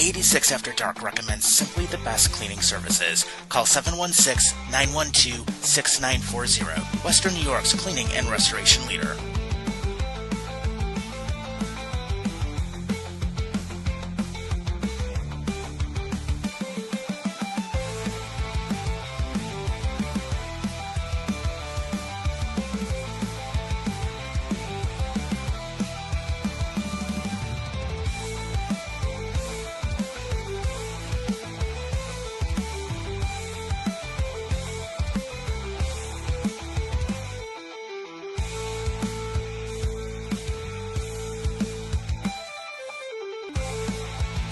I-86 After Dark recommends simply the best cleaning services. Call 716-912-6940. Western New York's cleaning and restoration leader.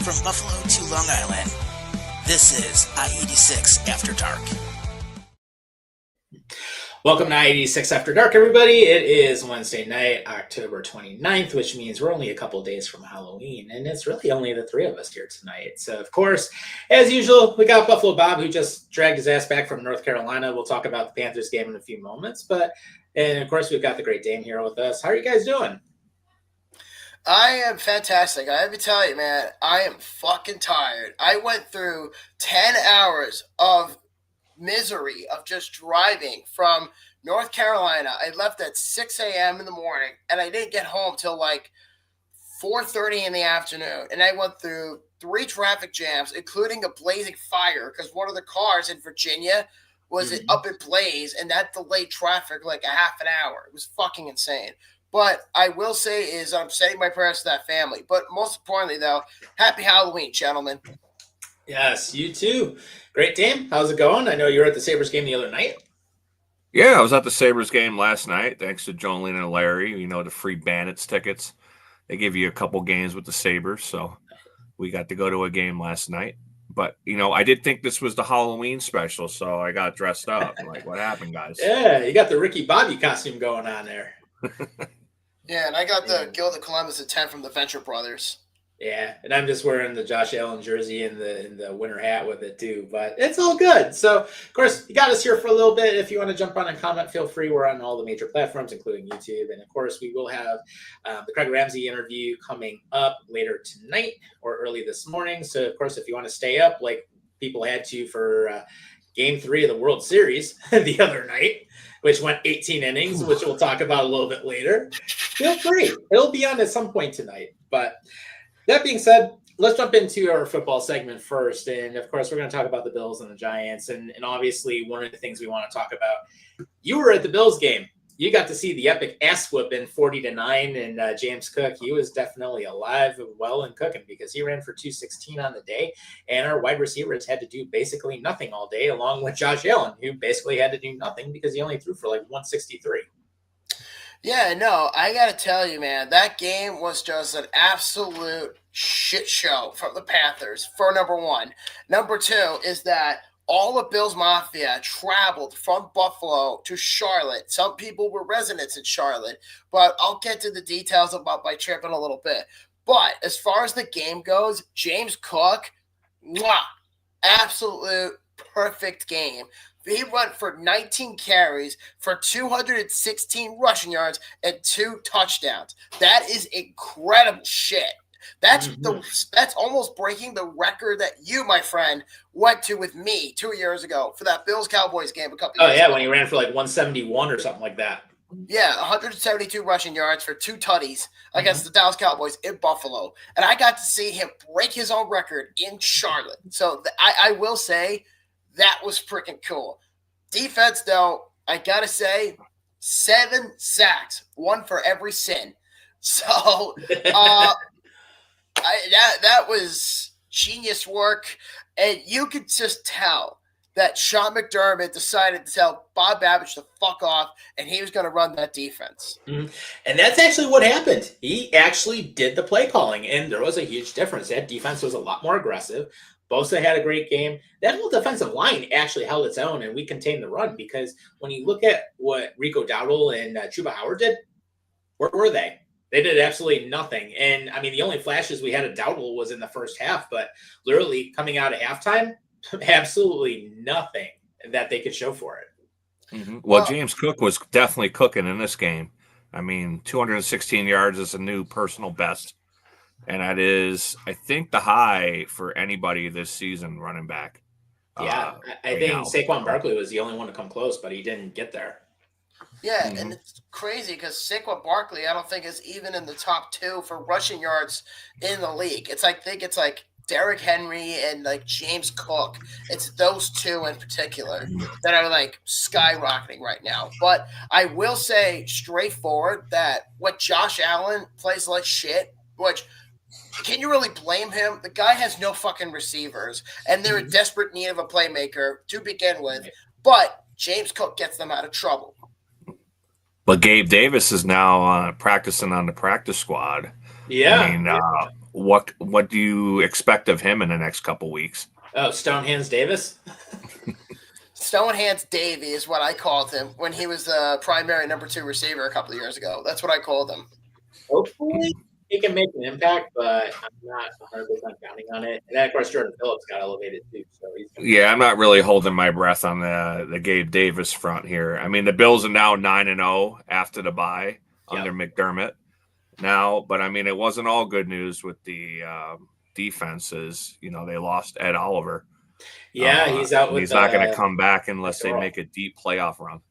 From Buffalo to Long Island, this is I-86 After Dark. Welcome to I-86 After Dark, everybody. It is Wednesday night, October 29th, which means we're only a couple days from Halloween, and it's really only the three of us here tonight. So, of course, as usual, we got Buffalo Bob, who just dragged his ass back from North Carolina. We'll talk about the Panthers game in a few moments, and of course, we've got the great Dame here with us. How are you guys doing? I am fantastic. I have to tell you, man, I am fucking tired. I went through 10 hours of misery of just driving from North Carolina. I left at 6 a.m. in the morning, and I didn't get home till like 4:30 in the afternoon. And I went through 3 traffic jams, including a blazing fire, because one of the cars in Virginia was up in blaze, and that delayed traffic like a half an hour. It was fucking insane. But I will say is I'm sending my prayers to that family. But most importantly, though, happy Halloween, gentlemen. Yes, you too. Great, Dame. How's it going? I know you were at the Sabres game the other night. Yeah, I was at the Sabres game last night, thanks to Jolene and Larry. You know, the free Bandits tickets. They give you a couple games with the Sabres, so we got to go to a game last night. But, you know, I did think this was the Halloween special, so I got dressed up. Like, what happened, guys? Yeah, you got the Ricky Bobby costume going on there. Yeah, and I got the Guild of Columbus at 10 from the Venture Brothers. Yeah, and I'm just wearing the Josh Allen jersey and the winter hat with it too, but it's all good. So, of course, you got us here for a little bit. If you want to jump on and comment, feel free. We're on all the major platforms, including YouTube. And, of course, we will have the Craig Ramsey interview coming up later tonight or early this morning. So, of course, if you want to stay up like people had to for Game 3 of the World Series the other night, which went 18 innings, which we'll talk about a little bit later, feel free. It'll be on at some point tonight. But that being said, let's jump into our football segment first. And, of course, we're going to talk about the Bills and the Giants. And obviously, one of the things we want to talk about, you were at the Bills game. You got to see the epic ass whooping 40-9, and James Cook, he was definitely alive, well, and cooking because he ran for 216 on the day, and our wide receivers had to do basically nothing all day, along with Josh Allen, who basically had to do nothing because he only threw for like 163. Yeah, no, I got to tell you, man, that game was just an absolute shit show from the Panthers, for number one. Number two is that all of Bills Mafia traveled from Buffalo to Charlotte. Some people were residents in Charlotte, but I'll get to the details about my trip in a little bit. But as far as the game goes, James Cook, absolute perfect game. He went for 19 carries for 216 rushing yards and 2 touchdowns. That is incredible shit. That's that's almost breaking the record that you, my friend, went to with me 2 years ago for that Bills-Cowboys game a couple years ago. When he ran for like 171 or something like that. Yeah, 172 rushing yards for 2 tutties against the Dallas Cowboys in Buffalo. And I got to see him break his own record in Charlotte. So I will say that was freaking cool. Defense, though, I got to say, 7 sacks, 1 for every sin. So that was genius work. And you could just tell that Sean McDermott decided to tell Bob Babbage to fuck off, and he was going to run that defense. And that's actually what happened. He actually did the play calling, and there was a huge difference. That defense was a lot more aggressive. Bosa had a great game. That whole defensive line actually held its own, and we contained the run because when you look at what Rico Dowdle and Chuba Howard did, where were they? They did absolutely nothing. And, I mean, the only flashes we had of Dowdle was in the first half, but literally coming out of halftime, absolutely nothing that they could show for it. Well, James Cook was definitely cooking in this game. I mean, 216 yards is a new personal best. and that is, I think, the high for anybody this season running back. Yeah, I right think now. Saquon Barkley was the only one to come close, but he didn't get there. Yeah, Mhm. and it's crazy because Saquon Barkley, I don't think is even in the top 2 for rushing yards in the league. I think it's like Derrick Henry and like James Cook. It's those two in particular that are like skyrocketing right now. But I will say straightforward that what Josh Allen plays like shit, which can you really blame him? The guy has no fucking receivers, and they're in desperate need of a playmaker to begin with. Right. But James Cook gets them out of trouble. But Gabe Davis is now practicing on the practice squad. Yeah. I mean, what do you expect of him in the next couple weeks? Oh, Stonehands Davis? Stonehands Davey is what I called him when he was the primary number 2 receiver a couple of years ago. That's what I called him. Hopefully he can make an impact, but I'm not 100% counting on it. And then, of course, Jordan Phillips got elevated too. So Yeah, I'm not really holding my breath on the Gabe Davis front here. I mean, the Bills are now 9-0 after the bye under McDermott now, but I mean, it wasn't all good news with the defenses. You know, they lost Ed Oliver. Yeah, he's out with he's not going to come back unless they make a deep playoff run.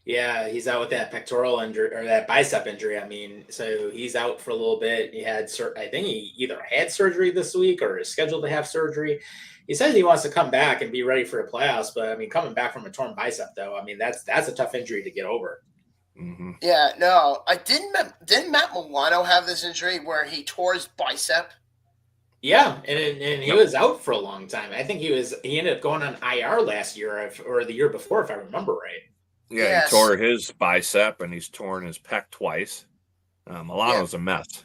Yeah, he's out with that pectoral injury or that bicep injury. I mean, so he's out for a little bit. He had, I think he either had surgery this week or is scheduled to have surgery. He says he wants to come back and be ready for the playoffs, but I mean, coming back from a torn bicep, though, I mean, that's a tough injury to get over. Mm-hmm. Yeah, no, I didn't Matt Milano have this injury where he tore his bicep? Yeah, and he was out for a long time. I think he ended up going on IR last year or the year before, if I remember right. Yeah, Yes. He tore his bicep and he's torn his pec twice. Milano's a mess.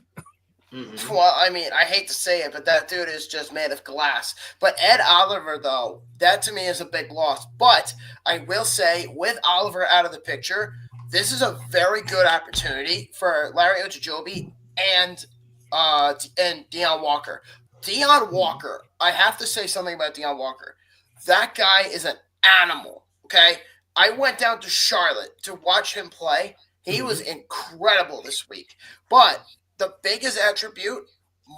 Mm-hmm. Well, I mean, I hate to say it, but that dude is just made of glass. But Ed Oliver, though, that to me is a big loss. But I will say, with Oliver out of the picture, this is a very good opportunity for Larry Ojejobi and Deion Walker. Deion Walker, I have to say something about Deion Walker. That guy is an animal, okay? I went down to Charlotte to watch him play. He was incredible this week. But the biggest attribute,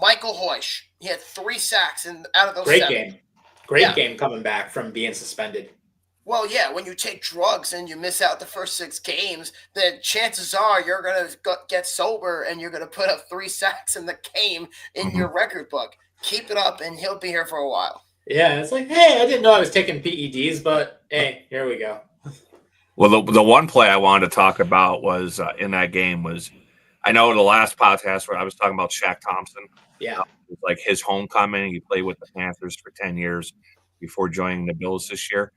Michael Hoysh. He had 3 sacks out of those 7. Great game coming back from being suspended. Well, yeah, when you take drugs and you miss out the first 6 games, then chances are you're going to get sober and you're going to put up 3 sacks in the game in your record book. Keep it up, and he'll be here for a while. Yeah, it's like, hey, I didn't know I was taking PEDs, but hey, here we go. Well, the one play I wanted to talk about was in that game was, I know the last podcast where I was talking about Shaq Thompson. Yeah. It was like his homecoming. He played with the Panthers for 10 years before joining the Bills this year.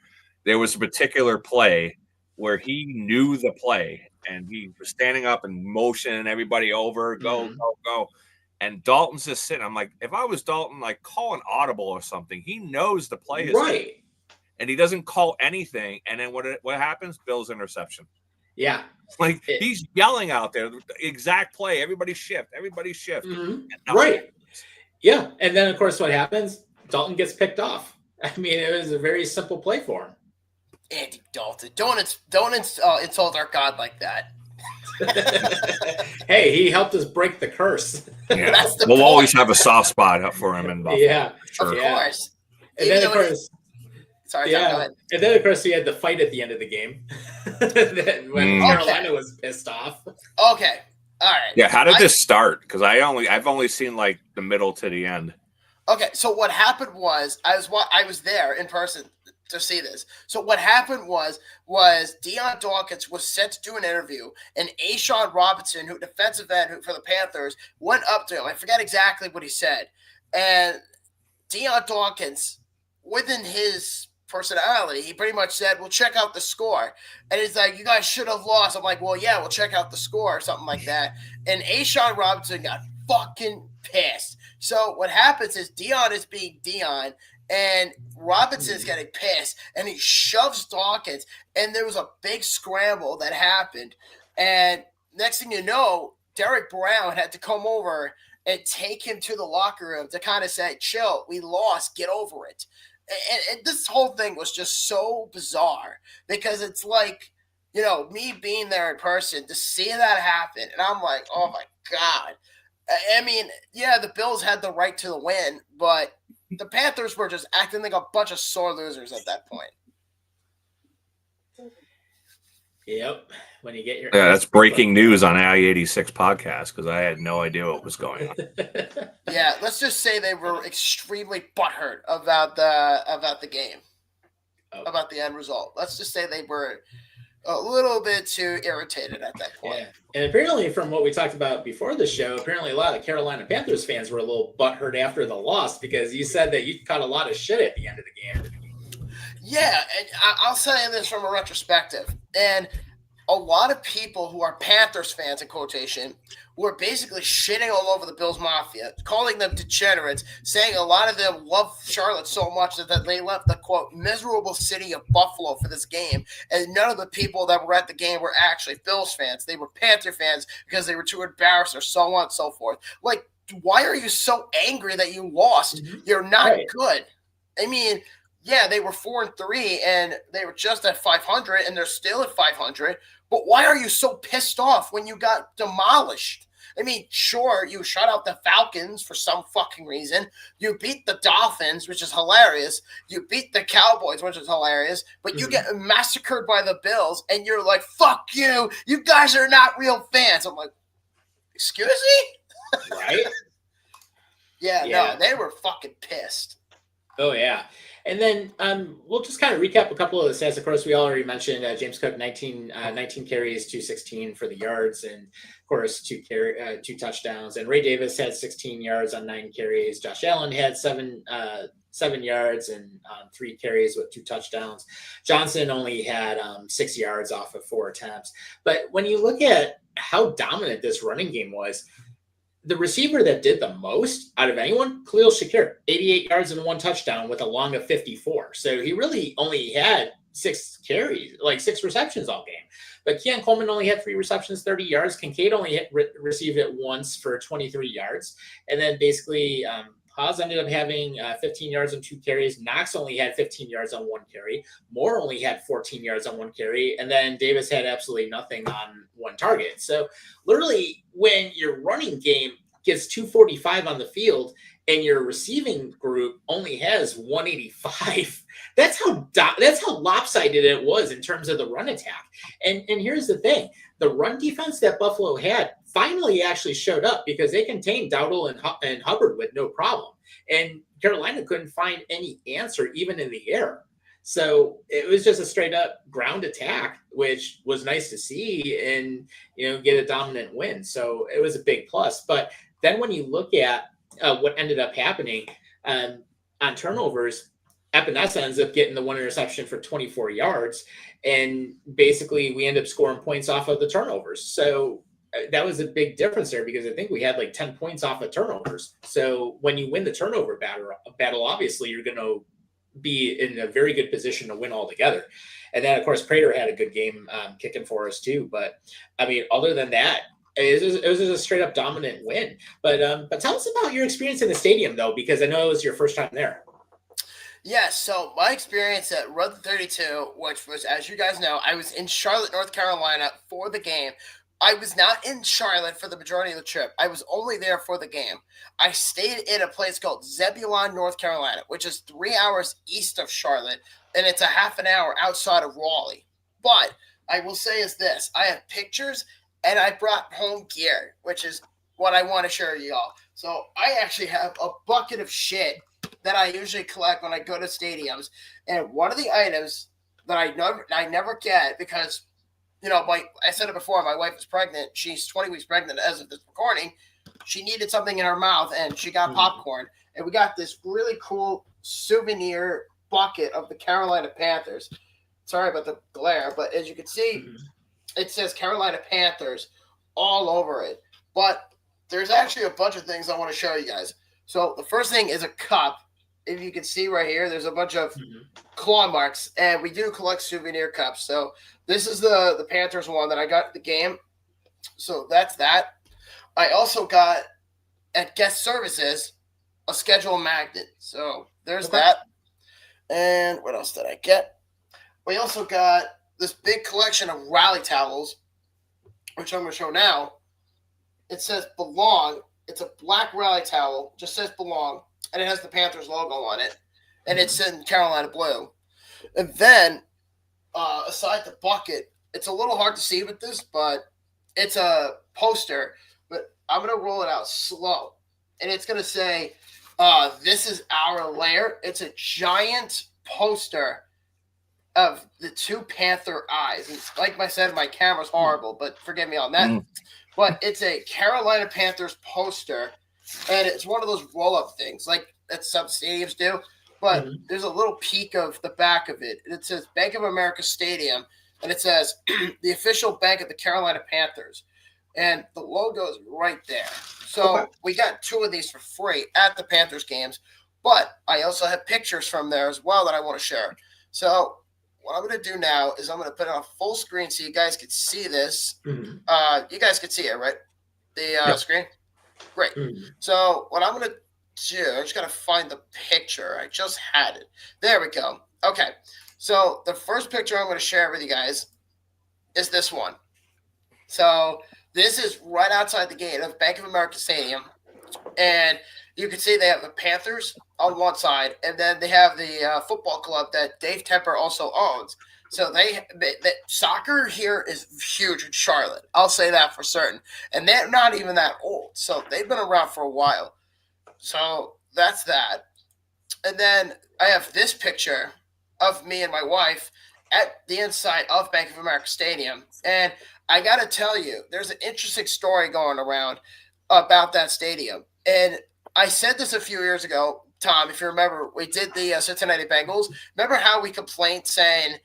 There was a particular play where he knew the play and he was standing up and motioning everybody over, go. And Dalton's just sitting. I'm like, if I was Dalton, like, call an audible or something. He knows the play is right. And he doesn't call anything. And then what happens? Bill's interception. Yeah. Like, he's yelling out there, the exact play. Everybody shift. Mm-hmm. Right. Yeah. And then, of course, what happens? Dalton gets picked off. I mean, it was a very simple play for him. Andy Dalton. Don't insult our God like that. Hey, he helped us break the curse. Yeah. We'll always have a soft spot up for him in Buffalo. Yeah. Sure. Of course. And then, of course... Sorry, Tom, go ahead. And then, of course, we had the fight at the end of the game when Carolina was pissed off. Okay, all right. Yeah, how did this start? Because I've only seen like the middle to the end. Okay, so what happened was I was there in person to see this. So what happened was Deion Dawkins was set to do an interview, and Ashawn Robinson, who defensive end for the Panthers, went up to him. I forget exactly what he said, and Deion Dawkins, within his personality, he pretty much said, well, check out the score. And it's like, you guys should have lost. I'm like, well, yeah, we'll check out the score or something like that. And Ashawn Robinson got fucking pissed. So what happens is Deion is being Deion, and Robinson's getting pissed, and he shoves Dawkins, and there was a big scramble that happened. And next thing you know, Derek Brown had to come over and take him to the locker room to kind of say, chill, we lost, get over it. And this whole thing was just so bizarre because it's like, you know, me being there in person to see that happen. And I'm like, oh my God. I mean, yeah, the Bills had the right to the win, but the Panthers were just acting like a bunch of sore losers at that point. Yep. When you get your that's breaking news on I-86 podcast because I had no idea what was going on. Yeah, let's just say they were extremely butthurt about the game, about the end result. Let's just say they were a little bit too irritated at that point. Yeah. And apparently, from what we talked about before the show, apparently a lot of Carolina Panthers fans were a little butthurt after the loss because you said that you caught a lot of shit at the end of the game. Yeah, and I'll tell you this from a retrospective. And a lot of people who are Panthers fans, in quotation, were basically shitting all over the Bills Mafia, calling them degenerates, saying a lot of them love Charlotte so much that they left the, quote, miserable city of Buffalo for this game. And none of the people that were at the game were actually Bills fans. They were Panther fans because they were too embarrassed or so on and so forth. Like, why are you so angry that you lost? Mm-hmm. You're not good. I mean, yeah, they were 4-3 and they were just at 500 and they're still at 500. But why are you so pissed off when you got demolished? I mean, sure, you shut out the Falcons for some fucking reason. You beat the Dolphins, which is hilarious. You beat the Cowboys, which is hilarious. But you get massacred by the Bills, and you're like, fuck you. You guys are not real fans. I'm like, excuse me? Right? Yeah, no, they were fucking pissed. Oh, yeah. And then we'll just kind of recap a couple of the stats. Of course, we already mentioned James Cook, 19 carries, 216 for the yards, and of course, two touchdowns. And Ray Davis had 16 yards on 9 carries. Josh Allen had 7 yards and 3 carries with 2 touchdowns. Johnson only had 6 yards off of 4 attempts. But when you look at how dominant this running game was, the receiver that did the most out of anyone, Khalil Shakir, 88 yards and 1 touchdown with a long of 54. So he really only had 6 carries, like 6 receptions all game. But Keon Coleman only had 3 receptions, 30 yards. Kincaid only received it once for 23 yards. And then basically Haas ended up having 15 yards and 2 carries. Knox only had 15 yards on 1 carry. Moore only had 14 yards on 1 carry. And then Davis had absolutely nothing on 1 target. So literally when your running game gets 245 on the field and your receiving group only has 185, that's how lopsided it was in terms of the run attack. And here's the thing. The run defense that Buffalo had finally actually showed up because they contained Dowdle and Hubbard with no problem. And Carolina couldn't find any answer even in the air. So it was just a straight up ground attack, which was nice to see and, get a dominant win. So it was a big plus. But then when you look at what ended up happening on turnovers, Epinesa ends up getting the 1 interception for 24 yards. And basically we end up scoring points off of the turnovers. So that was a big difference there because I think we had like 10 points off of turnovers. So when you win the turnover battle, obviously you're going to be in a very good position to win altogether. And then of course Prater had a good game kicking for us too. But I mean, other than that, it was a straight up dominant win. But tell us about your experience in the stadium though, because I know it was your first time there. Yeah, so my experience at Run 32, which was, as you guys know, I was in Charlotte, North Carolina for the game. I was not in Charlotte for the majority of the trip. I was only there for the game. I stayed in a place called Zebulon, North Carolina, which is 3 hours east of Charlotte, and it's a half an hour outside of Raleigh. But I will say is this. I have pictures, and I brought home gear, which is what I want to share with y'all. So I actually have a bucket of shit that I usually collect when I go to stadiums. And one of the items that I never get because – I said it before, my wife is pregnant. She's 20 weeks pregnant as of this recording. She needed something in her mouth, and she got popcorn. And we got this really cool souvenir bucket of the Carolina Panthers. Sorry about the glare, but as you can see, it says Carolina Panthers all over it. But there's actually a bunch of things I want to show you guys. So the first thing is a cup. If you can see right here, there's a bunch of claw marks, and we do collect souvenir cups. So this is the Panthers one that I got at the game. So that's that. I also got, at guest services, a schedule magnet. So there's that. And what else did I get? We also got this big collection of rally towels, which I'm going to show now. It says belong. It's a black rally towel, just says belong, and it has the Panthers logo on it, and it's in Carolina blue. And then, aside the bucket, it's a little hard to see with this, but it's a poster. But I'm going to roll it out slow, and it's going to say, this is our lair. It's a giant poster of the two Panther eyes. And like I said, my camera's horrible, but forgive me on that. But it's a Carolina Panthers poster, and it's one of those roll-up things like that some stadiums do. But there's a little peek of the back of it. It says Bank of America Stadium, and it says the official bank of the Carolina Panthers. And the logo is right there. So we got 2 of these for free at the Panthers games. But I also have pictures from there as well that I want to share. So what I'm going to do now is I'm going to put it on full screen so you guys can see this. You guys can see it, right? The screen? Great. So what I'm going to do, I just got to find the picture. I just had it. There we go. Okay. So the first picture I'm going to share with you guys is this one. So this is right outside the gate of Bank of America Stadium. And you can see they have the Panthers on one side, and then they have the football club that Dave Tepper also owns. So they soccer here is huge in Charlotte. I'll say that for certain. And they're not even that old. So they've been around for a while. So that's that. And then I have this picture of me and my wife at the inside of Bank of America Stadium. And I got to tell you, there's an interesting story going around about that stadium. And I said this a few years ago, Tom, if you remember, we did the Cincinnati Bengals. Remember how we complained saying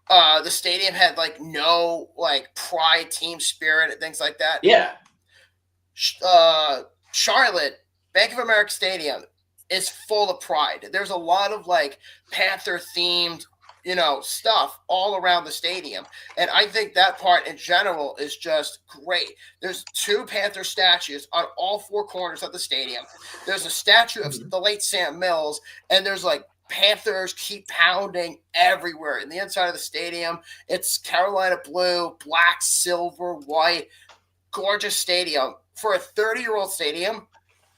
the stadium had like no like pride, team spirit, and things like that? Yeah. Charlotte, Bank of America Stadium is full of pride. There's a lot of like Panther themed, stuff all around the stadium. And I think that part in general is just great. There's 2 Panther statues on all 4 corners of the stadium. There's a statue of the late Sam Mills, and there's like Panthers keep pounding everywhere in the inside of the stadium. It's Carolina blue, black, silver, white, gorgeous stadium. For a 30-year-old stadium,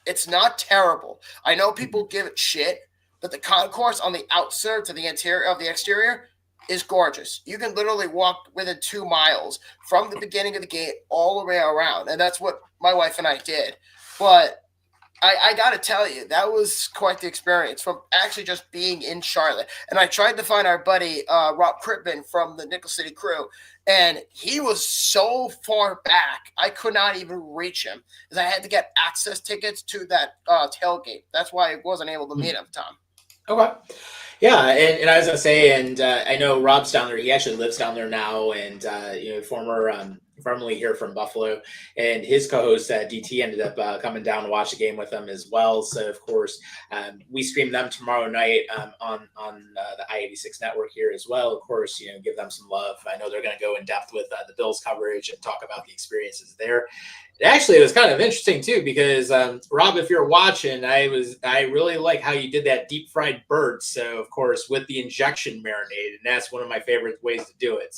it's not terrible. I know people give it shit, but the concourse on the outskirts to the interior of the exterior is gorgeous. You can literally walk within 2 miles from the beginning of the gate all the way around. And that's what my wife and I did. But I got to tell you, that was quite the experience from actually just being in Charlotte. And I tried to find our buddy, Rob Crittman from the Nickel City Crew. And he was so far back, I could not even reach him because I had to get access tickets to that tailgate. That's why I wasn't able to meet him, Tom. Okay. Yeah, and I was gonna say, and I know Rob's down there. He actually lives down there now, and formerly here from Buffalo, and his co-host DT ended up coming down to watch the game with them as well. So of course, we stream them tomorrow night on the I-86 network here as well. Of course, give them some love. I know they're going to go in depth with the Bills coverage and talk about the experiences there. Actually, it was kind of interesting too because Rob, if you're watching, I really like how you did that deep fried bird. So of course with the injection marinade, and that's one of my favorite ways to do it.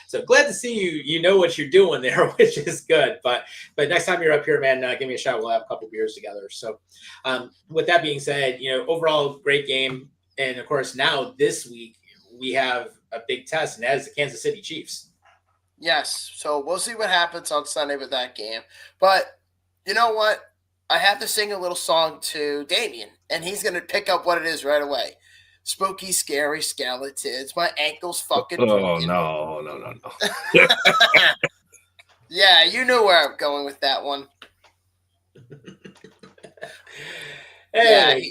So glad to see you. You know what you're doing there, which is good. But next time you're up here, man, give me a shot. We'll have a couple beers together. So with that being said, overall great game, and of course now this week we have a big test, and that is the Kansas City Chiefs. Yes, so we'll see what happens on Sunday with that game. But you know what? I have to sing a little song to Damien, and he's going to pick up what it is right away. Spooky, scary skeletons. My ankle's fucking broken. No. Yeah, you knew where I'm going with that one. Hey. Yeah,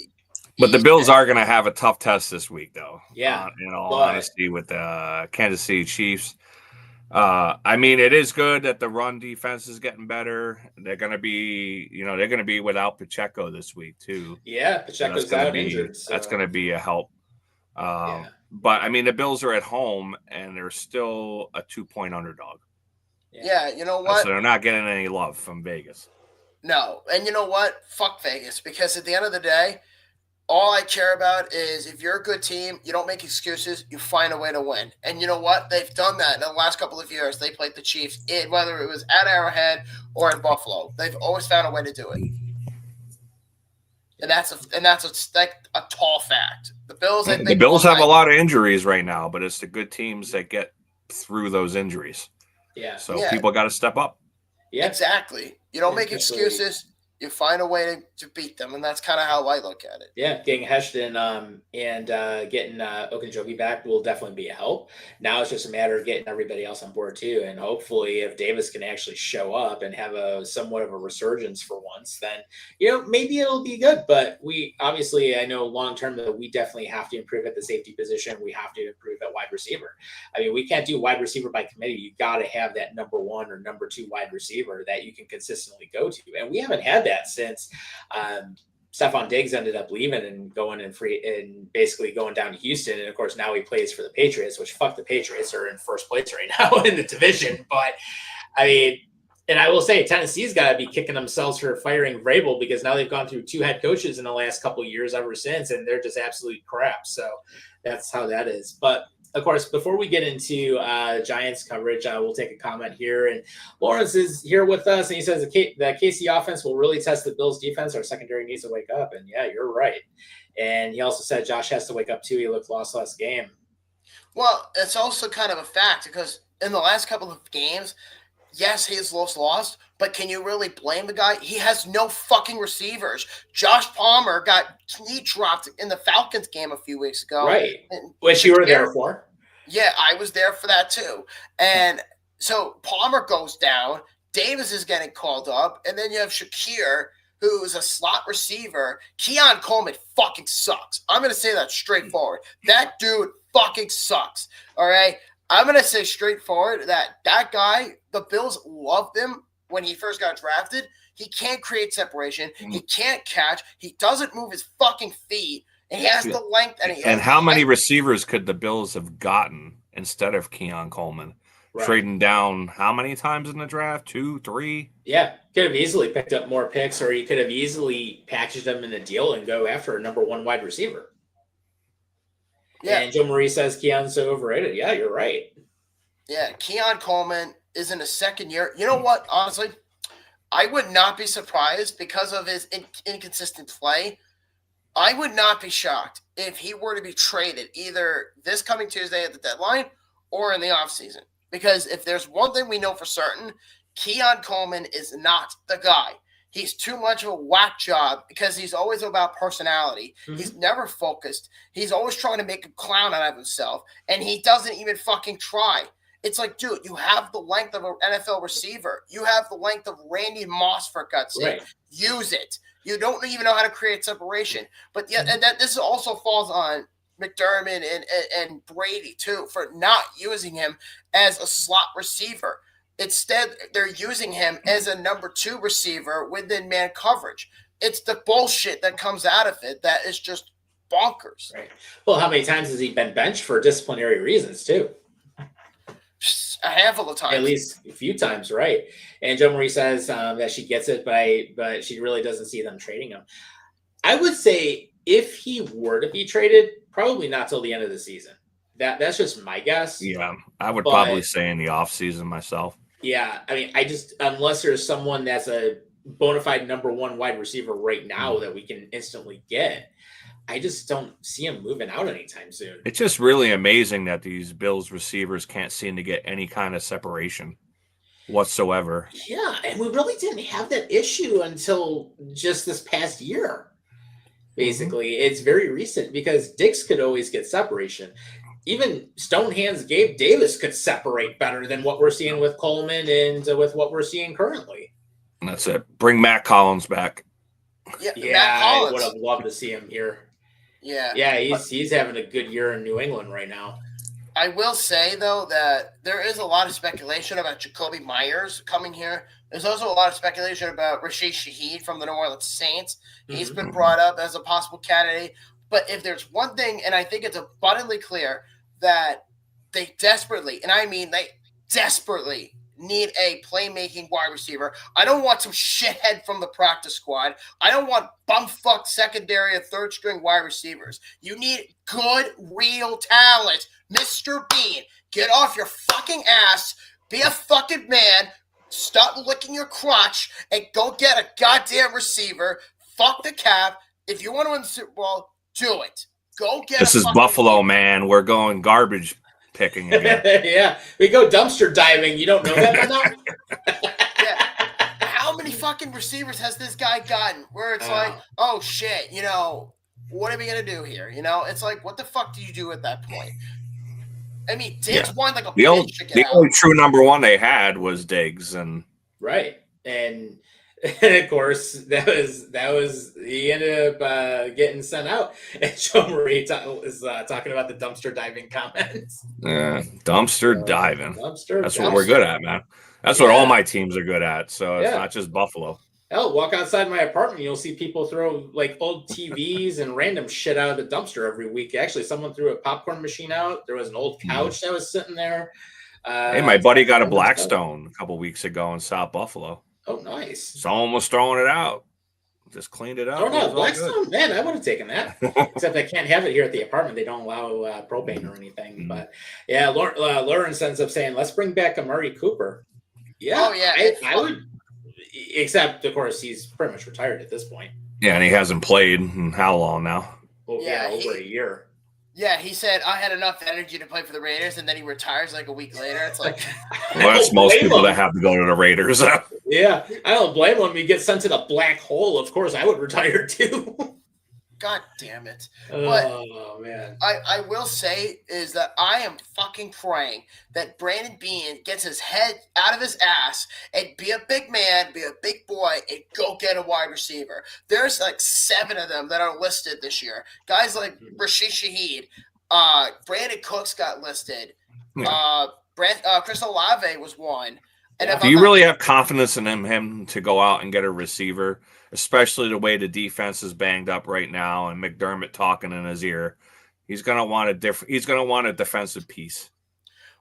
But the Bills are going to have a tough test this week, though. Yeah. In all honesty, with the Kansas City Chiefs. I mean, it is good that the run defense is getting better. They're going to be, without Pacheco this week too. Yeah, Pacheco's out injured. So. That's going to be a help. But I mean, the Bills are at home and they're still a 2-point underdog. Yeah, you know what? So they're not getting any love from Vegas. No, and you know what? Fuck Vegas, because at the end of the day, all I care about is if you're a good team, you don't make excuses, you find a way to win. And you know what? They've done that in the last couple of years. They played the Chiefs, whether it was at Arrowhead or in Buffalo. They've always found a way to do it. And that's a tall fact. The Bills, I think, the Bills have a lot of injuries right now, but it's the good teams that get through those injuries. Yeah. So people got to step up. Yeah. Exactly. You don't make excuses. You find a way to beat them, and that's kind of how I look at it. Yeah, getting Heshton and getting Ogunjobi back will definitely be a help. Now it's just a matter of getting everybody else on board too, and hopefully, if Davis can actually show up and have a somewhat of a resurgence for once, then maybe it'll be good. But we obviously, I know long term that we definitely have to improve at the safety position. We have to improve at wide receiver. I mean, we can't do wide receiver by committee. You got to have that number 1 or number 2 wide receiver that you can consistently go to, and we haven't had that since Stephon Diggs ended up leaving and going and basically going down to Houston. And of course, now he plays for the Patriots, which fuck the Patriots are in first place right now in the division. But I mean, and I will say Tennessee's got to be kicking themselves for firing Vrabel, because now they've gone through 2 head coaches in the last couple of years ever since, and they're just absolute crap. So that's how that is. But of course, before we get into Giants coverage, we'll take a comment here. And Lawrence is here with us, and he says the KC offense will really test the Bills' defense. Our secondary needs to wake up. And yeah, you're right. And he also said Josh has to wake up too. He looked lost last game. Well, it's also kind of a fact, because in the last couple of games, yes, he has lost, but can you really blame the guy? He has no fucking receivers. Josh Palmer he dropped in the Falcons game a few weeks ago. Right. Which you were there for. Yeah, I was there for that too. And so Palmer goes down. Davis is getting called up. And then you have Shakir, who's a slot receiver. Keon Coleman fucking sucks. I'm going to say that straightforward. That dude fucking sucks. All right? I'm going to say straightforward that guy, the Bills loved him when he first got drafted. He can't create separation. He can't catch. He doesn't move his fucking feet. And he has the length. And how many receivers could the Bills have gotten instead of Keon Coleman? Right. Trading down how many times in the draft? 2, 3? Yeah, could have easily picked up more picks, or you could have easily packaged them in a deal and go after a number 1 wide receiver. Yeah. And Joe Marie says Keon's so overrated. Yeah, you're right. Yeah, Keon Coleman is in his second year. You know what? Honestly, I would not be surprised because of his inconsistent play. I would not be shocked if he were to be traded either this coming Tuesday at the deadline or in the offseason. Because if there's one thing we know for certain, Keon Coleman is not the guy. He's too much of a whack job because he's always about personality. Mm-hmm. He's never focused. He's always trying to make a clown out of himself, and he doesn't even fucking try. It's like, dude, you have the length of an NFL receiver. You have the length of Randy Moss, for God's sake. Right. Use it. You don't even know how to create separation. But yeah, and that this also falls on McDermott and Brady too for not using him as a slot receiver. Instead, they're using him as a number 2 receiver within man coverage. It's the bullshit that comes out of it that is just bonkers. Right. Well, how many times has he been benched for disciplinary reasons too? A handful of times. At least a few times, right? And Joe Marie says that she gets it, but she really doesn't see them trading him. I would say if he were to be traded, probably not till the end of the season. That's just my guess. Yeah, I would probably say in the offseason myself. Yeah, I mean, unless there's someone that's a bona fide number 1 wide receiver right now that we can instantly get, I just don't see him moving out anytime soon. It's just really amazing that these Bills receivers can't seem to get any kind of separation whatsoever. Yeah, and we really didn't have that issue until just this past year. Basically, It's very recent because Diggs could always get separation. Even Stonehands Gabe Davis could separate better than what we're seeing with Coleman and with what we're seeing currently. And that's it. Bring Matt Collins back. Matt Collins. I would have loved to see him here. Yeah, he's having a good year in New England right now. I will say, though, that there is a lot of speculation about Jacoby Myers coming here. There's also a lot of speculation about Rashid Shaheed from the New Orleans Saints. He's been brought up as a possible candidate. But if there's one thing, and I think it's abundantly clear, that they desperately, and I mean they desperately need a playmaking wide receiver. I don't want some shithead from the practice squad. I don't want bumfuck secondary or third string wide receivers. You need good, real talent. Mr. Bean, get off your fucking ass, be a fucking man, stop licking your crotch, and go get a goddamn receiver. Fuck the cap. If you want to win the Super Bowl, do it. Go get This a is fucking Buffalo, win. man. We're going garbage picking again. Yeah, we go dumpster diving. You don't know that by now? Yeah. How many fucking receivers has this guy gotten where it's like, oh shit, what are we gonna do here? It's like, what the fuck do you do at that point? I mean, Diggs won like a bitch to get The out. only true number one they had was Diggs, and Right, and of course that was he ended up getting sent out. And Joe Marie is talking about the dumpster diving comments. dumpster diving. That's what we're dumpster. good at, man. That's what all my teams are good at. So it's not just Buffalo. Hell, walk outside my apartment, you'll see people throw like old TVs and random shit out of the dumpster every week. Actually, someone threw a popcorn machine out. There was an old couch that was sitting there. Hey, my buddy got a Blackstone a couple weeks ago in South Buffalo. Oh, nice. Someone was throwing it out. Just cleaned it up. Oh, no, Blackstone? Man, I would have taken that. Except I can't have it here at the apartment. They don't allow propane or anything. But yeah, Lauren ends up saying, let's bring back Amari Cooper. Yeah. Oh, yeah. I would. Except, of course, he's pretty much retired at this point. Yeah, and he hasn't played in how long now? Over a year. Yeah, he said, I had enough energy to play for the Raiders, and then he retires like a week later. It's like... Well, that's most people that have to go to the Raiders. Yeah, I don't blame him. He gets sent to the black hole. Of course, I would retire too. God damn it. Oh, man. I will say is that I am fucking praying that Brandon Beane gets his head out of his ass and be a big man, be a big boy, and go get a wide receiver. There's like 7 of them that are listed this year. Guys like Rashid Shaheed, Brandon Cooks got listed. Chris Olave was one. And do you really have confidence in him to go out and get a receiver, especially the way the defense is banged up right now and McDermott talking in his ear? He's gonna want a defensive piece.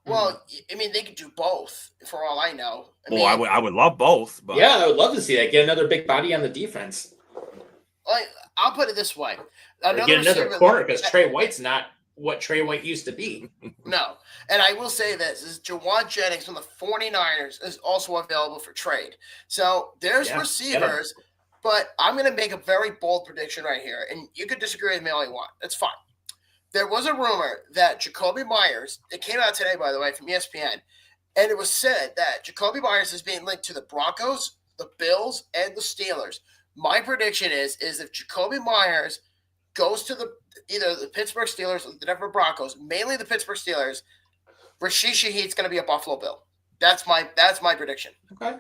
Well, I mean, they could do both for all I know. I would love both. But yeah, I would love to see that. Get another big body on the defense. I'll put it this way: get another corner because Trey White's not what Trey White used to be. No. And I will say this is Jawan Jennings from the 49ers is also available for trade. So there's receivers, but I'm going to make a very bold prediction right here. And you could disagree with me all you want. That's fine. There was a rumor that Jacoby Myers, it came out today, by the way, from ESPN, and it was said that Jacoby Myers is being linked to the Broncos, the Bills, and the Steelers. My prediction is if Jacoby Myers goes to either the Pittsburgh Steelers or the Denver Broncos, mainly the Pittsburgh Steelers, Rashid Shaheed's going to be a Buffalo Bill. That's my prediction. Okay.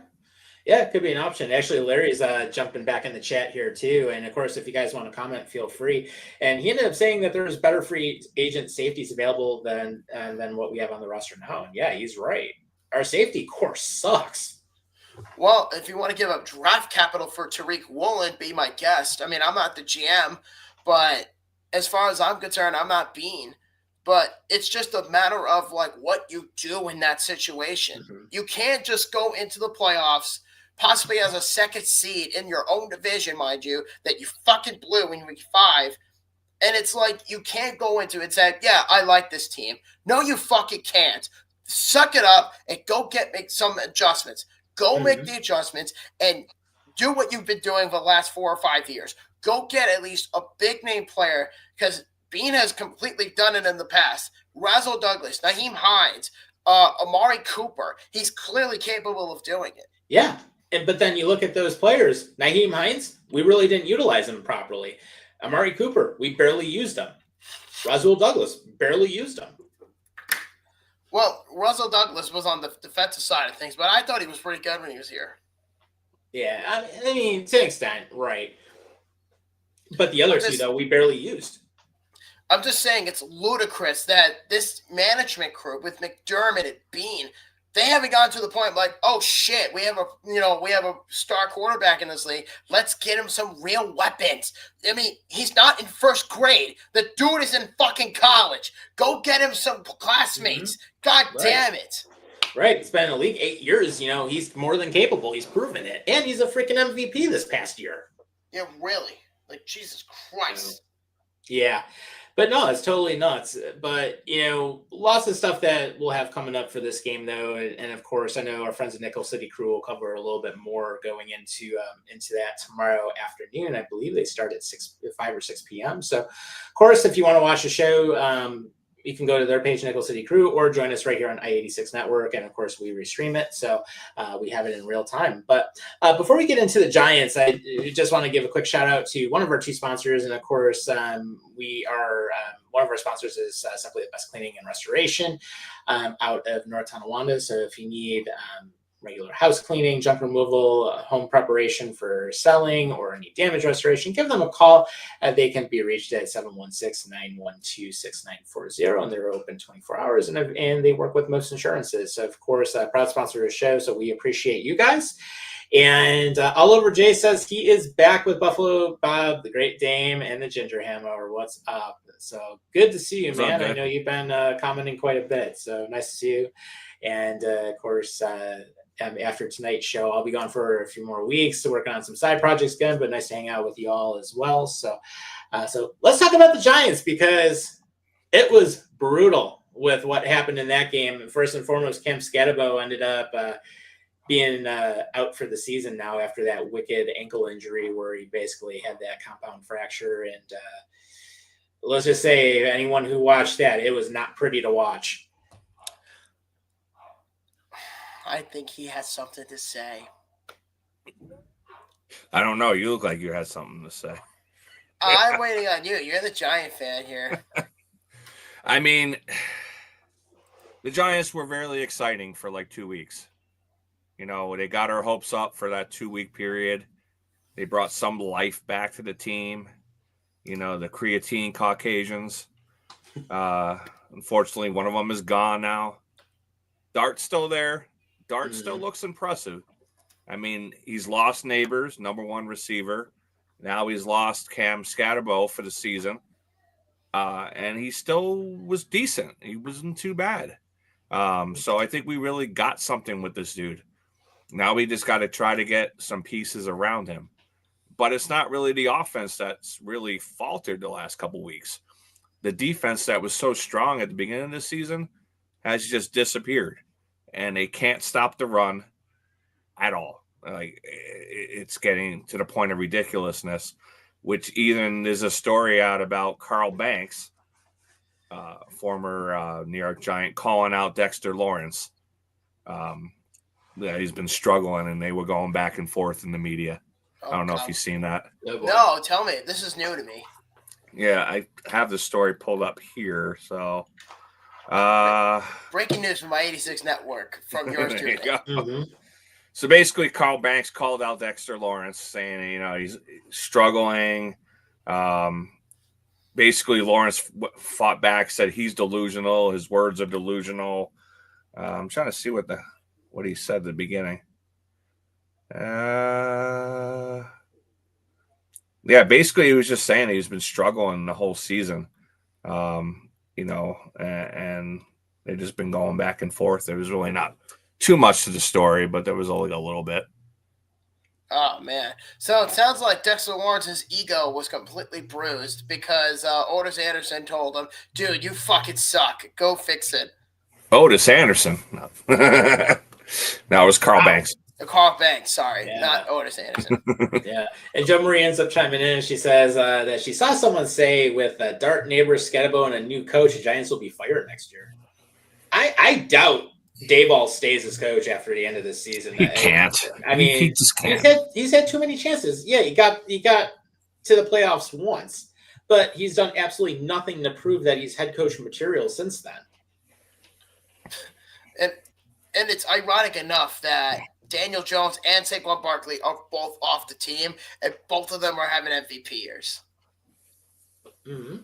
Yeah, it could be an option. Actually, Larry's jumping back in the chat here too. And of course, if you guys want to comment, feel free. And he ended up saying that there's better free agent safeties available than what we have on the roster now. And yeah, he's right. Our safety core sucks. Well, if you want to give up draft capital for Tariq Woolen, be my guest. I mean, I'm not the GM, but as far as I'm concerned, I'm not Bean. But it's just a matter of like what you do in that situation. Mm-hmm. You can't just go into the playoffs, possibly as a second seed in your own division, mind you, that you fucking blew in week 5. And it's like you can't go into it and say, yeah, I like this team. No, you fucking can't. Suck it up and go make some adjustments. Go make the adjustments and do what you've been doing for the last 4 or 5 years. Go get at least a big name player because Bean has completely done it in the past. Razzle Douglas, Naheem Hines, Amari Cooper. He's clearly capable of doing it. Yeah. But then you look at those players. Naheem Hines, we really didn't utilize him properly. Amari Cooper, we barely used him. Razzle Douglas, barely used him. Well, Russell Douglas was on the defensive side of things, but I thought he was pretty good when he was here. Yeah, I mean, to an extent, right. But the other two, though, we barely used. I'm just saying it's ludicrous that this management group with McDermott and Bean, they haven't gotten to the point like, oh shit, we have a star quarterback in this league. Let's get him some real weapons. I mean, he's not in first grade. The dude is in fucking college. Go get him some classmates. God damn it. Right. He's been in the league 8 years. He's more than capable. He's proven it. And he's a freaking MVP this past year. Yeah, really. Like, Jesus Christ. Yeah. But no, it's totally nuts. But lots of stuff that we'll have coming up for this game, though, and of course, I know our friends at Nickel City Crew will cover a little bit more going into that tomorrow afternoon. I believe they start at 5 or 6 p.m. So, of course, if you want to watch the show, you can go to their page, Nickel City Crew, or join us right here on I-86 Network. And, of course, we restream it, so we have it in real time. But before we get into the Giants, I just want to give a quick shout-out to one of our two sponsors. And, of course, we are one of our sponsors is Simply the Best Cleaning and Restoration out of North Tonawanda. So if you need regular house cleaning, junk removal, home preparation for selling, or any damage restoration, give them a call. They can be reached at 716-912-6940, and they're open 24 hours, and they work with most insurances. So, of course, proud sponsor of the show, so we appreciate you guys. And Oliver J says he is back with Buffalo Bob, the Great Dame, and the Ginger Hammer. What's up? So good to see you, man. I know you've been commenting quite a bit, so nice to see you. And, of course, after tonight's show, I'll be gone for a few more weeks to working on some side projects again, but nice to hang out with you all as well. So let's talk about the Giants, because it was brutal with what happened in that game. First and foremost, Cam Scatabo ended up being out for the season now after that wicked ankle injury where he basically had that compound fracture. And let's just say anyone who watched that, it was not pretty to watch. I think he has something to say. I don't know. You look like you had something to say. I'm waiting on you. You're the Giant fan here. I mean, the Giants were very exciting for like 2 weeks. They got our hopes up for that 2-week period. They brought some life back to the team. The creatine Caucasians. Unfortunately, one of them is gone now. Dart's still there. Dart still looks impressive. I mean, he's lost Neighbors, number one receiver. Now he's lost Cam Scatabo for the season. And he still was decent. He wasn't too bad. So I think we really got something with this dude. Now we just got to try to get some pieces around him. But it's not really the offense that's really faltered the last couple weeks. The defense that was so strong at the beginning of the season has just disappeared. And they can't stop the run at all. Like, it's getting to the point of ridiculousness, which even is a story out about Carl Banks, former New York Giant, calling out Dexter Lawrence. He's been struggling, and they were going back and forth in the media. I don't know if you've seen that. No, tell me. This is new to me. Yeah, I have the story pulled up here, so... breaking news from I-86 Network from yours truly. Mm-hmm. So basically, Carl Banks called out Dexter Lawrence, saying, he's struggling. Basically, Lawrence fought back, said he's delusional. His words are delusional. I'm trying to see what he said at the beginning. Yeah, basically, he was just saying he's been struggling the whole season. And they've just been going back and forth. There was really not too much to the story, but there was only a little bit. Oh, man. So it sounds like Dexter Lawrence's ego was completely bruised because Otis Anderson told him, dude, you fucking suck. Go fix it. Otis Anderson. No, it was Carl Banks. Carl Banks, sorry, not Otis Anderson. Yeah. And Joe Marie ends up chiming in, and she says that she saw someone say with Dart, Neighbors, Scatabo, and a new coach, the Giants will be fired next year. I doubt Dayball stays as coach after the end of this season. He can't. I mean, he just can't. He's had too many chances. Yeah, he got to the playoffs once, but he's done absolutely nothing to prove that he's head coach material since then. And it's ironic enough that Daniel Jones and Saquon Barkley are both off the team, and both of them are having MVP years. Mm-hmm.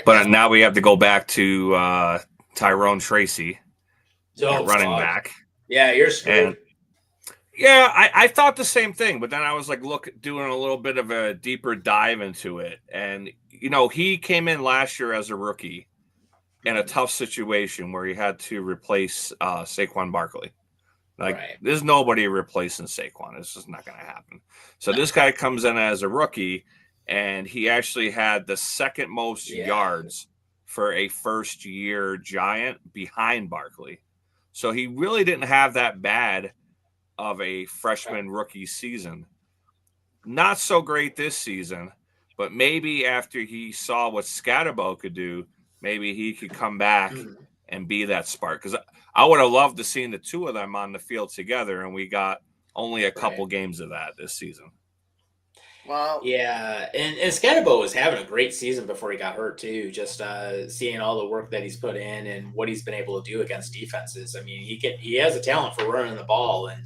But now we have to go back to Tyrone Tracy, running back. Yeah, you're screwed. I thought the same thing, but then I was like, doing a little bit of a deeper dive into it. And, he came in last year as a rookie in a tough situation where he had to replace Saquon Barkley. There's nobody replacing Saquon. It's just not going to happen. So this guy comes in as a rookie, and he actually had the second most yards for a first-year Giant behind Barkley. So he really didn't have that bad of a freshman rookie season. Not so great this season, but maybe after he saw what Scatterbo could do, maybe he could come back and be that spark. Because I would have loved to see the two of them on the field together, and we got only a couple games of that this season. Well, yeah, and Scatterbo was having a great season before he got hurt too. Just seeing all the work that he's put in and what he's been able to do against defenses. I mean, he has a talent for running the ball, and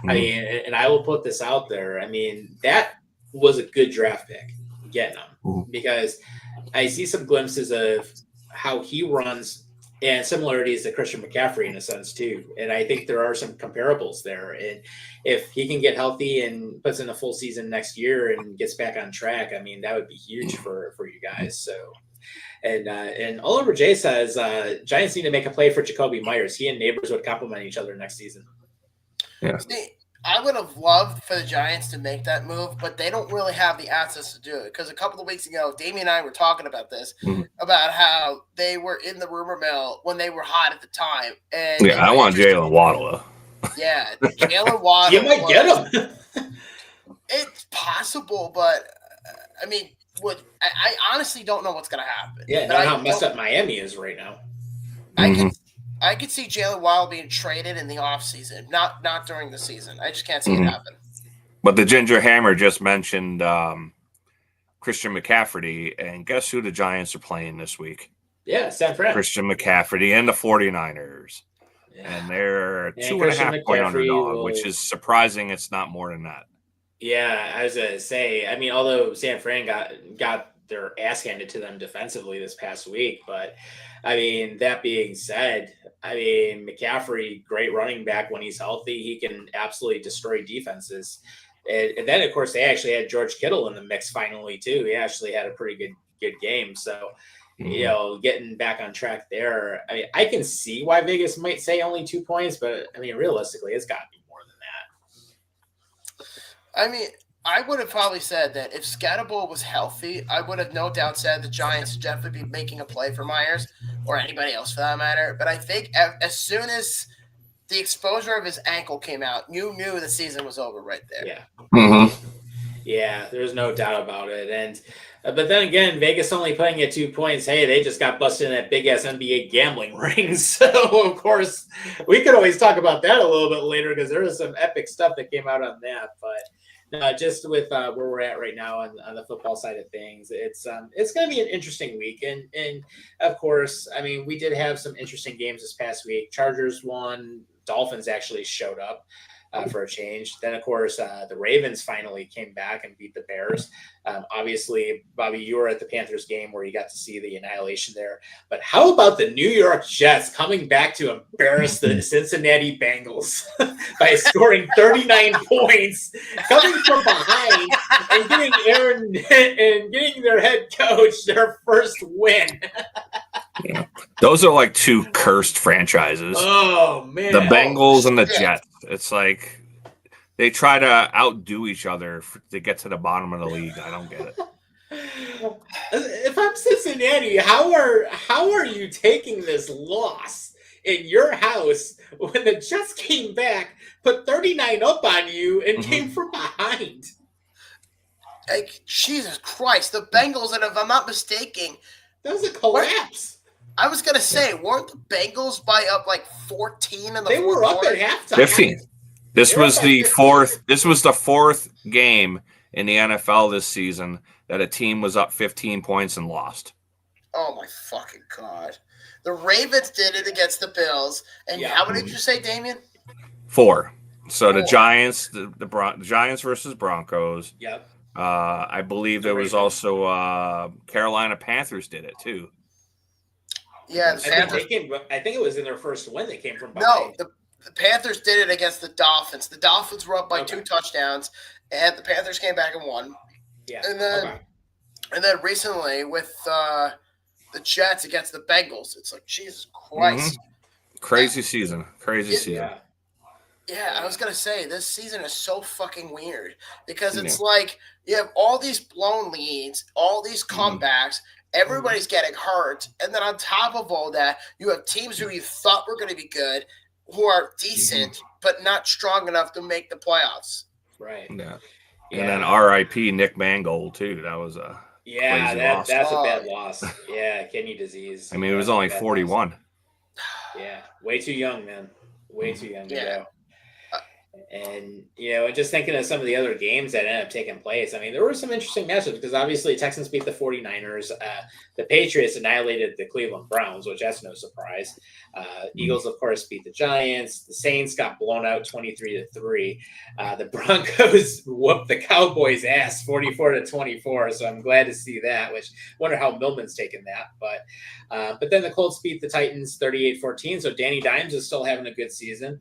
I mean, and I will put this out there. I mean, that was a good draft pick getting him because I see some glimpses of how he runs and similarities to Christian McCaffrey in a sense too. And I think there are some comparables there. And if he can get healthy and puts in a full season next year and gets back on track, I mean, that would be huge for you guys. So, and Oliver J says, Giants need to make a play for Jacoby Myers. He and Neighbors would complement each other next season. Yeah. See, I would have loved for the Giants to make that move, but they don't really have the assets to do it. Because a couple of weeks ago, Damien and I were talking about this, about how they were in the rumor mill when they were hot at the time. And I want Jalen Waddle, though. Yeah, Jalen Waddle. You might get him. It's possible, but I mean, I honestly don't know what's going to happen. Yeah, but know how messed up Miami is right now. I could see Jalen Waddle being traded in the offseason, not during the season. I just can't see it happen. But the Ginger Hammer just mentioned Christian McCaffrey, and guess who the Giants are playing this week? Yeah, San Fran. Christian McCaffrey and the 49ers. Yeah. And they're 2.5-point underdog, which is surprising. It's not more than that. Yeah, I was going to say, I mean, although San Fran got their ass handed to them defensively this past week, but I mean, that being said, I mean, McCaffrey, great running back when he's healthy. He can absolutely destroy defenses. And then, of course, they actually had George Kittle in the mix finally, too. He actually had a pretty good game. So, you know, getting back on track there. I mean, I can see why Vegas might say only 2 points, but, I mean, realistically, it's got to be more than that. I mean, I would have probably said that if Scatterbo was healthy, I would have no doubt said the Giants should definitely be making a play for Myers or anybody else for that matter. But I think as soon as the exposure of his ankle came out, you knew the season was over right there. Yeah. Yeah, there's no doubt about it. And but then again, Vegas only playing at 2 points. Hey, they just got busted in that big ass NBA gambling ring. So of course, we could always talk about that a little bit later because there was some epic stuff that came out on that. But just with where we're at right now on the football side of things, it's going to be an interesting week. And of course, I mean, we did have some interesting games this past week. Chargers won. Dolphins actually showed up for a change. Then, of course, the Ravens finally came back and beat the Bears. Obviously, Bobby, you were at the Panthers game where you got to see the annihilation there. But how about the New York Jets coming back to embarrass the Cincinnati Bengals by scoring 39 points, coming from behind and getting their head coach their first win? Yeah. Those are like two cursed franchises. Oh, man. The Bengals and the Jets. It's like they try to outdo each other to get to the bottom of the league. I don't get it. If I'm Cincinnati, how are you taking this loss in your house when the Jets came back, put 39 up on you, and came from behind? Like, Jesus Christ, the Bengals, and if I'm not mistaken, that was a collapse. I was gonna say, weren't the Bengals by up like 14 in the They were up at halftime. 15. This was the fourth game in the NFL this season that a team was up 15 points and lost. Oh my fucking God. The Ravens did it against the Bills. And how many did you say, Damien? 4. So the Giants, the Giants versus Broncos. Yep. I believe there was also Carolina Panthers did it too. Yeah, I think it was in their first win they came from behind. No, the Panthers did it against the Dolphins. The Dolphins were up by 2 touchdowns, and the Panthers came back and won. Yeah. And then recently with the Jets against the Bengals, it's like, Jesus Christ. Crazy season. Yeah. Yeah, I was gonna say this season is so fucking weird because it's like you have all these blown leads, all these comebacks, everybody's getting hurt, and then on top of all that, you have teams who you thought were going to be good, who are decent but not strong enough to make the playoffs. Right. Yeah. And then R.I.P. Nick Mangold too. That was a crazy loss. That's a bad loss. Yeah, kidney disease. I mean, it was only 41. Loss. Yeah, way too young, man. Way too young to go. And, just thinking of some of the other games that ended up taking place, I mean, there were some interesting matchups because obviously Texans beat the 49ers. The Patriots annihilated the Cleveland Browns, which that's no surprise. Eagles, of course, beat the Giants. The Saints got blown out 23-3. The Broncos whooped the Cowboys' ass 44-24. So I'm glad to see that, which I wonder how Millman's taking that. But then the Colts beat the Titans 38-14. So Danny Dimes is still having a good season.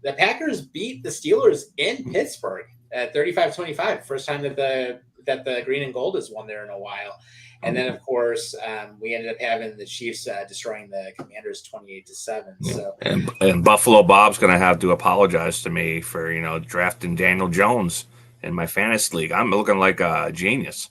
The Packers beat the Steelers in Pittsburgh at 35-25. First time that the green and gold has won there in a while. And then, of course, we ended up having the Chiefs destroying the Commanders 28-7. So, and Buffalo Bob's going to have to apologize to me for drafting Daniel Jones in my fantasy league. I'm looking like a genius.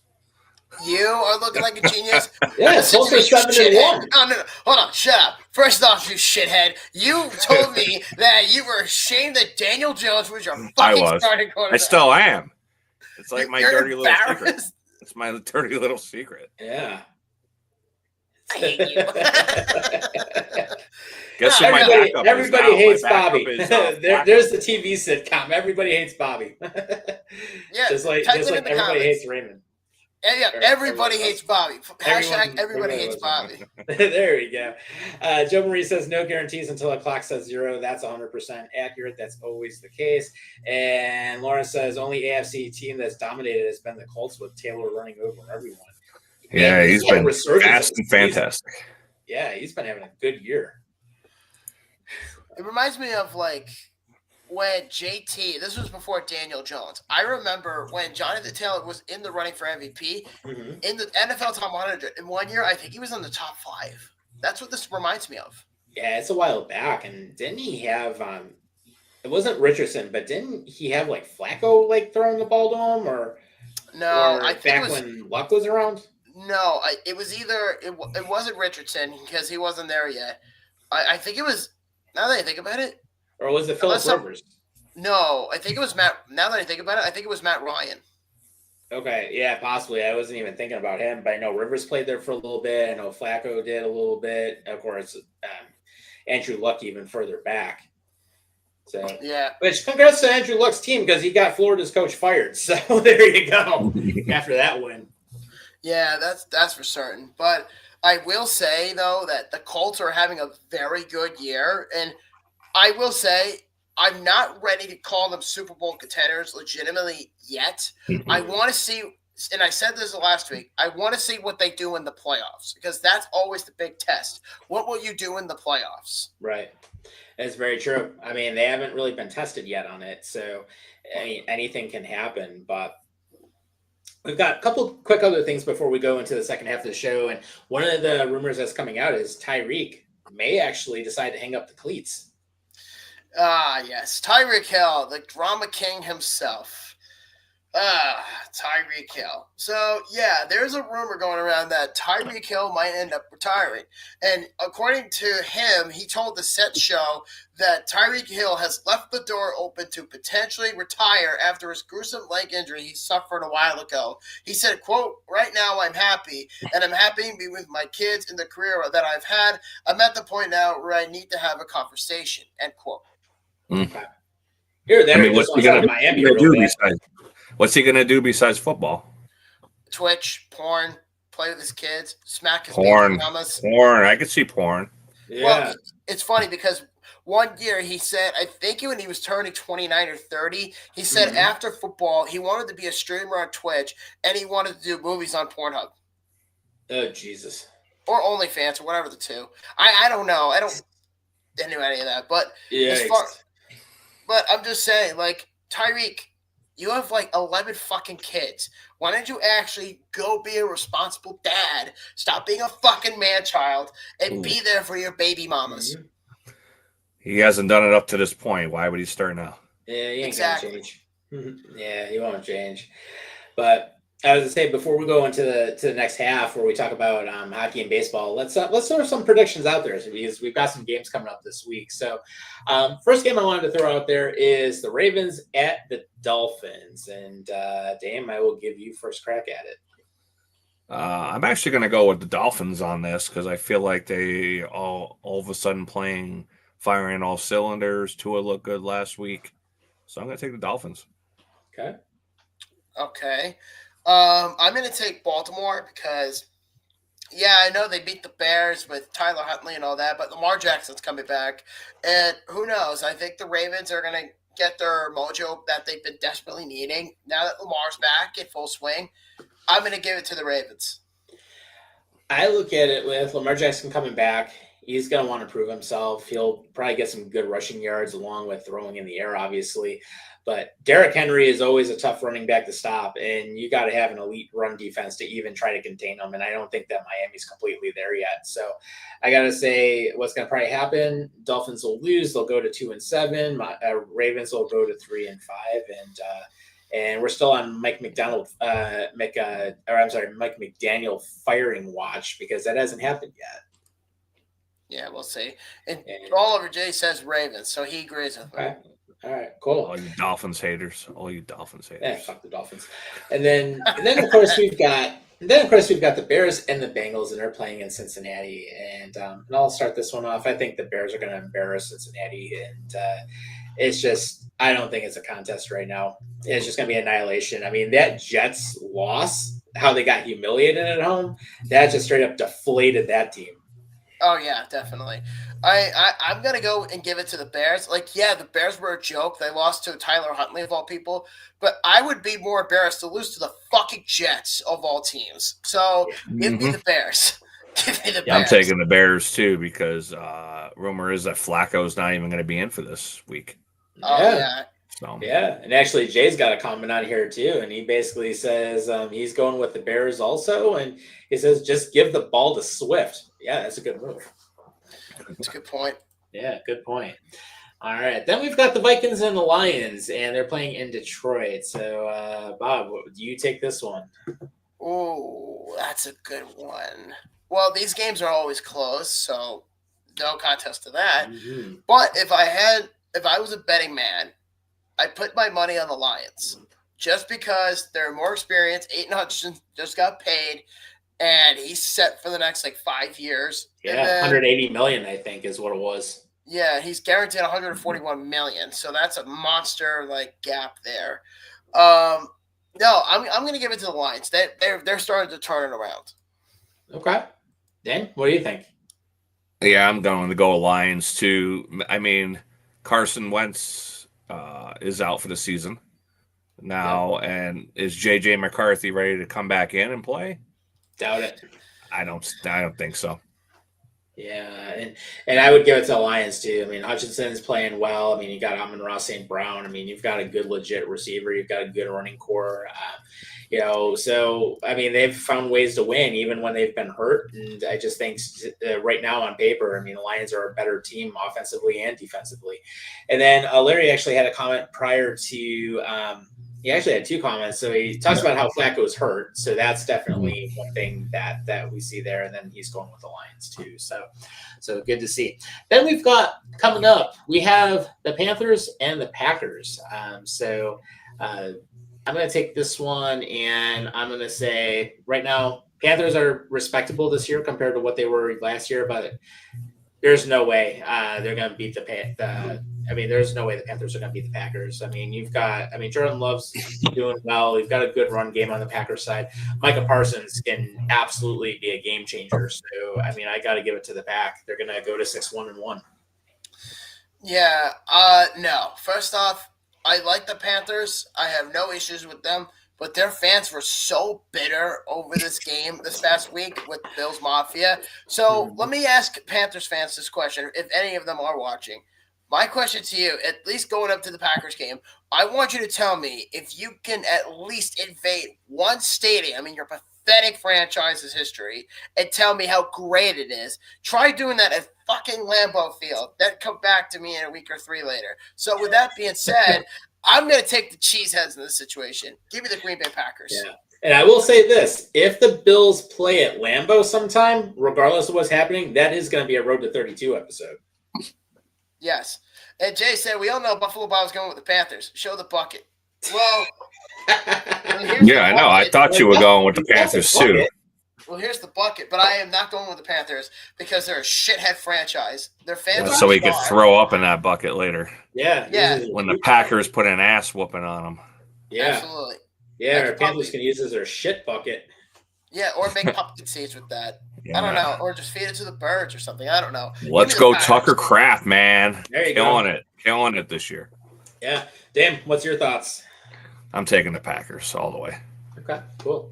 You are looking like a genius. Yeah, it's also 7-1. No, hold on, shut up. First off, you shithead, you told me that you were ashamed that Daniel Jones was your fucking starting quarterback. I still am. It's like my dirty little secret. Embarrassed. It's my dirty little secret. Yeah. I hate you. Guess who my backup is Everybody now? hates My backup Bobby. is, There's the TV sitcom. Everybody hates Bobby. Yeah, just like everybody comments. hates Raymond. Yeah, everybody hates Bobby. Hashtag everybody hates Bobby. There we go. Joe Marie says no guarantees until the clock says 0. That's 100% accurate. That's always the case. And Lauren says only AFC team that's dominated has been the Colts with Taylor running over everyone. Yeah, he's been fast and fantastic. Yeah, he's been having a good year. It reminds me of when JT, this was before Daniel Jones. I remember when Jonathan Taylor was in the running for MVP in the NFL Top 100. In 1 year, I think he was in the top 5. That's what this reminds me of. Yeah, it's a while back. And didn't he have, it wasn't Richardson, but didn't he have Flacco throwing the ball to him? No, I think back it was, when Luck was around? No, it was either, it wasn't Richardson because he wasn't there yet. I think it was, now that I think about it, or was it Philip Rivers? No, I think it was Matt. Now that I think about it, I think it was Matt Ryan. Okay, yeah, possibly. I wasn't even thinking about him, but I know Rivers played there for a little bit. I know Flacco did a little bit. Of course, Andrew Luck even further back. So yeah, which congrats to Andrew Luck's team because he got Florida's coach fired. So there you go. After that win. Yeah, that's for certain. But I will say though that the Colts are having a very good year, and I will say I'm not ready to call them Super Bowl contenders legitimately yet. I want to see, and I said this last week, I want to see what they do in the playoffs because that's always the big test. What will you do in the playoffs? Right. That's very true. I mean, they haven't really been tested yet on it. So, I mean, anything can happen. But we've got a couple quick other things before we go into the second half of the show. And one of the rumors that's coming out is Tyreek may actually decide to hang up the cleats. Yes. Tyreek Hill, the drama king himself. Tyreek Hill. So, yeah, there's a rumor going around that Tyreek Hill might end up retiring. And according to him, he told the Set Show that Tyreek Hill has left the door open to potentially retire after his gruesome leg injury he suffered a while ago. He said, quote, right now I'm happy, and I'm happy to be with my kids in the career that I've had. I'm at the point now where I need to have a conversation, end quote. Here, there. I mean, what's he going to do besides football? Twitch, porn, play with his kids, smack his porn. baby mamas. Porn. I could see porn. Yeah. Well, it's funny because 1 year he said, I think when he was turning 29 or 30, he said after football he wanted to be a streamer on Twitch and he wanted to do movies on Pornhub. Oh, Jesus. Or OnlyFans or whatever the two. I don't know. I don't know any of that. But but I'm just saying, Tyreek, you have 11 fucking kids. Why don't you actually go be a responsible dad? Stop being a fucking man-child and be there for your baby mamas. He hasn't done it up to this point. Why would he start now? Yeah, he ain't Exactly. gonna change. Yeah, he won't change. But I was gonna say before we go into the next half where we talk about hockey and baseball, let's throw some predictions out there because we've got some games coming up this week. So, first game I wanted to throw out there is the Ravens at the Dolphins, and Dame, I will give you first crack at it. I'm actually going to go with the Dolphins on this because I feel like they all of a sudden firing all cylinders. Tua looked good last week, so I'm going to take the Dolphins. Okay. Okay. I'm going to take Baltimore because, yeah, I know they beat the Bears with Tyler Huntley and all that, but Lamar Jackson's coming back. And who knows? I think the Ravens are going to get their mojo that they've been desperately needing. Now that Lamar's back in full swing, I'm going to give it to the Ravens. I look at it with Lamar Jackson coming back. He's going to want to prove himself. He'll probably get some good rushing yards along with throwing in the air, obviously. But Derrick Henry is always a tough running back to stop, and you got to have an elite run defense to even try to contain him. And I don't think that Miami's completely there yet. So I got to say what's going to probably happen, Dolphins will lose. They'll go to 2-7. Ravens will go to 3-5. And we're still on Mike McDaniel firing watch because that hasn't happened yet. Yeah, we'll see. And Oliver J says Ravens, so he agrees with me. Okay. All right, cool. All you Dolphins haters. Yeah, fuck the Dolphins. And then of course we've got the Bears and the Bengals, and they're playing in Cincinnati. And I'll start this one off. I think the Bears are going to embarrass Cincinnati, and it's just I don't think it's a contest right now. It's just going to be annihilation. I mean, that Jets loss, how they got humiliated at home, that just straight up deflated that team. Oh, yeah, definitely. I'm going to go and give it to the Bears. Like, yeah, the Bears were a joke. They lost to Tyler Huntley, of all people. But I would be more embarrassed to lose to the fucking Jets, of all teams. So, give me the Bears. Give me the Bears. I'm taking the Bears, too, because rumor is that Flacco's not even going to be in for this week. Oh, yeah. So. Yeah, and actually Jay's got a comment on here, too, and he basically says he's going with the Bears also, and he says just give the ball to Swift. Yeah, that's a good move. That's a good point. Yeah, good point. All right. Then we've got the Vikings and the Lions, and they're playing in Detroit. So, Bob, do you take this one? Oh, that's a good one. Well, these games are always close, so no contest to that. Mm-hmm. But if I was a betting man, I'd put my money on the Lions just because they're more experienced. Aiden Hutchinson just got paid, and he's set for the next 5 years. Yeah, $180 million, I think, is what it was. Yeah, he's guaranteed $141 million, so that's a monster gap there. No, I'm going to give it to the Lions. They're starting to turn it around. Okay, Dan, what do you think? Yeah, I'm going to go Lions too. I mean, Carson Wentz is out for the season now, and is JJ McCarthy ready to come back in and play? Doubt it. I don't think so. Yeah, and I would give it to the Lions too. I mean, Hutchinson's playing well. I mean, you got Amon-Ra St. Brown. I mean, you've got a good legit receiver. You've got a good running core. So I mean, they've found ways to win even when they've been hurt. And I just think right now on paper, I mean, the Lions are a better team offensively and defensively. And then Larry actually had a comment prior to. He actually had two comments. So he talks about how Flacco was hurt. So that's definitely one thing that we see there. And then he's going with the Lions too. So good to see. Then we've got coming up, we have the Panthers and the Packers. I'm going to take this one, and I'm going to say right now, Panthers are respectable this year compared to what they were last year, but there's no way they're going to beat there's no way the Panthers are going to beat the Packers. I mean, Jordan Love's doing well. You've got a good run game on the Packers side. Micah Parsons can absolutely be a game changer. So, I mean, I got to give it to the Pack. They're going to go to 6-1-1. Yeah. No. First off, I like the Panthers. I have no issues with them, but their fans were so bitter over this game this past week with Bills Mafia. So let me ask Panthers fans this question, if any of them are watching. My question to you, at least going up to the Packers game, I want you to tell me if you can at least invade one stadium in your pathetic franchise's history and tell me how great it is. Try doing that at fucking Lambeau Field. Then come back to me in a week or 3 later. So with that being said, I'm going to take the cheeseheads in this situation. Give me the Green Bay Packers. Yeah. And I will say this, if the Bills play at Lambeau sometime, regardless of what's happening, that is going to be a Road to 32 episode. Yes. And Jay said, we all know Buffalo Bob's going with the Panthers. Show the bucket. Well, yeah, I know. I thought you were going with the Panthers too. Well, here's the bucket, but I am not going with the Panthers because they're a shithead franchise. Their fans so he could throw up in that bucket later. Yeah. When the Packers put an ass whooping on them. Yeah. Absolutely. Yeah, our Panthers can use as their shit bucket. Yeah, or make pumpkin seeds with that. Yeah. I don't know. Or just feed it to the birds or something. I don't know. Let's go Tucker Kraft, man. There you go. Killing it this year. Yeah. Dan, what's your thoughts? I'm taking the Packers all the way. Okay, cool.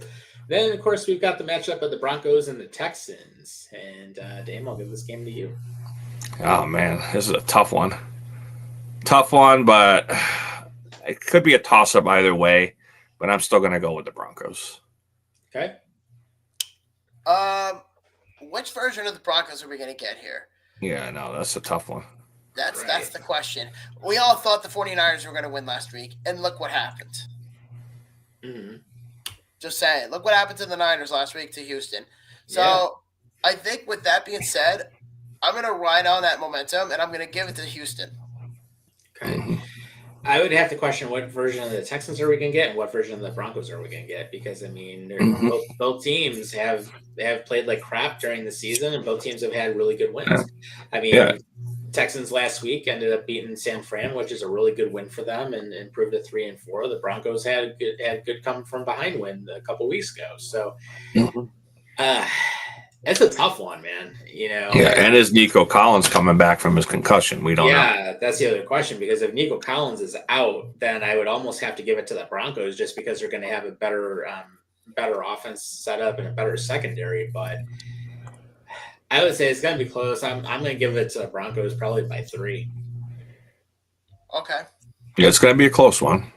Then, of course, we've got the matchup of the Broncos and the Texans. And, Dame, I'll give this game to you. Oh, man. This is a tough one. But it could be a toss-up either way. But I'm still going to go with the Broncos. Okay. Which version of the Broncos are we going to get here? Yeah, no, that's a tough one. That's the question. We all thought the 49ers were going to win last week, and look what happened. Mm-hmm. Just saying. Look what happened to the Niners last week to Houston. So I think with that being said, I'm going to ride on that momentum, and I'm going to give it to Houston. Okay. I would have to question what version of the Texans are we going to get and what version of the Broncos are we going to get, because I mean, both teams have played like crap during the season, and both teams have had really good wins. I mean, Texans last week ended up beating San Fran, which is a really good win for them, and improved to 3-4. The Broncos had a good come from behind win a couple weeks ago. So it's a tough one, man. You know. Yeah, and is Nico Collins coming back from his concussion? We don't know. Yeah, that's the other question, because if Nico Collins is out, then I would almost have to give it to the Broncos just because they're going to have a better offense set up and a better secondary. But I would say it's going to be close. I'm going to give it to the Broncos probably by 3. Okay. Yeah, it's going to be a close one.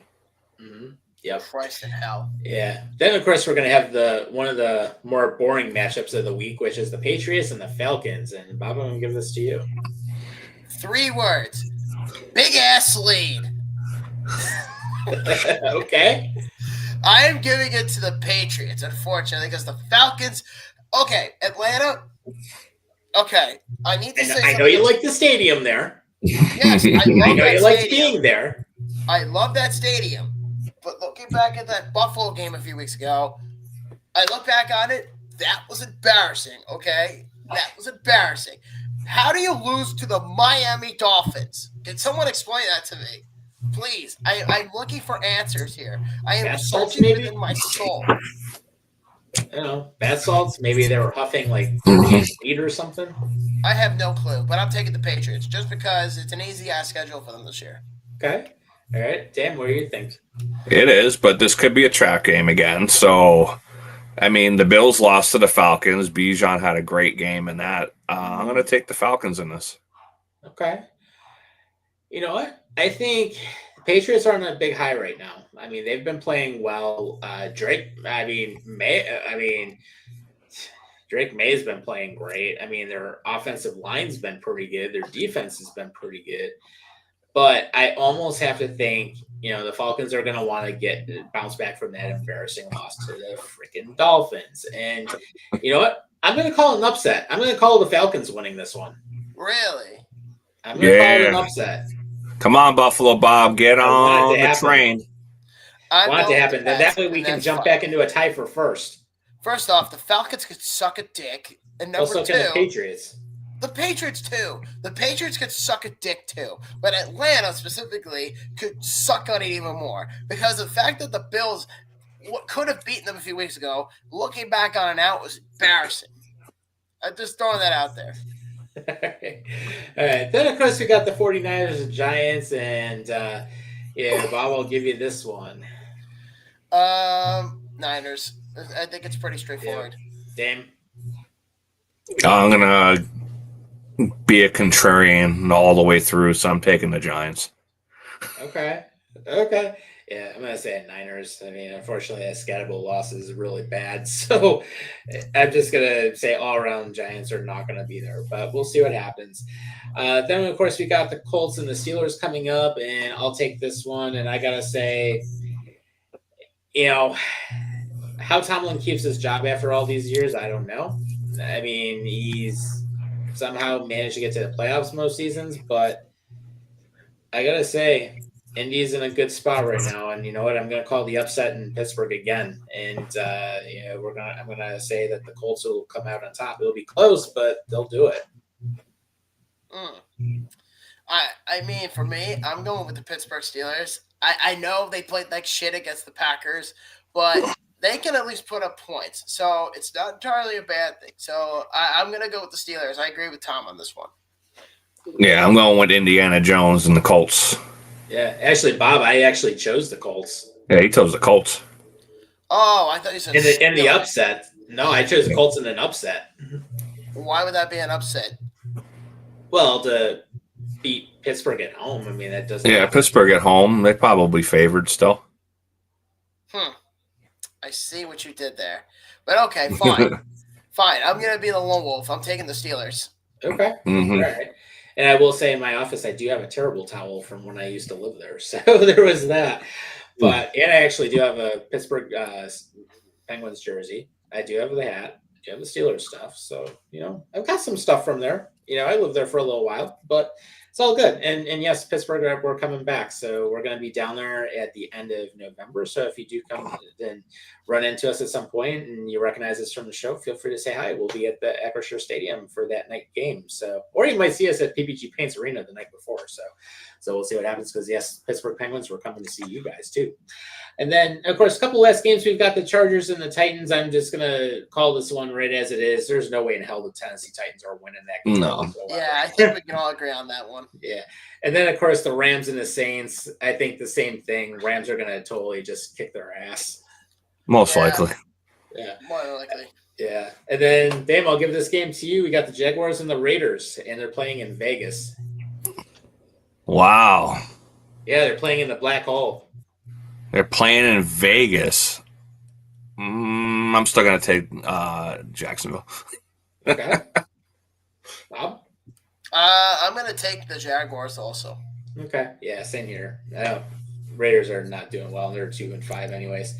Yep. Christ in hell. Yeah. Then, of course, we're going to have one of the more boring matchups of the week, which is the Patriots and the Falcons. And, Bob, I'm going to give this to you. 3 words. Big-ass lead. Okay. I am giving it to the Patriots, unfortunately, because the Falcons – okay, Atlanta – okay, I need to say something. I know you like the stadium there. Yes, I know you like being there. I love that stadium. But looking back at that Buffalo game a few weeks ago, I look back on it, that was embarrassing, okay? That was embarrassing. How do you lose to the Miami Dolphins? Can someone explain that to me? Please. I'm looking for answers here. I am searching within my soul. You know, bath salts. Maybe they were huffing like weed or something. I have no clue, but I'm taking the Patriots just because it's an easy-ass schedule for them this year. Okay. All right. Dan, what do you think? It is, but this could be a trap game again. So, I mean, the Bills lost to the Falcons. Bijan had a great game in that. I'm going to take the Falcons in this. Okay. You know what? I think the Patriots are on a big high right now. I mean, they've been playing well. Drake May's been playing great. I mean, their offensive line's been pretty good. Their defense has been pretty good. But I almost have to think, you know, the Falcons are going to want to bounce back from that embarrassing loss to the freaking Dolphins. And you know what? I'm going to call it an upset. I'm going to call the Falcons winning this one. Really? I'm going to call it an upset. Come on, Buffalo Bob. Get on the train. I want it to happen. Then that way we can jump back into a tie for first. First off, the Falcons could suck a dick. And number 2, the Patriots. The Patriots, too. The Patriots could suck a dick, too. But Atlanta, specifically, could suck on it even more. Because of the fact that the Bills could have beaten them a few weeks ago, looking back on it now, it was embarrassing. I'm just throwing that out there. All right. Then, of course, we got the 49ers and Giants. And, Bob, I'll give you this one. Niners. I think it's pretty straightforward. Yeah. Dame? I'm going to be a contrarian all the way through, so I'm taking the Giants. Okay. Yeah, I'm gonna say Niners. I mean, unfortunately, that Scatterable loss is really bad. So I'm just gonna say all around Giants are not gonna be there, but we'll see what happens. Then of course we got the Colts and the Steelers coming up, and I'll take this one. And I gotta say, you know, how Tomlin keeps his job after all these years, I don't know. I mean, he's somehow managed to get to the playoffs most seasons, but I gotta say, Indy's in a good spot right now, and you know what? I'm gonna call the upset in Pittsburgh again, and I'm gonna say that the Colts will come out on top. It'll be close, but they'll do it. I mean, for me, I'm going with the Pittsburgh Steelers. I know they played like shit against the Packers, but they can at least put up points, so it's not entirely a bad thing. So I'm gonna go with the Steelers. I agree with Tom on this one. Yeah, I'm going with Indiana Jones and the Colts. Yeah, actually, Bob, I actually chose the Colts. Yeah, he chose the Colts. Oh, I thought you said in the upset. No, I chose the Colts in an upset. Why would that be an upset? Well, to beat Pittsburgh at home. I mean, that doesn't. Yeah, Pittsburgh at home. They probably favored still. I see what you did there. But okay, fine. Fine. I'm going to be the lone wolf. I'm taking the Steelers. Okay. Mm-hmm. All right. And I will say in my office, I do have a terrible towel from when I used to live there. So there was that. But, and I actually do have a Pittsburgh Penguins jersey. I do have the hat. I do have the Steelers stuff. So, you know, I've got some stuff from there. You know, I lived there for a little while, but it's all good. And yes, Pittsburgh, we're coming back. So we're going to be down there at the end of November. So if you do come and run into us at some point and you recognize us from the show, feel free to say hi. We'll be at the Acrisure Stadium for that night game. So, or you might see us at PPG Paints Arena the night before. So we'll see what happens because yes, Pittsburgh Penguins, we're coming to see you guys too. And then, of course, a couple last games. We've got the Chargers and the Titans. I'm just going to call this one right as it is. There's no way in hell the Tennessee Titans are winning that game. No. Yeah, I think we can all agree on that one. Yeah. And then, of course, the Rams and the Saints. I think the same thing. Rams are going to totally just kick their ass. Most likely. Yeah. More likely. Yeah. And then, Dame, I'll give this game to you. We got the Jaguars and the Raiders, and they're playing in Vegas. Wow. Yeah, they're playing in the Black Hole. They're playing in Vegas. I'm still going to take Jacksonville. Okay. Bob? I'm going to take the Jaguars also. Okay. Yeah, same here. Raiders are not doing well. They're 2-5 anyways.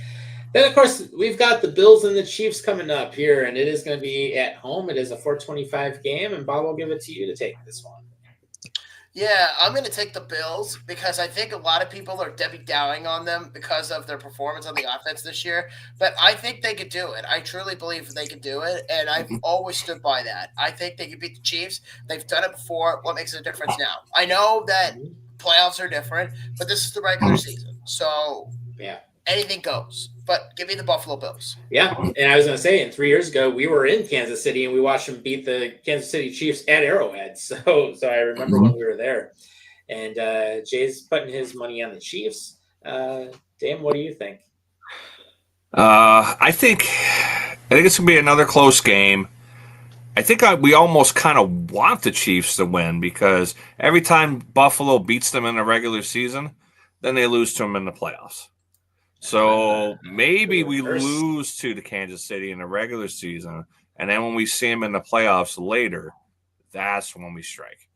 Then, of course, we've got the Bills and the Chiefs coming up here, and it is going to be at home. It is a 4:25 game, and Bob will give it to you to take this one. Yeah, I'm going to take the Bills because I think a lot of people are Debbie Downing on them because of their performance on the offense this year. But I think they could do it. I truly believe they could do it, and I've always stood by that. I think they could beat the Chiefs. They've done it before. What makes a difference now? I know that playoffs are different, but this is the regular season. So yeah, anything goes. But give me the Buffalo Bills. Yeah, and I was going to say, 3 years ago, we were in Kansas City, and we watched them beat the Kansas City Chiefs at Arrowhead. So I remember when we were there. And Jay's putting his money on the Chiefs. Dame, what do you think? I think it's going to be another close game. I think we almost kind of want the Chiefs to win because every time Buffalo beats them in the regular season, then they lose to them in the playoffs. So maybe we lose to the Kansas City in the regular season, and then when we see them in the playoffs later, that's when we strike.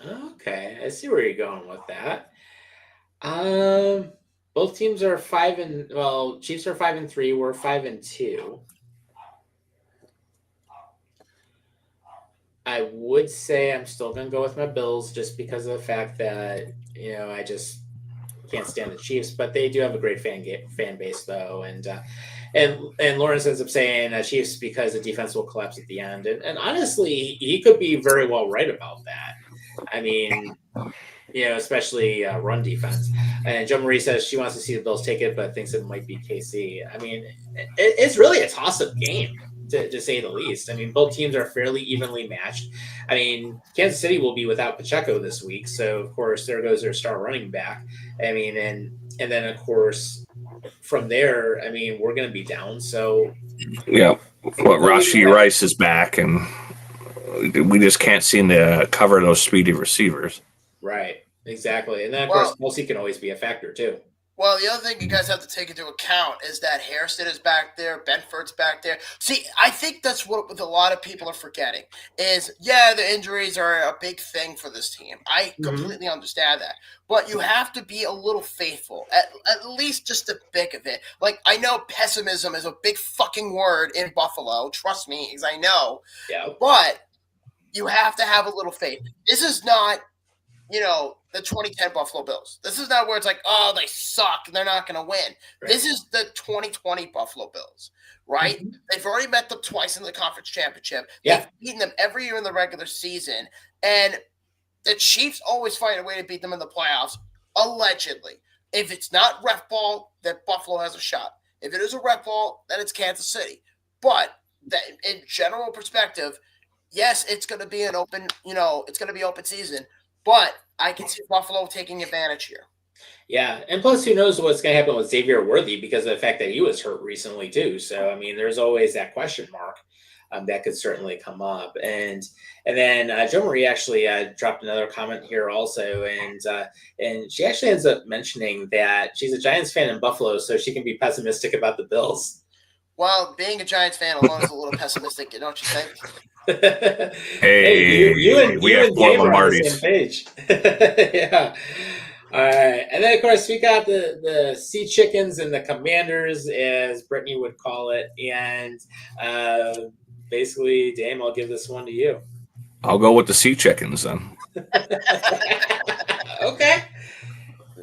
Okay, I see where you're going with that. Both teams are Chiefs are 5-3. We're 5-2. I would say I'm still going to go with my Bills just because of the fact that I just can't stand the Chiefs, but they do have a great fan base though, and Lawrence ends up saying Chiefs because the defense will collapse at the end, and honestly, he could be very well right about that. I mean, especially run defense. And Joe Marie says she wants to see the Bills take it, but thinks it might be KC. I mean, it's really a toss-up game. To say the least. I mean, both teams are fairly evenly matched. I mean, Kansas City will be without Pacheco this week, so of course there goes their star running back. I mean, and then of course from there, I mean, we're going to be down. So yeah, Rashee Rice is back, and we just can't seem to cover those speedy receivers. Right, exactly. And then of course Kelsey can always be a factor too. Well, the other thing you guys have to take into account is that Hairston is back there, Benford's back there. See, I think that's what a lot of people are forgetting is, yeah, the injuries are a big thing for this team. I completely understand that. But you have to be a little faithful, at least just a bit of it. Like, I know pessimism is a big fucking word in Buffalo. Trust me, because I know. Yeah. But you have to have a little faith. This is not, the 2010 Buffalo Bills. This is not where it's like, oh, they suck and they're not going to win. Right. This is the 2020 Buffalo Bills, right? Mm-hmm. They've already met them twice in the conference championship. Yeah. They've beaten them every year in the regular season. And the Chiefs always find a way to beat them in the playoffs, allegedly. If it's not ref ball, then Buffalo has a shot. If it is a ref ball, then it's Kansas City. But in general perspective, yes, it's going to be an open, it's going to be open season. But I can see Buffalo taking advantage here. Yeah, and plus, who knows what's going to happen with Xavier Worthy because of the fact that he was hurt recently too. So, I mean, there's always that question mark that could certainly come up. And then Jo Marie actually dropped another comment here also, and she actually ends up mentioning that she's a Giants fan in Buffalo, so she can be pessimistic about the Bills. Well, being a Giants fan alone is a little pessimistic, don't you think? Hey, you and Dave are on the same page. Yeah. All right. And then, of course, we got the Sea Chickens and the Commanders, as Brittany would call it. And basically, Dame, I'll give this one to you. I'll go with the Sea Chickens then. Okay.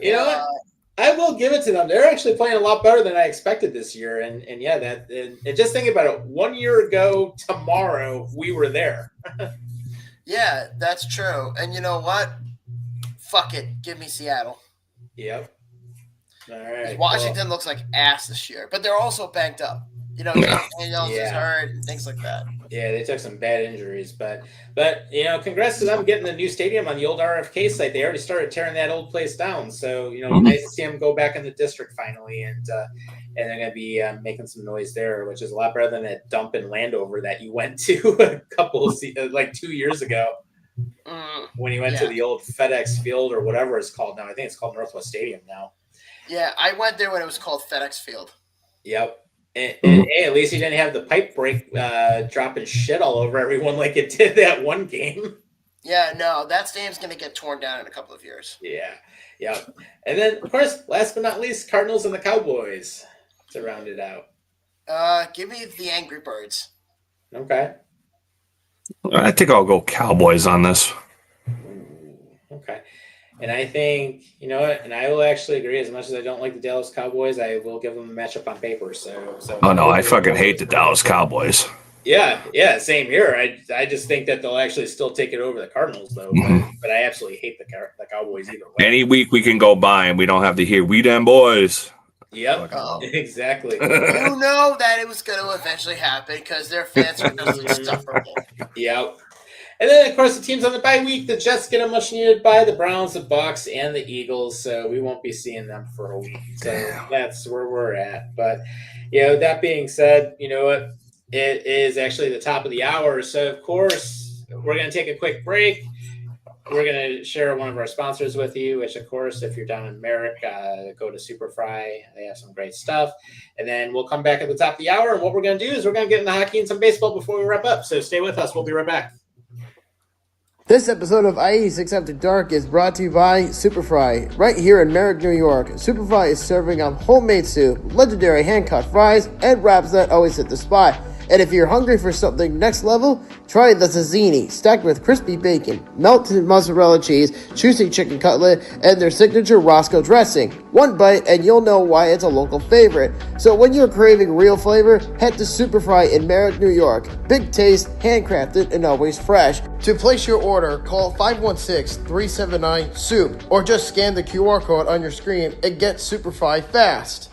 You know what? I will give it to them. They're actually playing a lot better than I expected this year. And yeah, and just think about it. 1 year ago tomorrow, we were there. Yeah, that's true. And you know what? Fuck it. Give me Seattle. Yep. All right. Washington looks like ass this year, but they're also banked up. Daniels is hurt and things like that. Yeah, they took some bad injuries, but congrats to them getting the new stadium on the old RFK site. They already started tearing that old place down, so nice to see them go back in the district finally, and they're going to be making some noise there, which is a lot better than that dump in Landover that you went to a couple of 2 years ago when you went to the old FedEx Field or whatever it's called now. I think it's called Northwest Stadium now. Yeah, I went there when it was called FedEx Field. Yep. And hey, at least he didn't have the pipe break dropping shit all over everyone like it did that one game. Yeah, no, that stadium's going to get torn down in a couple of years. Yeah. And then, of course, last but not least, Cardinals and the Cowboys to round it out. Give me the Angry Birds. Okay. I think I'll go Cowboys on this. Okay. And I think, you know what, and I will actually agree. As much as I don't like the Dallas Cowboys, I will give them a matchup on paper. So. Oh, no, I fucking hate the Dallas Cowboys. Yeah, same here. I just think that they'll actually still take it over the Cardinals, though. But I absolutely hate the Cowboys either way. Any week we can go by and we don't have to hear, "We them boys." Yep, exactly. You know that it was going to eventually happen because their fans are just insufferable. Yep. And then, of course, the teams on the bye week, the Jets get a much-needed bye, the Browns, the Bucs, and the Eagles, so we won't be seeing them for a week. So that's where we're at. But, that being said, you know what? It is actually the top of the hour, so, of course, we're going to take a quick break. We're going to share one of our sponsors with you, which, of course, if you're down in Merrick, go to Superfry. They have some great stuff. And then we'll come back at the top of the hour, and what we're going to do is we're going to get into hockey and some baseball before we wrap up. So stay with us. We'll be right back. This episode of I-86 After Dark is brought to you by Superfry, right here in Merrick, New York. Superfry is serving up homemade soup, legendary hand-cut fries, and wraps that always hit the spot. And if you're hungry for something next level, try the Zazzini, stacked with crispy bacon, melted mozzarella cheese, juicy chicken cutlet, and their signature Roscoe dressing. One bite and you'll know why it's a local favorite. So when you're craving real flavor, head to Superfry in Merrick, New York. Big taste, handcrafted, and always fresh. To place your order, call 516-379-SOUP or just scan the QR code on your screen and get Superfry fast.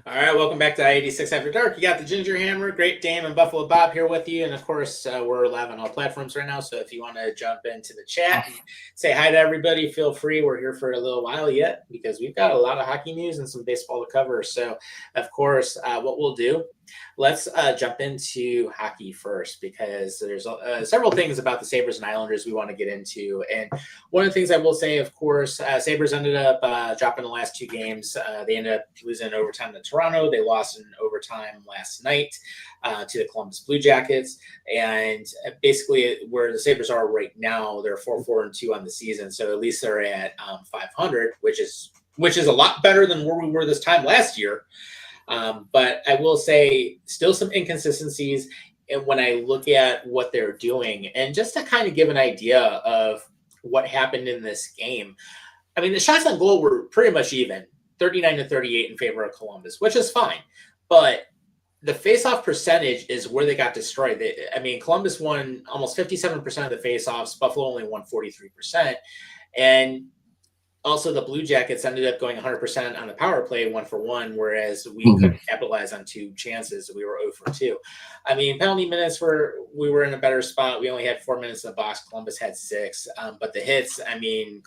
All right, welcome back to I-86 After Dark. You got the Ginger Hammer, Great Dame, and Buffalo Bob here with you. And, of course, we're live on all platforms right now. So if you want to jump into the chat and say hi to everybody, feel free. We're here for a little while yet because we've got a lot of hockey news and some baseball to cover. So, of course, what we'll do let's jump into hockey first, because there's several things about the Sabres and Islanders we want to get into. And one of the things I will say, of course, Sabres ended up dropping the last 2 games. They ended up losing in overtime to Toronto. They lost in overtime last night to the Columbus Blue Jackets. And basically where the Sabres are right now, they're 4-4-2 on the season. So at least they're at 500, which is a lot better than where we were this time last year. But I will say still some inconsistencies. And when I look at what they're doing, and just to kind of give an idea of what happened in this game, I mean, the shots on goal were pretty much even, 39-38 in favor of Columbus, which is fine. But the faceoff percentage is where they got destroyed. Columbus won almost 57% of the faceoffs. Buffalo only won 43%. And also, the Blue Jackets ended up going 100% on the power play, 1-for-1, whereas we couldn't capitalize on 2 chances. We were 0-for-2. I mean, penalty minutes we were in a better spot. We only had 4 minutes in the box. Columbus had 6. But the hits,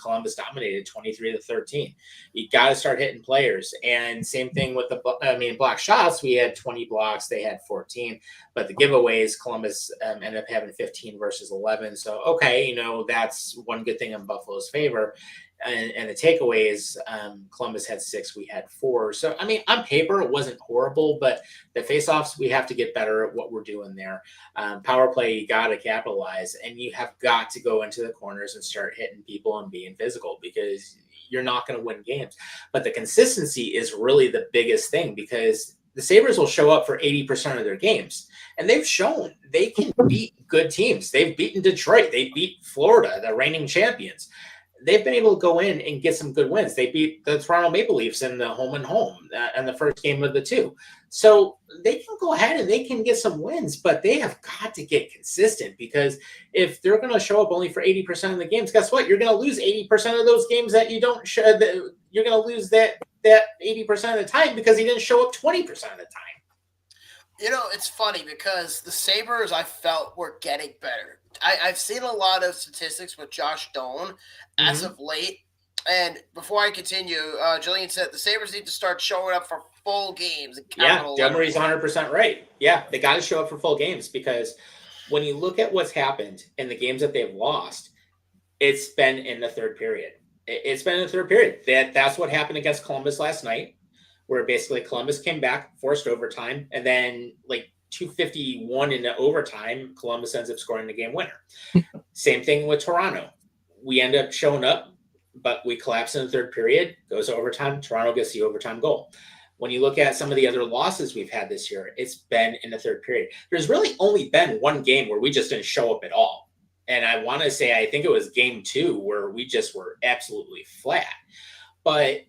Columbus dominated 23-13. You got to start hitting players. And same thing with block shots. We had 20 blocks. They had 14. But the giveaways, Columbus ended up having 15 versus 11. So, okay, that's one good thing in Buffalo's favor. And the takeaways, Columbus had 6, we had 4. So, on paper, it wasn't horrible, but the faceoffs, we have to get better at what we're doing there. Power play, you got to capitalize, and you have got to go into the corners and start hitting people and being physical, because you're not going to win games. But the consistency is really the biggest thing, because the Sabres will show up for 80% of their games. And they've shown they can beat good teams. They've beaten Detroit. They beat Florida, the reigning champions. They've been able to go in and get some good wins. They beat the Toronto Maple Leafs in the home in the first game of the 2. So they can go ahead and they can get some wins, but they have got to get consistent, because if they're going to show up only for 80% of the games, guess what? You're going to lose 80% of those games that you don't show. You're going to lose that 80% of the time because you didn't show up 20% of the time. It's funny because the Sabres, I felt, were getting better. I've seen a lot of statistics with Josh Doan as of late. And before I continue, Jillian said the Sabres need to start showing up for full games. Yeah, Demery's 100% right. Yeah, they got to show up for full games, because when you look at what's happened in the games that they've lost, it's been in the third period. It's been in the third period. That's what happened against Columbus last night, where basically Columbus came back, forced overtime, and then 2:51 into overtime, Columbus ends up scoring the game winner. Same thing with Toronto. We end up showing up, but we collapse in the third period, goes to overtime, Toronto gets the overtime goal. When you look at some of the other losses we've had this year, it's been in the third period. There's really only been one game where we just didn't show up at all. And I want to say, I think it was game 2 where we just were absolutely flat. But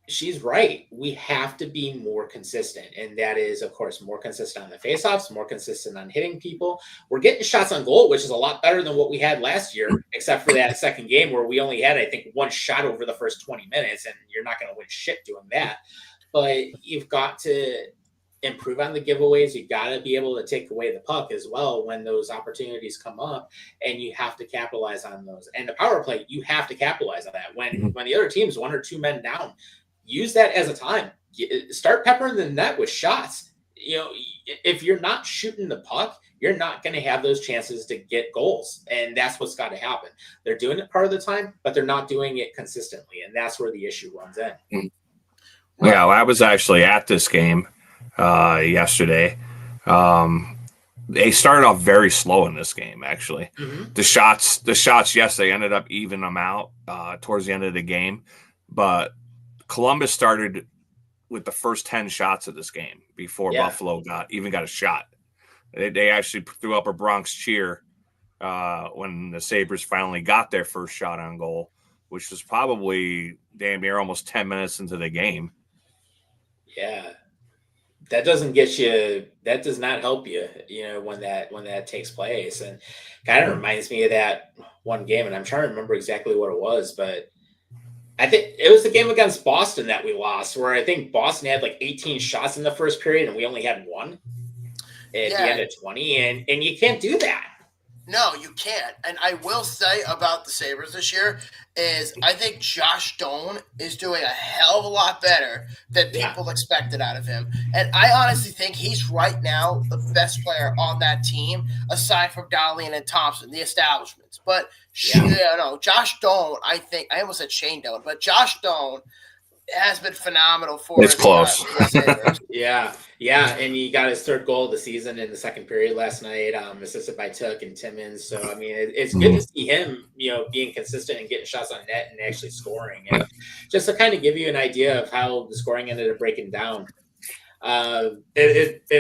she's right. We have to be more consistent. And that is, of course, more consistent on the faceoffs, more consistent on hitting people. We're getting shots on goal, which is a lot better than what we had last year, except for that second game where we only had, I think, 1 shot over the first 20 minutes, and you're not going to win shit doing that. But you've got to improve on the giveaways. You got to be able to take away the puck as well when those opportunities come up, and you have to capitalize on those. And the power play, you have to capitalize on that. When the other team's 1 or 2 men down, use that as a time. Start peppering the net with shots. If you're not shooting the puck, you're not going to have those chances to get goals. And that's what's got to happen. They're doing it part of the time, but they're not doing it consistently. And that's where the issue runs in. Yeah, I was actually at this game yesterday. They started off very slow in this game, actually. The shots, yes, they ended up evening them out towards the end of the game. But Columbus started with the first 10 shots of this game before Buffalo got a shot. They actually threw up a Bronx cheer when the Sabres finally got their first shot on goal, which was probably damn near almost 10 minutes into the game. Yeah. That doesn't get you, that does not help you, when that takes place. And kind of reminds me of that one game, and I'm trying to remember exactly what it was, but I think it was the game against Boston that we lost, where I think Boston had 18 shots in the first period and we only had 1 at the end of 20. And you can't do that. No, you can't. And I will say about the Sabres this year is I think Josh Doan is doing a hell of a lot better than people expected out of him. And I honestly think he's right now the best player on that team, aside from Dahlin and Thompson, the establishments. But Josh Doan, I almost said Shane Doan, but Josh Doan has been phenomenal for It's close. The Sabres. Yeah, and he got his third goal of the season in the second period last night, assisted by Tuck and Timmins. So, I mean, it's good to see him, being consistent and getting shots on net and actually scoring. And just to kind of give you an idea of how the scoring ended up breaking down. And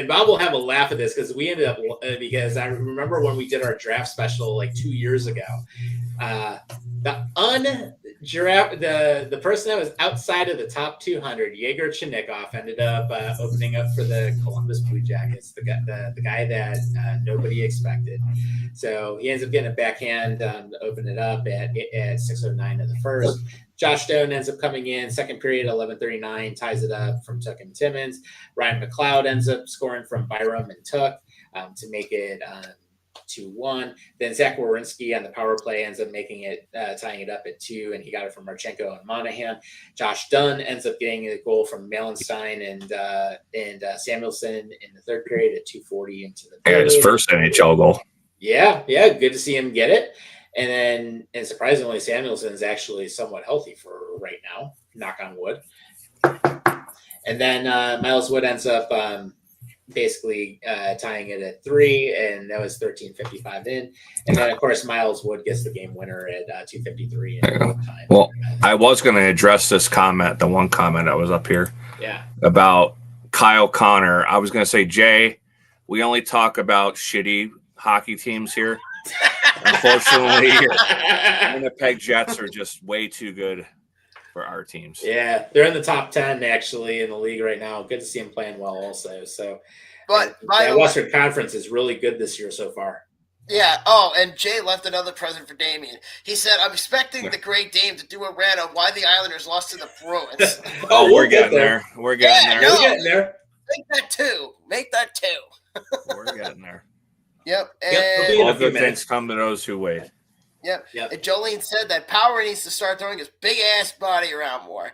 Bob will have a laugh at this because we ended up because I remember when we did our draft special like 2 years ago, the person that was outside of the top 200, Yegor Chinnikov, ended up opening up for the Columbus Blue Jackets, the guy that nobody expected. So he ends up getting a backhand to open it up at 6:09 of the first. Josh Doan ends up coming in second period, 11:39, ties it up from Tuck and Timmins. Ryan McLeod ends up scoring from Byram and Tuck to make it 2-1. Then Zach Werenski on the power play ends up making it, tying it up at 2, and he got it from Marchenko and Monahan. Josh Dunn ends up getting a goal from Malenstein and Samuelson in the third period at 2:40 into the third. His first NHL goal. Yeah, good to see him get it. And surprisingly, Samuelson's actually somewhat healthy for right now. Knock on wood. And then Miles Wood ends up basically tying it at 3, and that was 13:55 in. And then, of course, Miles Wood gets the game winner at 2:53 in time. Well, I was going to address this comment, the one comment that was up here. Yeah. About Kyle Connor. I was going to say, Jay, we only talk about shitty hockey teams here. Unfortunately, Winnipeg Jets are just way too good for our teams. Yeah, they're in the top 10 actually in the league right now. Good to see them playing well also. So, but that Western Conference is really good this year so far. Yeah. Oh, and Jay left another present for Damien. He said, "I'm expecting the Great Dame to do a rant on why the Islanders lost to the Bruins." We're getting there. We're getting there. We're getting there. Make that two. We're getting there. Yep. And all good things come to those who wait. Yep. And Jolene said that Power needs to start throwing his big ass body around more.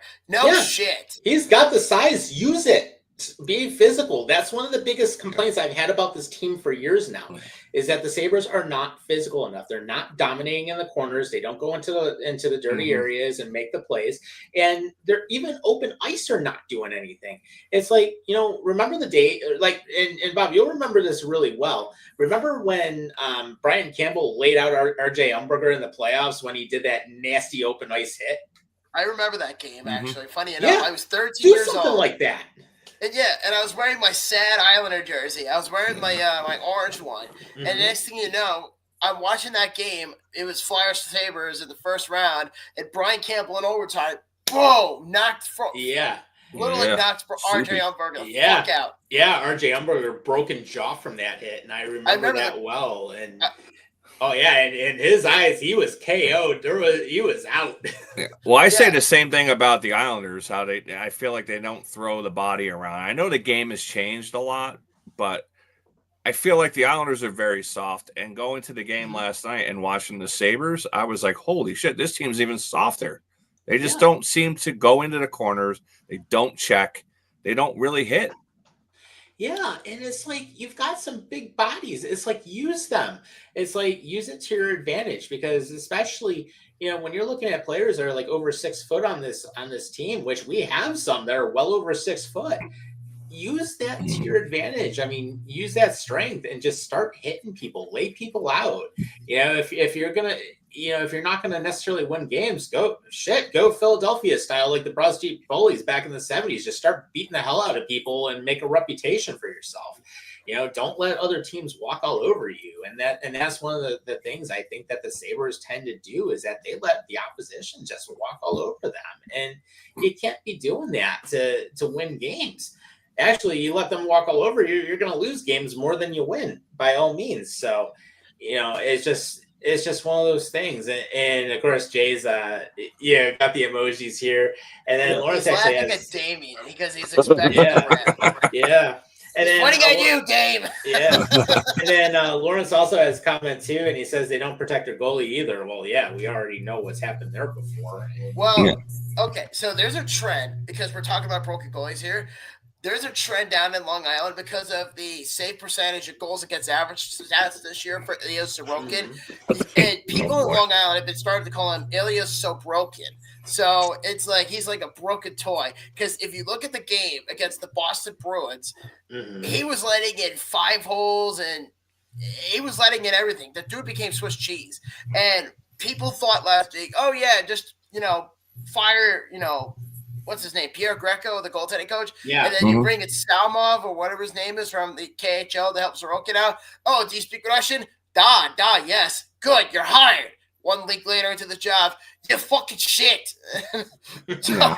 Shit. He's got the size. Use it. Be physical. That's one of the biggest complaints I've had about this team for years now, is that the Sabres are not physical enough. They're not dominating in the corners. They don't go into the dirty areas and make the plays. And they're even open ice are not doing anything. It's like, remember the day, like, and Bob, you'll remember this really well. Remember when Brian Campbell laid out RJ Umberger in the playoffs when he did that nasty open ice hit? I remember that game, actually. Funny enough, I was 13 years old. Do something like that. And I was wearing my sad Islander jersey. I was wearing my my orange one. And the next thing you know, I'm watching that game. It was Flyers Sabres in the first round, and Brian Campbell in overtime, knocked literally knocked RJ Umberger the fuck out. Yeah, RJ Umberger broken jaw from that hit, and I remember that well. And in his eyes, he was KO'd. He was out. Yeah. Well, I say the same thing about the Islanders. I feel like they don't throw the body around. I know the game has changed a lot, but I feel like the Islanders are very soft. And going to the game last night and watching the Sabres, I was like, holy shit, this team's even softer. They just don't seem to go into the corners. They don't check. They don't really hit. Yeah, and it's like you've got some big bodies. It's like use them. It's like use it to your advantage, because especially when you're looking at players that are like over 6 foot on this team, which we have some that are well over 6 foot. Use that to your advantage. I mean, use that strength and just start hitting people, lay people out. If you're gonna, if you're not gonna necessarily win games, go Philadelphia style, like the Broad Street Bullies back in the 70s. Just start beating the hell out of people and make a reputation for yourself. Don't let other teams walk all over you. And that's one of the things I think that the Sabres tend to do, is that they let the opposition just walk all over them. And you can't be doing that to win games. Actually, you let them walk all over you, you're going to lose games more than you win, by all means. So, it's just one of those things. And of course, Jay's got the emojis here. And then Lawrence he's actually laughing has at Damien because he's expecting Yeah. And then, pointing at you, Dave. Yeah. And then Lawrence also has a comment too, and he says they don't protect their goalie either. Well, yeah, we already know what's happened there before. Well, okay, so there's a trend because we're talking about broken goalies here. There's a trend down in Long Island because of the save percentage of goals against average stats this year for Ilya Sorokin. And people in Long Island have been starting to call him Ilya So Broken. So it's like he's like a broken toy. Because if you look at the game against the Boston Bruins, he was letting in 5 holes and he was letting in everything. The dude became Swiss cheese. And people thought last week, oh, yeah, just, fire, what's his name? Pierre Greco, the goaltending coach. Yeah. And then you bring in Salmov or whatever his name is from the KHL to help Sorokin out. Oh, do you speak Russian? Da, yes. Good, you're hired. 1 week later into the job, you fucking shit. Yeah.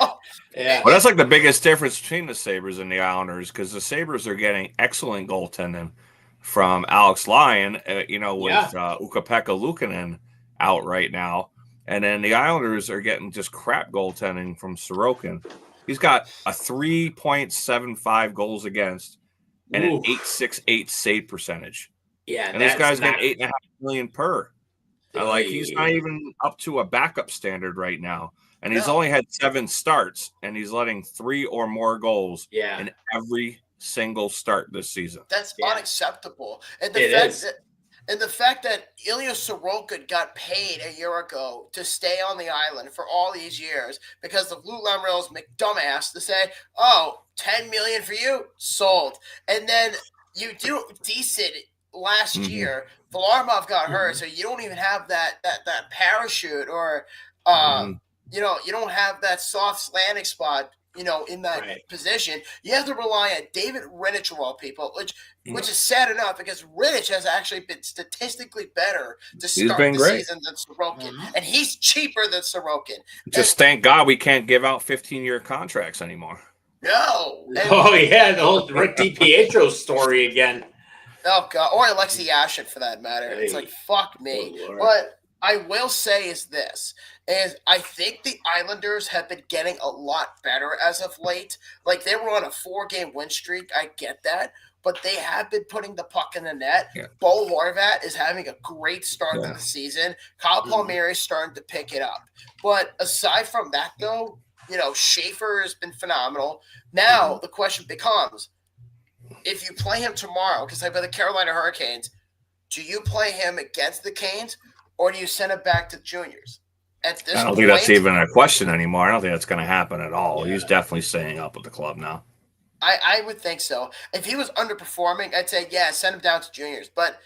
Well, that's like the biggest difference between the Sabres and the Islanders because the Sabres are getting excellent goaltending from Alex Lyon, with Ukko-Pekka Luukkonen out right now. And then the Islanders are getting just crap goaltending from Sorokin. He's got a 3.75 goals against and an .868 save percentage. Yeah, and this guy's got $8.5 million per. He's not even up to a backup standard right now. And he's only had 7 starts, and he's letting 3 or more goals in every single start this season. That's unacceptable. And the fact that Ilya Sorokin got paid a year ago to stay on the island for all these years because of Lou Lamorielle's McDumbass to say, oh, $10 million for you, sold. And then you do decent last year. Varlamov got hurt, so you don't even have that parachute or you don't have that soft landing spot. In that position, you have to rely on David Rittich of all people, which is sad enough because Rittich has actually been statistically better to start the season than Sorokin, and he's cheaper than Sorokin. Just thank God we can't give out 15-year contracts anymore. No. The whole Rick DiPietro story again. Oh God, or Alexei Yashin for that matter. It's like fuck me. But I will say is I think the Islanders have been getting a lot better as of late. Like they were on a 4-game win streak. I get that. But they have been putting the puck in the net. Yeah. Bo Horvat is having a great start to the season. Kyle Palmieri is starting to pick it up. But aside from that, though, Schaefer has been phenomenal. Now the question becomes, if you play him tomorrow, because I've got the Carolina Hurricanes, do you play him against the Canes or do you send him back to juniors? I don't think that's even a question anymore. I don't think that's going to happen at all. Yeah. He's definitely staying up with the club now. I would think so. If he was underperforming, I'd say, send him down to juniors. But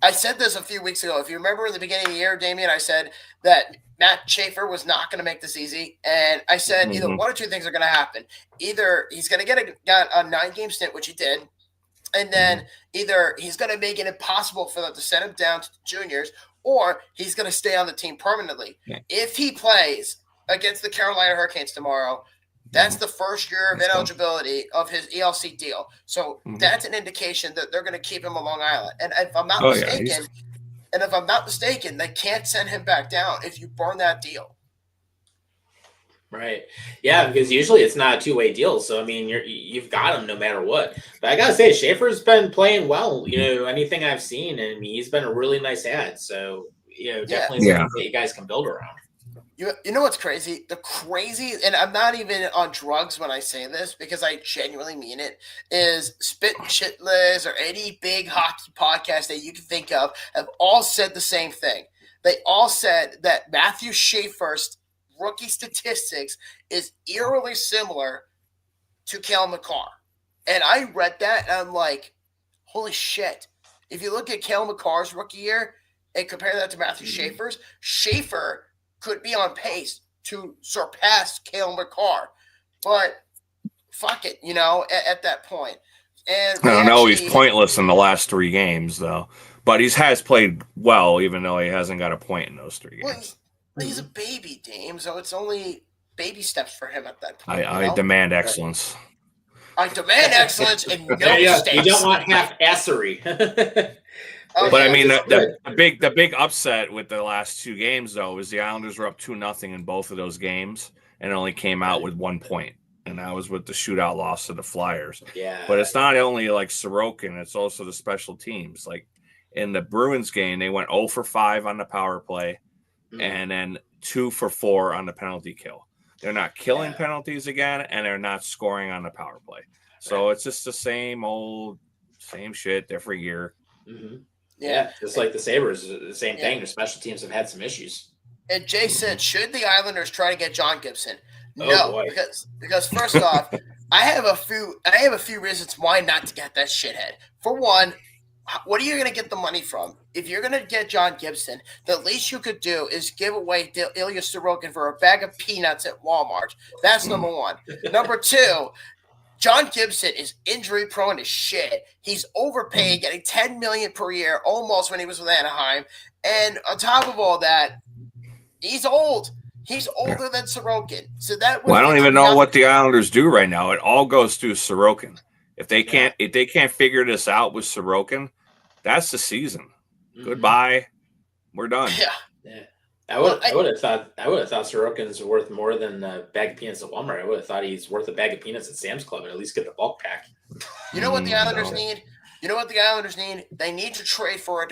I said this a few weeks ago. If you remember in the beginning of the year, Damien, I said that Matt Schaefer was not going to make this easy. And I said either one or two things are going to happen. Either he's going to get a 9-game stint, which he did, and then either he's going to make it impossible for them to send him down to the juniors, or he's going to stay on the team permanently. Yeah. If he plays against the Carolina Hurricanes tomorrow, that's the first year of ineligibility of his ELC deal. So that's an indication that they're going to keep him on Long Island. And if I'm not mistaken, they can't send him back down if you burn that deal. Right. Yeah, because usually it's not a 2-way deal. So, I mean, you've got him no matter what. But I got to say, Schaefer's been playing well. Anything I've seen, and he's been a really nice ad. So, definitely something that you guys can build around. You know what's crazy? And I'm not even on drugs when I say this because I genuinely mean it, is Spit and Shitless or any big hockey podcast that you can think of have all said the same thing. They all said that Matthew Schaefer's rookie statistics is eerily similar to Cale Makar. And I read that and I'm like, holy shit. If you look at Cale Makar's rookie year and compare that to Matthew Schaefer's, Schaefer could be on pace to surpass Cale Makar. But fuck it, at that point. And I don't know, he's pointless in the last 3 games, though. But he has played well, even though he hasn't got a point in those 3 games. He's a baby, Dame, so it's only baby steps for him at that point. I demand excellence. I demand excellence and no mistakes. You don't want half-assery. But I mean, the big upset with the last 2 games, though, is the Islanders were up 2-0 in both of those games and only came out with 1 point. and that was with the shootout loss to the Flyers. Yeah. But it's not only like Sorokin, it's also the special teams. Like in the Bruins game, they went 0 for 5 on the power play and then 2 for 4 on the penalty kill. They're not killing penalties again, and they're not scoring on the power play. So it's just the same shit every year. Mm-hmm. Yeah, just like the Sabres, the same thing. Their special teams have had some issues. And Jay said, should the Islanders try to get John Gibson? No, because first off, I have a few reasons why not to get that shithead. For one, what are you going to get the money from? If you're going to get John Gibson, the least you could do is give away Ilya Sorokin for a bag of peanuts at Walmart. That's number one. Number two, John Gibson is injury prone as shit. He's overpaid, getting $10 million per year, almost when he was with Anaheim. And on top of all that, he's old. He's older than Sorokin. So that. Well, I don't even know what the Islanders do right now. It all goes through Sorokin. If they can't figure this out with Sorokin, that's the season. Mm-hmm. Goodbye. We're done. Yeah. I would have thought Sorokin's worth more than a bag of peanuts at Walmart. I would have thought he's worth a bag of peanuts at Sam's Club and at least get the bulk pack. You know what the Islanders need? You know what the Islanders need? They need to trade for a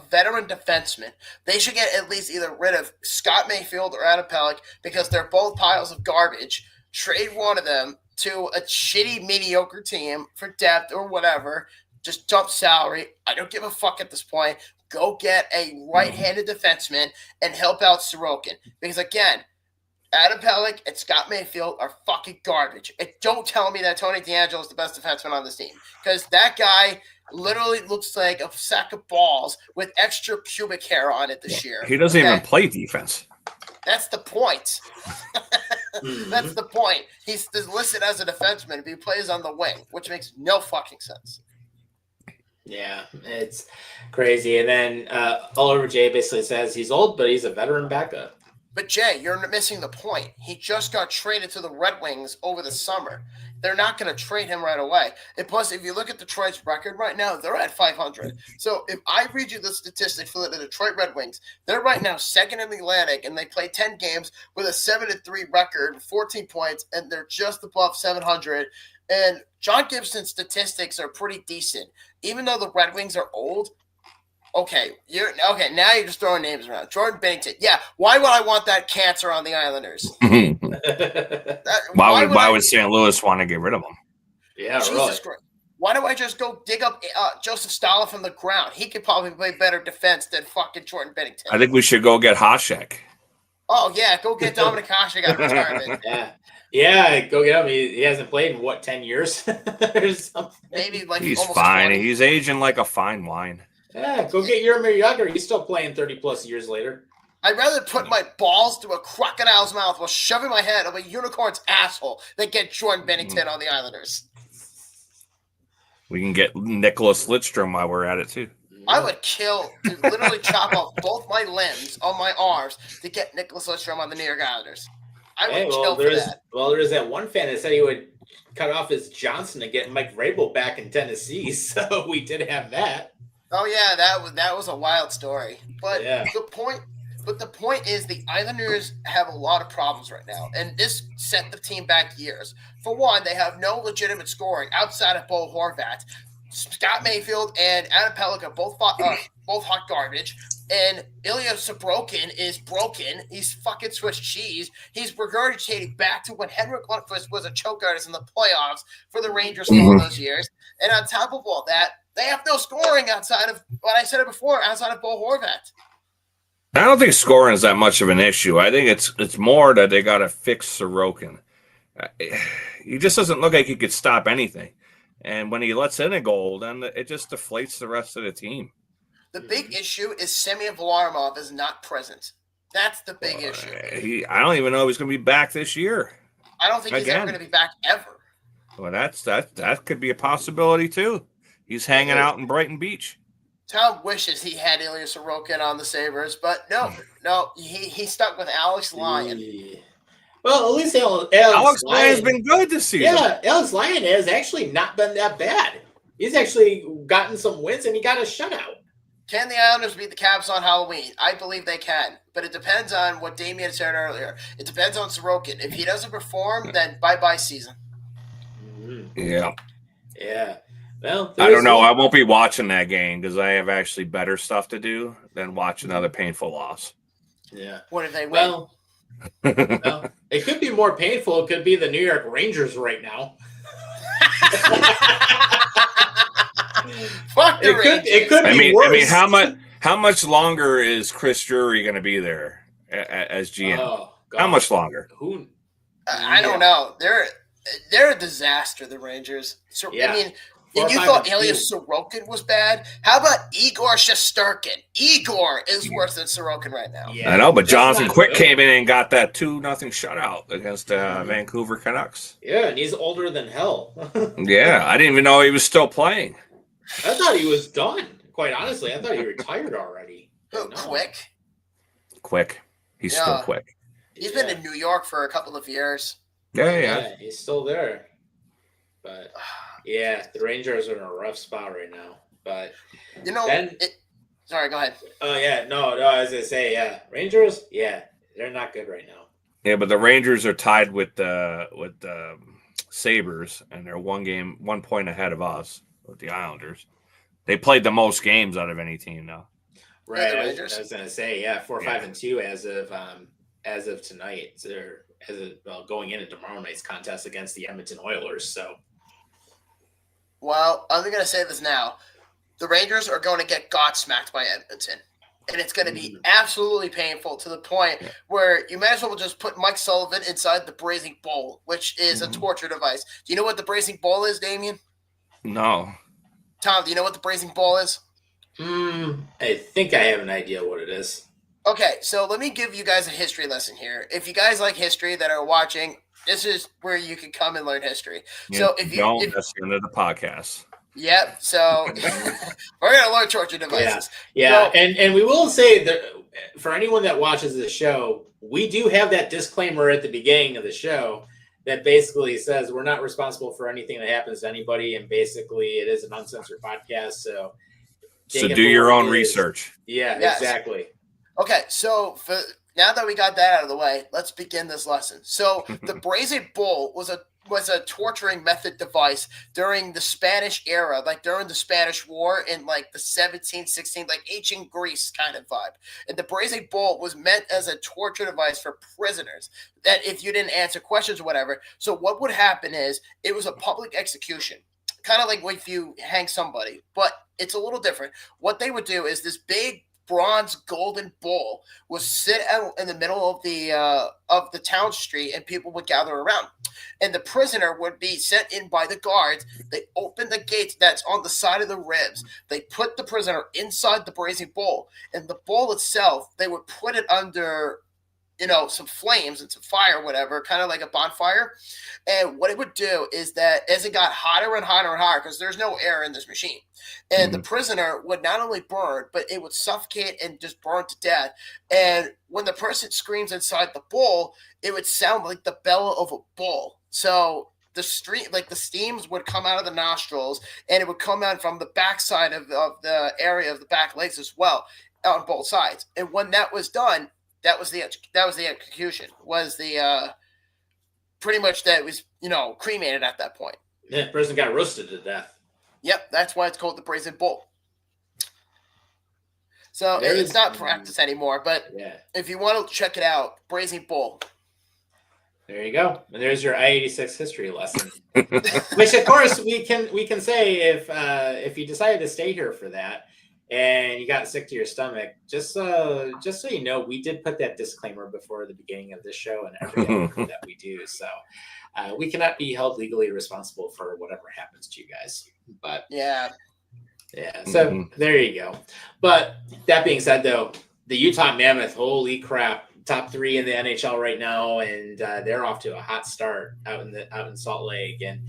veteran defenseman. They should get at least either rid of Scott Mayfield or Adam Pelech because they're both piles of garbage. Trade one of them to a shitty, mediocre team for depth or whatever. Just dump salary. I don't give a fuck at this point. Go get a right-handed defenseman and help out Sorokin. Because, again, Adam Pelech and Scott Mayfield are fucking garbage. And don't tell me that Tony DeAngelo is the best defenseman on this team. Because that guy literally looks like a sack of balls with extra pubic hair on it this year. He doesn't even play defense. That's the point. That's the point. He's listed as a defenseman, but he plays on the wing, which makes no fucking sense. Yeah, it's crazy. And then all over Jay basically says he's old, but he's a veteran backup. But Jay, you're missing the point. He just got traded to the Red Wings over the summer. They're not going to trade him right away. And plus, if you look at Detroit's record right now, they're at 500. So if I read you the statistics for the Detroit Red Wings, they're right now second in the Atlantic, and they play 10 games with a 7-3 record, 14 points, and they're just above 700. And John Gibson's statistics are pretty decent. Even though the Red Wings are old, now you're just throwing names around. Jordan Binnington. Yeah, why would I want that cancer on the Islanders? Why would St. Louis want to get rid of him? Yeah, Jesus really. Christ. Why don't I just go dig up Joseph Stalin from the ground? He could probably play better defense than fucking Jordan Binnington. I think we should go get Hasek. Oh, yeah, go get Dominic Hasek out of retirement. Yeah, go get him. He hasn't played in, 10 years? Or something. Maybe like he's almost fine. 20. He's aging like a fine wine. Yeah, go get Jaromir Jagr. He's still playing 30-plus years later. I'd rather put my balls through a crocodile's mouth while shoving my head up a unicorn's asshole than get Jordan Binnington on the Islanders. We can get Nicholas Lidstrom while we're at it, too. I would literally chop off both my limbs on my arms to get Nicholas Lidstrom on the New York Islanders. I would kill for that. Well, there is that one fan that said he would cut off his Johnson to get Mike Vrabel back in Tennessee, so we did have that. Oh yeah, that was a wild story. But the point is the Islanders have a lot of problems right now, and this set the team back years. For one, they have no legitimate scoring outside of Bo Horvat. Scott Mayfield and Adam Pelech are both hot garbage, and Ilya Sorokin is broken. He's fucking Swiss cheese. He's regurgitating back to when Henrik Lundqvist was a choke artist in the playoffs for the Rangers for all those years. And on top of all that, they have no scoring outside of what I said it before, outside of Bo Horvat. I don't think scoring is that much of an issue. I think it's more that they got to fix Sorokin. He just doesn't look like he could stop anything. And when he lets in a goal, then it just deflates the rest of the team. The big issue is Semyon Varlamov is not present. That's the big issue. I don't even know if he's going to be back this year. I don't think he's ever going to be back ever. Well, that could be a possibility too. He's hanging out in Brighton Beach. Tom wishes he had Ilya Sorokin on the Sabres, but no, he stuck with Alex Lyon. Well, at least Alex Lyon has been good this season. Yeah, Alex Lyon has actually not been that bad. He's actually gotten some wins, and he got a shutout. Can the Islanders beat the Caps on Halloween? I believe they can, but it depends on what Damien said earlier. It depends on Sorokin. If he doesn't perform, then bye-bye season. Yeah. Yeah. Well, I don't know. I won't be watching that game because I have actually better stuff to do than watch another painful loss. Yeah. What if they win? Well, it could be more painful. It could be the New York Rangers right now. Fuck the Rangers. It could be worse. I mean, how much longer is Chris Drury going to be there as GM? Oh, God. How much longer? I don't know. They're a disaster, the Rangers. So Yeah. I mean, and you thought Elias Sorokin was bad? How about Igor Shesterkin? Igor is worse than Sorokin right now. Yeah, I know, but Jonathan Quick good. came in and got that 2-0 shutout against Vancouver Canucks. Yeah, and he's older than hell. Yeah, I didn't even know he was still playing. I thought he was done. Quite honestly, I thought he retired already. Who, No. Quick? Quick. He's still quick. He's been in New York for a couple of years. Yeah. He's still there. But yeah, the Rangers are in a rough spot right now. But sorry, go ahead. Oh yeah, no, I was gonna say, yeah, Rangers, yeah, they're not good right now. Yeah, but the Rangers are tied with the Sabres, and they're 1 point ahead of us with the Islanders. They played the most games out of any team now. Right, the I Rangers. was gonna say, 4-5-2 as of tonight. So they're going into tomorrow night's contest against the Edmonton Oilers. So. Well, I'm going to say this now. The Rangers are going to get smacked by Edmonton. And it's going to be absolutely painful to the point where you might as well just put Mike Sullivan inside the Braising Bowl, which is a torture device. Do you know what the Braising Bowl is, Damien? No. Tom, do you know what the Braising Bowl is? I think I have an idea what it is. Okay, so let me give you guys a history lesson here. If you guys like history that are watching, this is where you can come and learn history. Yeah, so if that's the end of the podcast. Yep. So we're gonna learn torture devices. Yeah. So, and we will say that for anyone that watches the show, we do have that disclaimer at the beginning of the show that basically says we're not responsible for anything that happens to anybody, and basically it is an uncensored podcast. So do your own research. Yeah, yes. Exactly. Okay, so now that we got that out of the way, let's begin this lesson. So the Braising Bull was a torturing method device during the Spanish era, like during the Spanish War in like the 1716, like ancient Greece kind of vibe. And the Braising Bull was meant as a torture device for prisoners that if you didn't answer questions or whatever. So what would happen is it was a public execution, kind of like if you hang somebody, but it's a little different. What they would do is this big bronze golden bull was sit out in the middle of the town street, and people would gather around, and the prisoner would be sent in by the guards. They open the gates that's on the side of the ribs. They put the prisoner inside the Braising Bull, and the bull itself, they would put it under some flames and some fire, whatever, kind of like a bonfire. And what it would do is that as it got hotter and hotter and hotter, because there's no air in this machine, and the prisoner would not only burn, but it would suffocate and just burn to death. And when the person screams inside the bull, it would sound like the bellow of a bull. So the steams would come out of the nostrils, and it would come out from the backside of the area of the back legs as well, on both sides. And when that was done, that was the execution. Was the pretty much that was cremated at that point. Yeah, the person got roasted to death. Yep, that's why it's called the Braising Bull. So it's not practice anymore, but if you want to check it out, Braising Bull. There you go, and there's your I-86 history lesson. Which, of course, we can say if you decided to stay here for that, and you got sick to your stomach, just so you know, we did put that disclaimer before the beginning of this show and every episode that we do. So we cannot be held legally responsible for whatever happens to you guys. But yeah. So there you go. But that being said, though, the Utah Mammoth, holy crap, top 3 in the NHL right now, and they're off to a hot start out in Salt Lake. And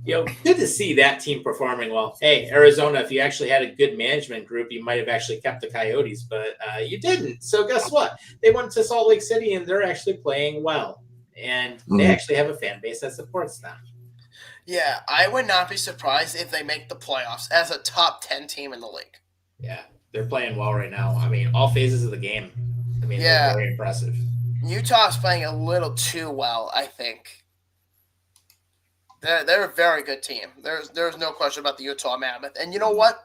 good to see that team performing well. Hey, Arizona, if you actually had a good management group, you might have actually kept the Coyotes, but you didn't. So guess what? They went to Salt Lake City, and they're actually playing well. And they actually have a fan base that supports them. Yeah, I would not be surprised if they make the playoffs as a top 10 team in the league. Yeah. They're playing well right now. I mean, all phases of the game. I mean, Yeah. they're very impressive. Utah's playing a little too well, I think. They're a very good team. There's no question about the Utah Mammoth. And you know what?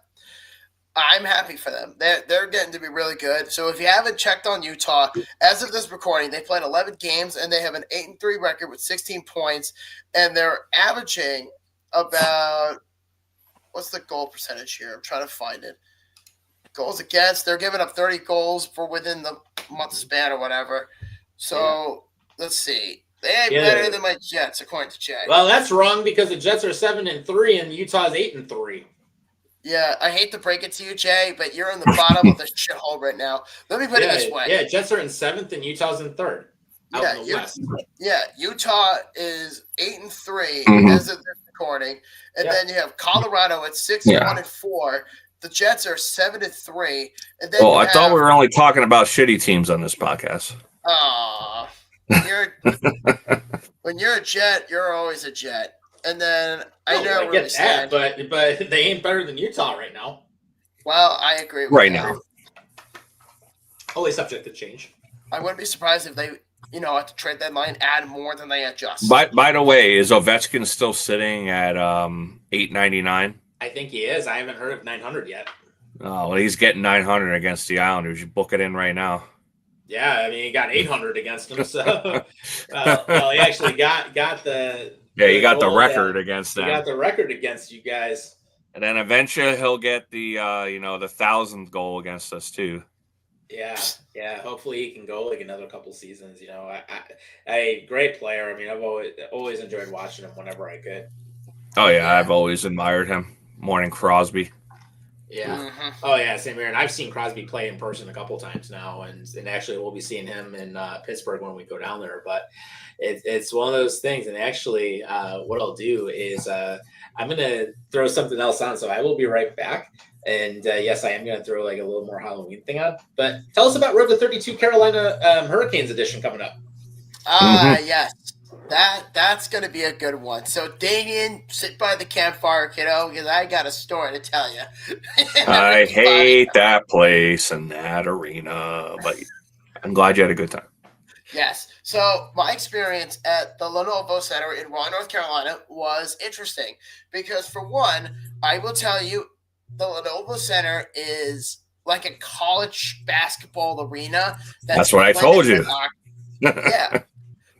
I'm happy for them. They're getting to be really good. So if you haven't checked on Utah, as of this recording, they played 11 games and they have an 8-3 record with 16 points, and they're averaging about what's the goal percentage here? I'm trying to find it. Goals against, they're giving up 30 goals for within the month span or whatever. So let's see. They ain't better than my Jets, according to Jay. Well, that's wrong because the Jets are 7-3 and Utah's 8-3. Yeah, I hate to break it to you, Jay, but you're in the bottom of the shithole right now. Let me put it this way. Yeah, Jets are in 7th and Utah's in 3rd. Out in the West. Yeah, Utah is 8-3 as of this recording, and then you have Colorado at 6-1-4. The Jets are 7-3, and then I thought we were only talking about shitty teams on this podcast. Aw, when you're a Jet, you're always a Jet. And then I get that, but they ain't better than Utah right now. Well, I agree with right that. now. Always subject to change. I wouldn't be surprised if they, at the trade deadline, add more than they adjust. By the way, is Ovechkin still sitting at $8.99? I think he is. I haven't heard of 900 yet. Oh, well, he's getting 900 against the Islanders. You book it in right now. Yeah, I mean, he got 800 against them. So, he actually got the. Yeah, you got the record against them. You got the record against you guys. And then eventually he'll get the, the 1,000th goal against us too. Yeah. Hopefully he can go like another couple seasons. I great player. I mean, I've always enjoyed watching him whenever I could. Oh yeah, I've always admired him more than Crosby. Yeah. Mm-hmm. Oh yeah, same here. And I've seen Crosby play in person a couple times now, and actually we'll be seeing him in Pittsburgh when we go down there. But it's one of those things. And actually, what I'll do is I'm gonna throw something else on. So I will be right back. And yes, I am gonna throw like a little more Halloween thing on. But tell us about Road to 32 Carolina Hurricanes edition coming up. Yes. That's going to be a good one. So, Damien, sit by the campfire, kiddo, because I got a story to tell you. I hate that place and that arena, but I'm glad you had a good time. Yes. So, my experience at the Lenovo Center in Raleigh, North Carolina was interesting because, for one, I will tell you, the Lenovo Center is like a college basketball arena. That's what I told you. Yeah.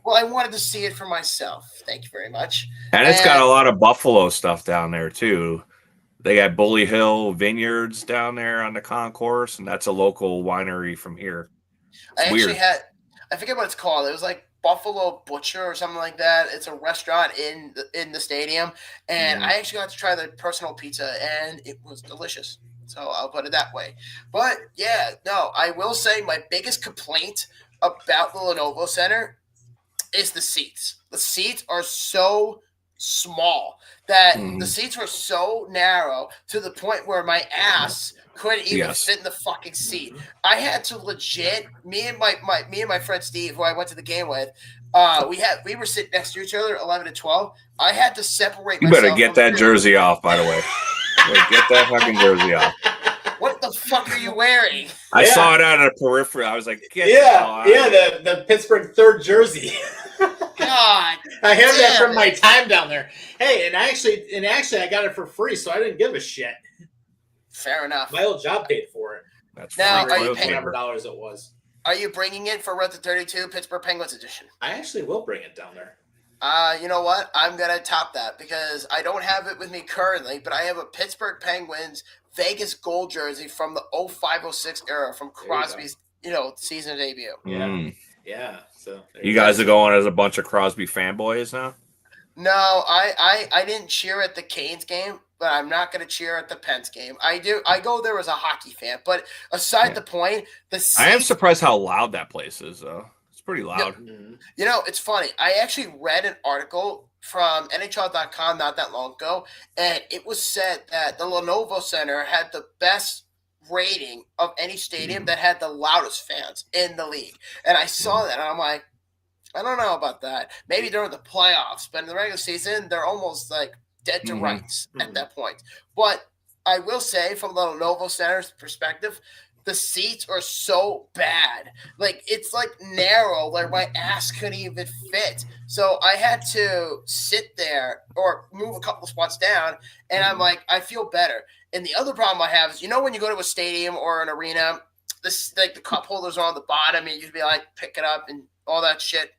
Well, I wanted to see it for myself. Thank you very much. And it's got a lot of Buffalo stuff down there, too. They got Bully Hill Vineyards down there on the concourse, and that's a local winery from here. It's weird. I forget what it's called. It was like Buffalo Butcher or something like that. It's a restaurant in the stadium, and I actually got to try the personal pizza, and it was delicious. So I'll put it that way. But, yeah, no, I will say my biggest complaint about the Lenovo Center is the seats. The seats are so small that the seats were so narrow to the point where my ass couldn't even fit in the fucking seat. I had to legit, me and my friend Steve, who I went to the game with, we were sitting next to each other, 11 and 12. I had to separate myself. You better get that jersey off, by the way. Get that fucking jersey off. What the fuck are you wearing? I saw it out of the periphery. I was like, the Pittsburgh 3rd jersey. God, I have that from my time down there. Hey, and actually, I got it for free, so I didn't give a shit. Fair enough. My old job paid for it. That's now, are you paying $100 it was? Are you bringing it for Road to 32 Pittsburgh Penguins edition? I actually will bring it down there. You know what? I'm gonna top that because I don't have it with me currently, but I have a Pittsburgh Penguins Vegas gold jersey from the 05-06 era from Crosby's, season debut. Yeah. So you guys are going as a bunch of Crosby fanboys now? No, I didn't cheer at the Canes game, but I'm not going to cheer at the Pens game. I go there as a hockey fan, but aside the point, I am surprised how loud that place is, though. It's pretty loud. It's funny. I actually read an article from NHL.com not that long ago, and it was said that the Lenovo Center had the best rating of any stadium that had the loudest fans in the league. And I saw that, and I'm like, I don't know about that. Maybe during the playoffs, but in the regular season, they're almost like dead to rights at that point. But I will say, from the Novo Center's perspective, the seats are so bad. Like, it's like narrow, like my ass couldn't even fit. So I had to sit there or move a couple spots down, and I'm like, I feel better. And the other problem I have is, when you go to a stadium or an arena, this like the cup holders are on the bottom, and you be like, pick it up and all that shit.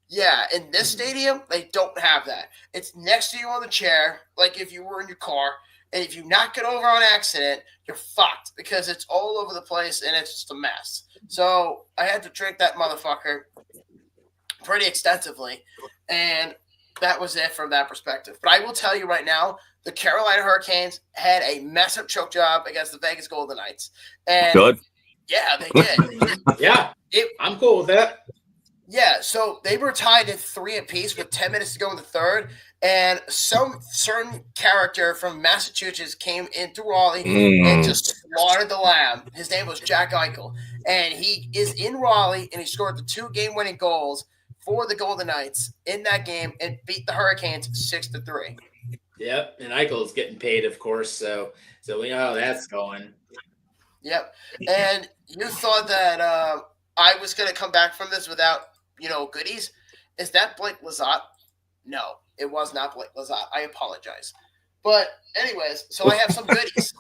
Yeah, in this stadium, they don't have that. It's next to you on the chair, like if you were in your car. And if you knock it over on accident, you're fucked because it's all over the place and it's just a mess. So I had to drink that motherfucker pretty extensively. And that was it from that perspective. But I will tell you right now, the Carolina Hurricanes had a mess up choke job against the Vegas Golden Knights. And Good. Yeah, they did. Yeah, I'm cool with that. Yeah, so they were tied at 3 apiece with 10 minutes to go in the third, and some certain character from Massachusetts came into Raleigh and just slaughtered the lamb. His name was Jack Eichel, and he is in Raleigh, and he scored the 2 game-winning goals for the Golden Knights in that game and beat the Hurricanes 6-3. Yep, and Eichel's getting paid, of course, so we know how that's going. Yep, and you thought that I was going to come back from this without goodies. Is that Blake Lizotte? No, it was not Blake Lizotte. I apologize. But anyways, so I have some goodies.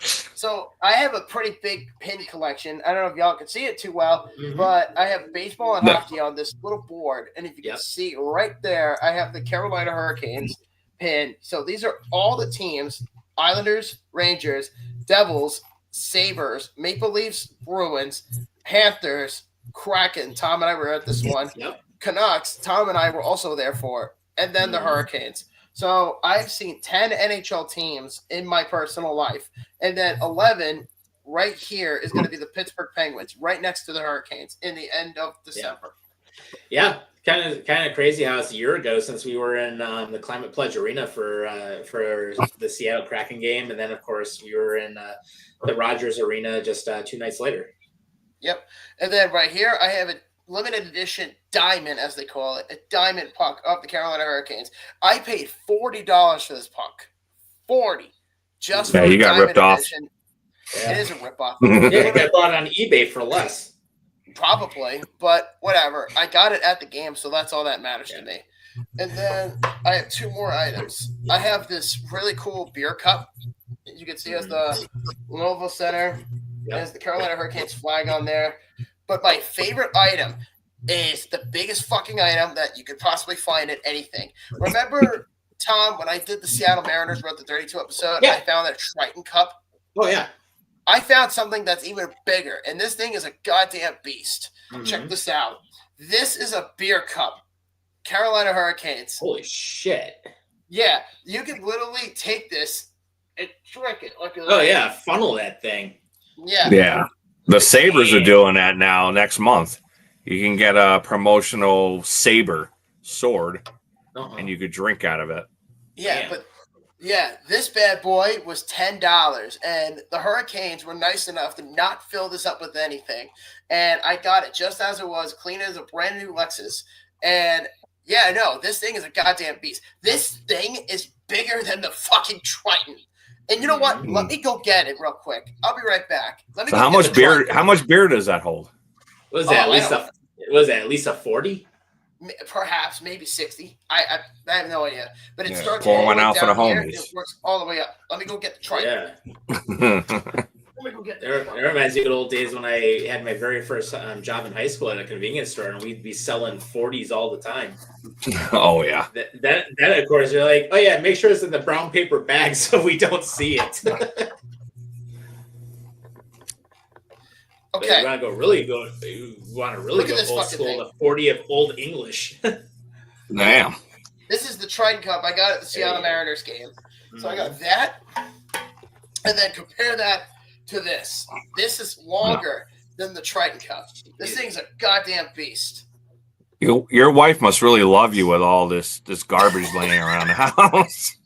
So I have a pretty big pin collection. I don't know if y'all can see it too well, but I have baseball and hockey on this little board. And if you can see right there, I have the Carolina Hurricanes pin. So these are all the teams: Islanders, Rangers, Devils, Sabres, Maple Leafs, Bruins, Panthers, Kraken. Tom and I were at this one. Yep. Canucks. Tom and I were also there for. And then the Hurricanes. So I've seen 10 NHL teams in my personal life. And then 11 right here is going to be the Pittsburgh Penguins, right next to the Hurricanes in the end of December. Yeah. Kind of crazy how it's a year ago since we were in the Climate Pledge Arena for the Seattle Kraken game. And then, of course, we were in the Rogers Arena just 2 nights later. Yep. And then right here, I have a limited edition diamond, as they call it, a diamond puck of the Carolina Hurricanes. I paid $40 for this puck. 40. Just for you got ripped off. Yeah. It is a ripoff. Yeah, I bought it on eBay for less. Probably, but whatever. I got it at the game, so that's all that matters to me. And then I have 2 more items. I have this really cool beer cup. As you can see, as the Lenovo Center. Yep. There's the Carolina Hurricanes flag on there. But my favorite item is the biggest fucking item that you could possibly find at anything. Remember, Tom, when I did the Seattle Mariners, wrote the 32 episode, I found that Triton Cup? Oh, yeah. I found something that's even bigger, and this thing is a goddamn beast. Check this out. This is a beer cup. Carolina Hurricanes. Holy shit. Yeah, you could literally take this and drink it. Funnel that thing. Yeah. The Sabres are doing that now next month. You can get a promotional saber sword, and you could drink out of it. Yeah, but this bad boy was $10, and the Hurricanes were nice enough to not fill this up with anything. And I got it just as it was, clean as a brand new Lexus. And this thing is a goddamn beast. This thing is bigger than the fucking Triton. And you know what? Let me go get it real quick. I'll be right back. So how much beer? How much beer does that hold? Was that at least a 40? Perhaps, maybe 60. I have no idea. But it starts pour all one the way out for down the here, homies. and it works all the way up. Let me go get the Triton. Yeah. It reminds me of the old days when I had my very first job in high school at a convenience store, and we'd be selling 40s all the time. Oh, yeah. That of course, you're like, oh, yeah, make sure it's in the brown paper bag so we don't see it. Okay. You want to really go old school, the 40 of Old English. Damn. This is the Triton Cup. I got it at the Seattle Mariners game. So I got that, and then compare that to this. This is longer than the Triton Cup. This thing's a goddamn beast. Your wife must really love you with all this garbage laying around the house.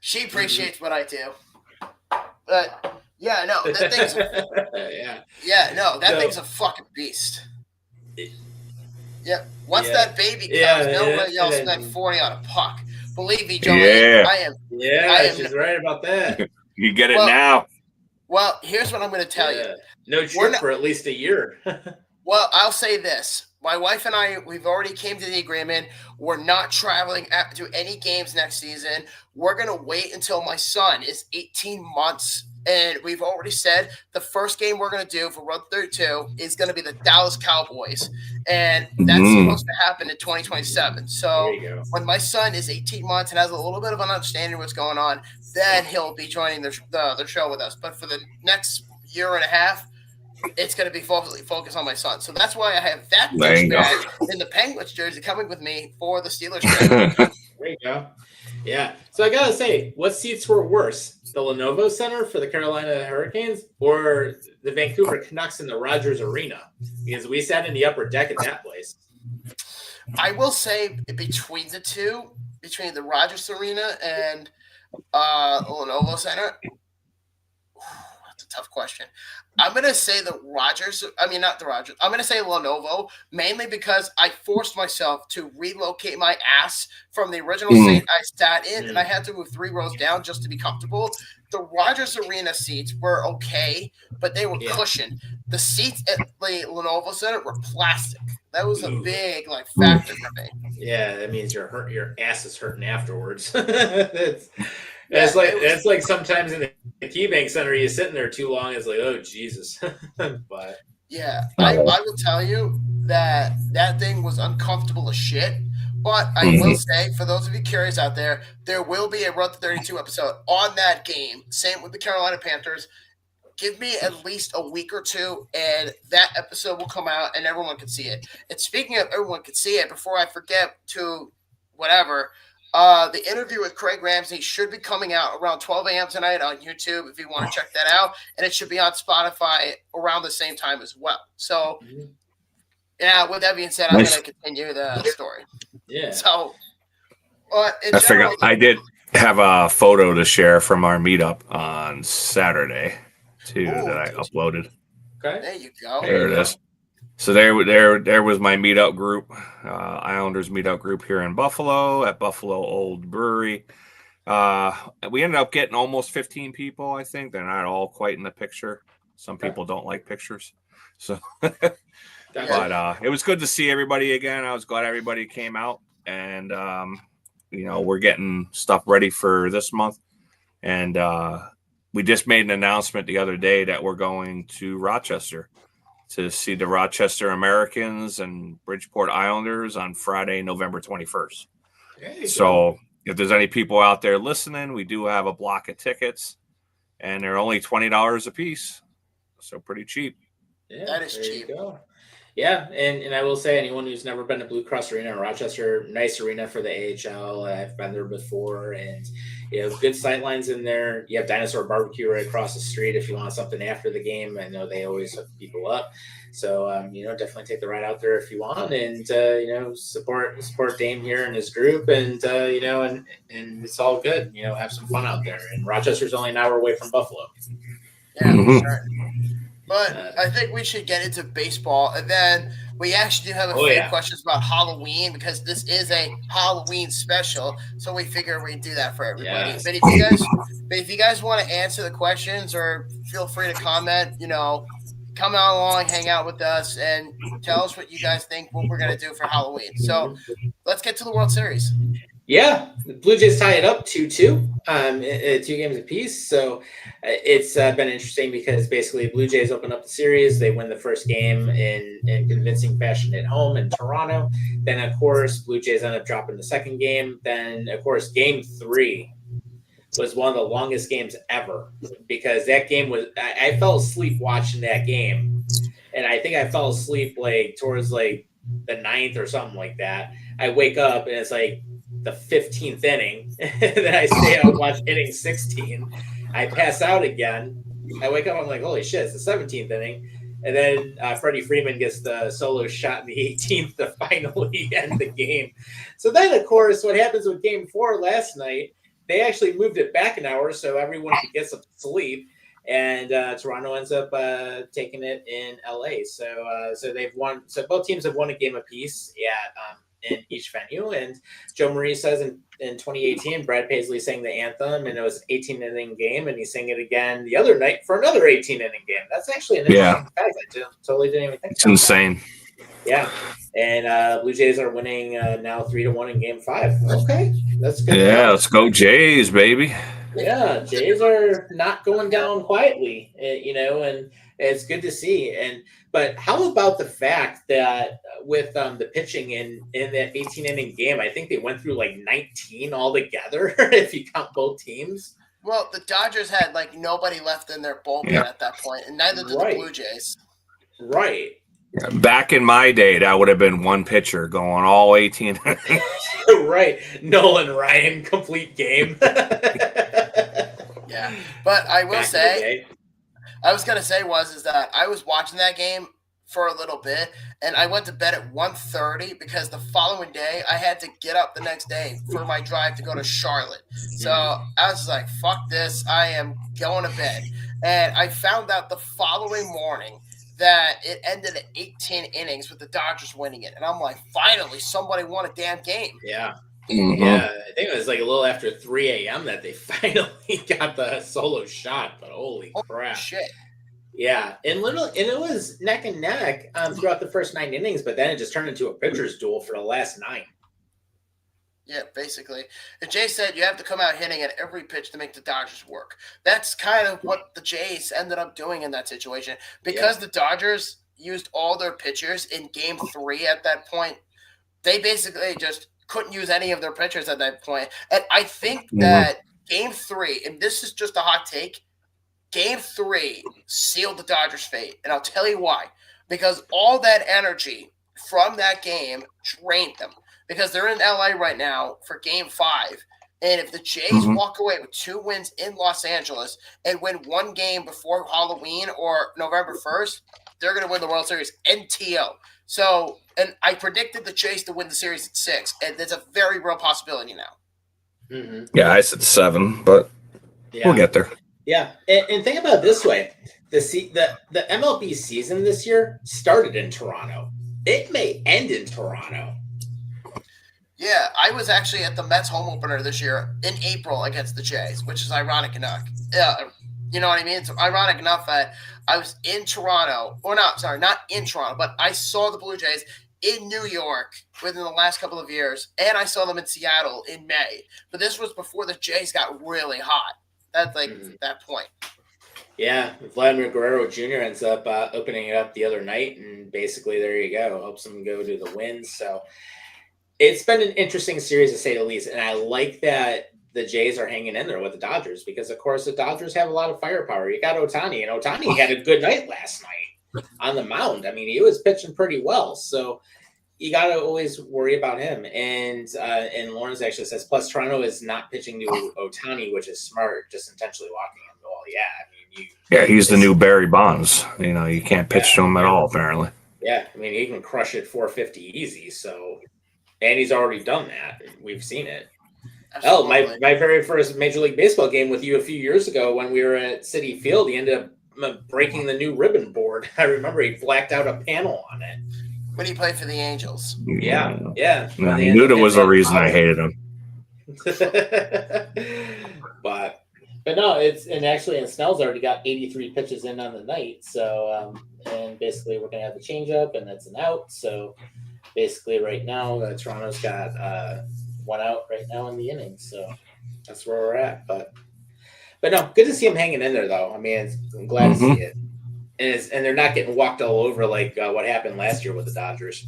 She appreciates what I do. But that thing's thing's a fucking beast. Yeah. Once that baby comes, nobody else spent 40 on a puck. Believe me, Joey, I am she's right about that. You get it now. Well, here's what I'm going to tell you. No trip for at least a year. Well, I'll say this. My wife and I, we've already came to the agreement. We're not traveling to any games next season. We're going to wait until my son is 18 months. And we've already said the first game we're going to do for Road 32 is going to be the Dallas Cowboys. And that's supposed to happen in 2027. So when my son is 18 months and has a little bit of an understanding of what's going on, then he'll be joining the show with us. But for the next year and a half, it's going to be focused on my son. So that's why I have that douchebag in the Penguins jersey coming with me for the Steelers game. There you go. Yeah. So I got to say, what seats were worse? The Lenovo Center for the Carolina Hurricanes or the Vancouver Canucks in the Rogers Arena? Because we sat in the upper deck at that place. I will say between the two, between the Rogers Arena and Lenovo Center, that's a tough question. I'm going to say I'm going to say Lenovo, mainly because I forced myself to relocate my ass from the original seat I sat in, and I had to move 3 rows down just to be comfortable. The Rogers Arena seats were okay, but they were cushioned. The seats at the Lenovo Center were plastic. That was a big factor for me. Yeah, that means your ass is hurting afterwards. That's like sometimes in the KeyBank Center, you're sitting there too long. It's like, oh Jesus! But yeah, I will tell you that thing was uncomfortable as shit. But I will say, for those of you curious out there, there will be a Road to 32 episode on that game. Same with the Carolina Panthers. Give me at least a week or two, and that episode will come out, and everyone can see it. And speaking of everyone can see it, before I forget to whatever. The interview with Craig Ramsey should be coming out around 12 a.m. tonight on YouTube if you want to check that out. And it should be on Spotify around the same time as well. So, yeah, with that being said, I'm going to continue the story. Yeah. So, I did have a photo to share from our meetup on Saturday, too, that I uploaded. Okay. There you go. There it is. So there was my meetup group, Islanders meetup group here in Buffalo at Buffalo Old Brewery. We ended up getting almost 15 people, I think. They're not all quite in the picture. Some people don't like pictures. So, but it was good to see everybody again. I was glad everybody came out. And, we're getting stuff ready for this month. And we just made an announcement the other day that we're going to Rochester to see the Rochester Americans and Bridgeport Islanders on Friday, November 21st. So if there's any people out there listening, we do have a block of tickets, and they're only $20 a piece. So pretty cheap. Yeah, that is cheap. Yeah, and I will say, anyone who's never been to Blue Cross Arena in Rochester, nice arena for the AHL. I've been there before, and good sight lines in there. You have Dinosaur Barbecue right across the street if you want something after the game. I know they always hook people up, so definitely take the ride out there if you want, and support Dame here and his group, and and it's all good. Have some fun out there. And Rochester's only an hour away from Buffalo. Yeah, for sure. But I think we should get into baseball, and then we actually do have a few questions about Halloween because this is a Halloween special. So we figure we'd do that for everybody. Yes. But if you guys want to answer the questions, or feel free to comment, come out along, hang out with us, and tell us what you guys think what we're gonna do for Halloween. So let's get to the World Series. Yeah, the Blue Jays tie it up 2-2, 2 games apiece. So it's been interesting because basically Blue Jays open up the series. They win the first game in convincing fashion at home in Toronto. Then, of course, Blue Jays end up dropping the second game. Then, of course, game 3 was one of the longest games ever because that game was – I fell asleep watching that game. And I think I fell asleep towards the 9th or something like that. I wake up and it's the 15th inning. Then I stay out and watch inning 16. I pass out again. I wake up. I'm like, holy shit, it's the 17th inning. And then Freddie Freeman gets the solo shot in the 18th to finally end the game. So then, of course, what happens with game 4 last night, they actually moved it back an hour so everyone could get some sleep. And Toronto ends up taking it in LA. So they've won. So both teams have won a game apiece in each venue. And Joe Marie says in 2018, Brad Paisley sang the anthem, and it was an 18-inning game, and he sang it again the other night for another 18-inning game. That's actually an interesting fact. I totally didn't even think It's about insane. that. Yeah. And Blue Jays are winning now 3-1 in Game 5. Okay, that's good. Yeah, let's go Jays, baby. Yeah, Jays are not going down quietly, and it's good to see. But how about the fact that with the pitching in that 18-inning game, I think they went through like 19 altogether, if you count both teams. Well, the Dodgers had like nobody left in their bullpen at that point, and neither did the Blue Jays. Right. Back in my day, that would have been one pitcher going all 18. Right. Nolan Ryan, complete game. Yeah. But I will say, I was going to say is that I was watching that game for a little bit, and I went to bed at 1:30 because the following day I had to get up the next day for my drive to go to Charlotte. So I was like, fuck this. I am going to bed. And I found out the following morning that it ended at 18 innings with the Dodgers winning it. And I'm like, finally, somebody won a damn game. Yeah. Mm-hmm. Yeah, I think it was like a little after 3 a.m. that they finally got the solo shot, but holy crap. Shit. Yeah, and it was neck and neck throughout the first 9 innings, but then it just turned into a pitcher's duel for the last 9. Yeah, basically. And Jay said you have to come out hitting at every pitch to make the Dodgers work. That's kind of what the Jays ended up doing in that situation. Because the Dodgers used all their pitchers in Game 3 at that point, they basically just couldn't use any of their pitchers at that point. And I think that Game 3, and this is just a hot take, Game 3 sealed the Dodgers' fate. And I'll tell you why. Because all that energy from that game drained them. Because they're in LA right now for Game 5. And if the Jays walk away with 2 wins in Los Angeles and win 1 game before Halloween or November 1st, they're going to win the World Series NTO. So, and I predicted the Jays to win the series at 6, and it's a very real possibility now. Mm-hmm. Yeah, I said 7, but we'll get there. Yeah, and think about it this way: the MLB season this year started in Toronto. It may end in Toronto. Yeah, I was actually at the Mets home opener this year in April against the Jays, which is ironic enough. You know what I mean? It's ironic enough that I was in Toronto, not in Toronto, but I saw the Blue Jays in New York within the last couple of years, and I saw them in Seattle in May. But this was before the Jays got really hot. That's that point. Yeah, Vladimir Guerrero Jr. ends up opening it up the other night, and basically there you go. Helps them go to the win. So it's been an interesting series to say the least, and I like that the Jays are hanging in there with the Dodgers because, of course, the Dodgers have a lot of firepower. You got Ohtani, and Ohtani had a good night last night on the mound. I mean, he was pitching pretty well, so you got to always worry about him. And Lawrence actually says, plus Toronto is not pitching to Ohtani, which is smart, just intentionally walking him. Well, yeah, I mean, he's the new Barry Bonds. You know, you can't pitch to him at all, apparently. Yeah, I mean, he can crush it 450 easy. So, and he's already done that. We've seen it. Absolutely. Oh, my very first Major League Baseball game with you a few years ago when we were at Citi Field, he ended up breaking the new ribbon board. I remember he blacked out a panel on it. When he played for the Angels. Yeah. I knew there was a reason I hated him. but no, and Snell's already got 83 pitches in on the night. So, and basically we're going to have a changeup, and that's an out. So basically right now, Toronto's got 1 out right now in the inning. So that's where we're at. But no, good to see him hanging in there, though. I mean, I'm glad to see it. And they're not getting walked all over like what happened last year with the Dodgers.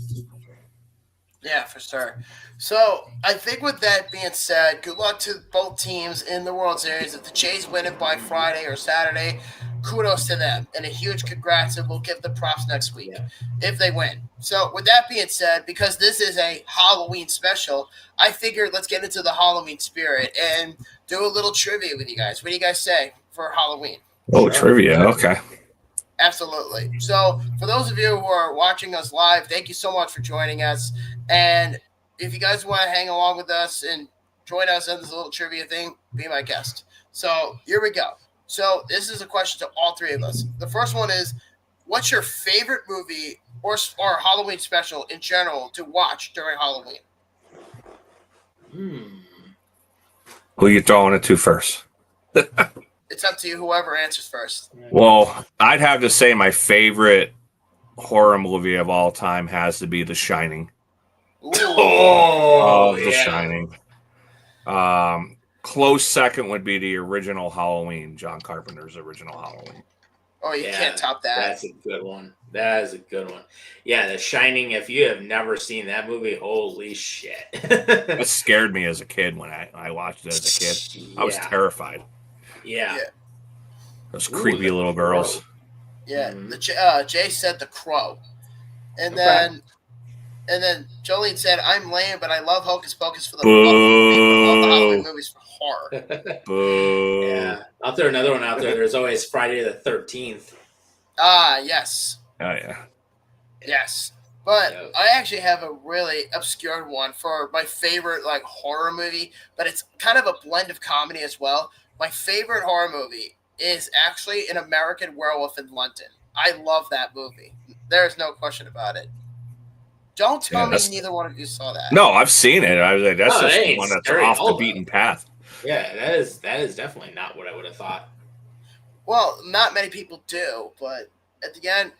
Yeah, for sure. So I think with that being said, good luck to both teams in the World Series. If the Jays win it by Friday or Saturday, kudos to them. And a huge congrats, and we'll give the props next week if they win. So with that being said, because this is a Halloween special, I figured let's get into the Halloween spirit and do a little trivia with you guys. What do you guys say for Halloween? Oh, trivia. Okay. Absolutely. So for those of you who are watching us live, thank you so much for joining us. And if you guys want to hang along with us and join us on this little trivia thing, be my guest. So here we go. So this is a question to all 3 of us. The first one is, what's your favorite movie or Halloween special in general to watch during Halloween? Who you throwing it to first? It's up to you, whoever answers first. Well, I'd have to say my favorite horror movie of all time has to be The Shining. Ooh. The Shining. Close second would be the original Halloween, John Carpenter's original Halloween. Oh, you can't top that. That's a good one. That is a good one. Yeah, The Shining. If you have never seen that movie, holy shit! That scared me as a kid when I watched it as a kid. Yeah. I was terrified. Yeah. Those creepy little girls. Yeah. Jay said The Crow, and then Jolene said, "I'm lame, but I love Hocus Pocus for the love the Halloween movies for horror." Boo. Yeah. I'll throw another one out there. There's always Friday the 13th. Yes. Oh yeah. Yes. But I actually have a really obscure one for my favorite horror movie, but it's kind of a blend of comedy as well. My favorite horror movie is actually An American Werewolf in London. I love that movie. There's no question about it. Don't tell me neither one of you saw that. No, I've seen it. I was like, that's just one that's off the beaten path. Yeah, that is definitely not what I would have thought. Well, not many people do, but at the end,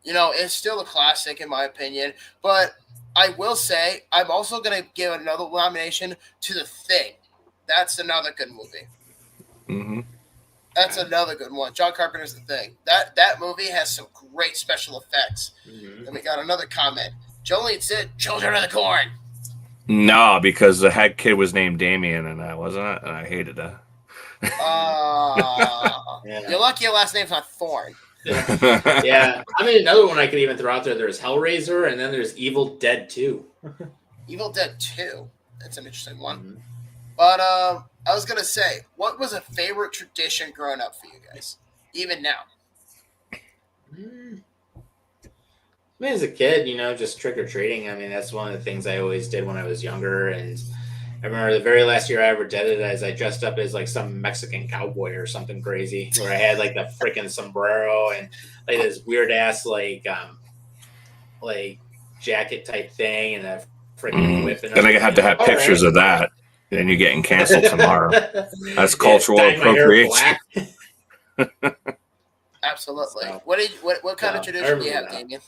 it's still a classic in my opinion. But I will say, I'm also going to give another nomination to The Thing. That's another good movie. Mm-hmm. That's another good one. John Carpenter's The Thing. That movie has some great special effects. Mm-hmm. And we got another comment. Jolene said, "Children of the Corn." No, because the head kid was named Damien, and I wasn't, and I hated that. You're lucky your last name's not Thorn. Yeah. I mean, another one I could even throw out there. There's Hellraiser, and then there's Evil Dead 2. Evil Dead 2. That's an interesting one. Mm-hmm. But I was going to say, what was a favorite tradition growing up for you guys? Even now. I mean, as a kid, just trick-or-treating. I mean, that's one of the things I always did when I was younger. And I remember the very last year I ever did it as I dressed up as some Mexican cowboy or something crazy, where I had the freaking sombrero and this weird ass jacket type thing and a freaking whip. And then I have to have pictures of that. Then you're getting canceled tomorrow. That's cultural appropriation. Absolutely. So, what kind of tradition do you have, Damien?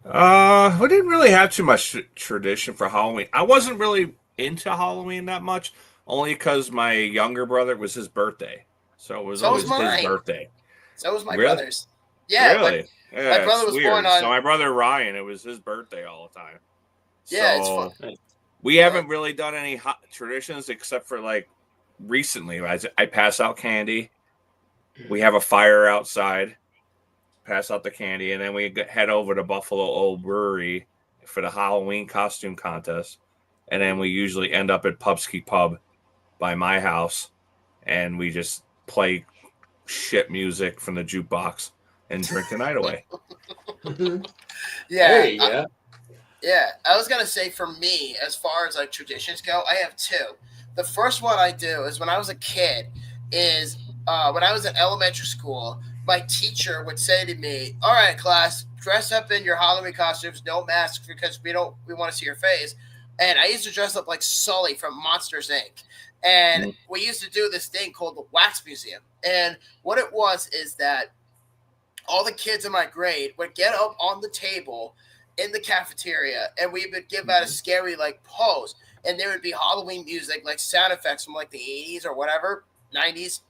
We didn't really have too much tradition for Halloween. I wasn't really into Halloween that much, only because my younger brother, it was his birthday. So it was always his birthday. So was my brother's. Yeah. Really? My brother was born on... So my brother Ryan, it was his birthday all the time. Yeah, it's fun. We haven't really done any traditions except for recently. I pass out candy. We have a fire outside. Pass out the candy, and then we head over to Buffalo Old Brewery for the Halloween costume contest. And then we usually end up at Pubsky Pub by my house, and we just play shit music from the jukebox and drink the night away. Yeah. There you go. Yeah, I was going to say for me, as far as traditions go, I have two. The first one I do is when I was a kid is when I was in elementary school, my teacher would say to me, "All right, class, dress up in your Halloween costumes, no masks because we want to see your face." And I used to dress up like Sully from Monsters, Inc. And we used to do this thing called the Wax Museum. And what it was is that all the kids in my grade would get up on the table in the cafeteria, and we would give out a scary pose. And there would be Halloween music, sound effects from the 80s or whatever, 90s.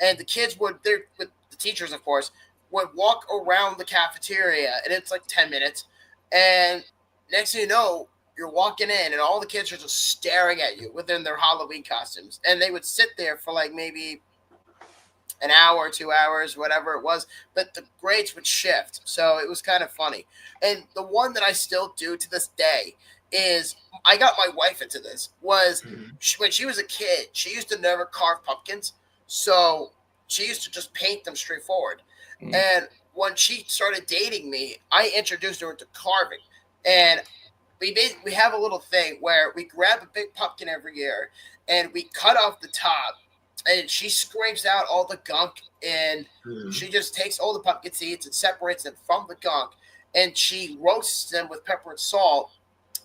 And the kids with the teachers, of course, would walk around the cafeteria, and it's 10 minutes. And next thing you know, you're walking in, and all the kids are just staring at you within their Halloween costumes. And they would sit there for maybe an hour, 2 hours, whatever it was. But the grades would shift. So it was kind of funny. And the one that I still do to this day is, I got my wife into this, was when she was a kid, she used to never carve pumpkins. So she used to just paint them straightforward. And when she started dating me, I introduced her to carving. And we have a little thing where we grab a big pumpkin every year and we cut off the top and she scrapes out all the gunk, and she just takes all the pumpkin seeds and separates them from the gunk, and she roasts them with pepper and salt,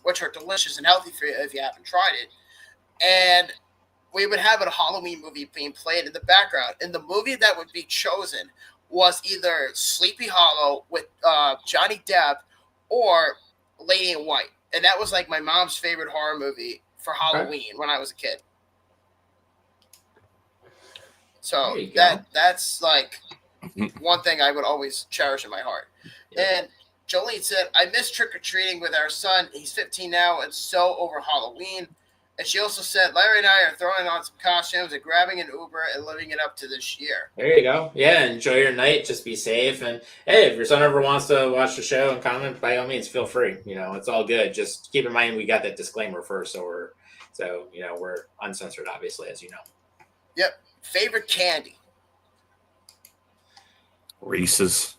which are delicious and healthy for you if you haven't tried it. And we would have a Halloween movie being played in the background, and the movie that would be chosen was either Sleepy Hollow with Johnny Depp or Lady in White. And that was like my mom's favorite horror movie for Halloween when I was a kid. So that's like one thing I would always cherish in my heart. And Jolene said, I miss trick-or-treating with our son. He's 15 now and so over Halloween. And she also said, Larry and I are throwing on some costumes and grabbing an Uber and living it up to this year. There you go. Yeah, enjoy your night. Just be safe. And, hey, if your son ever wants to watch the show and comment, by all means, feel free. It's all good. Just keep in mind we got that disclaimer first. So we're uncensored, obviously, as you know. Yep. Favorite candy? Reese's.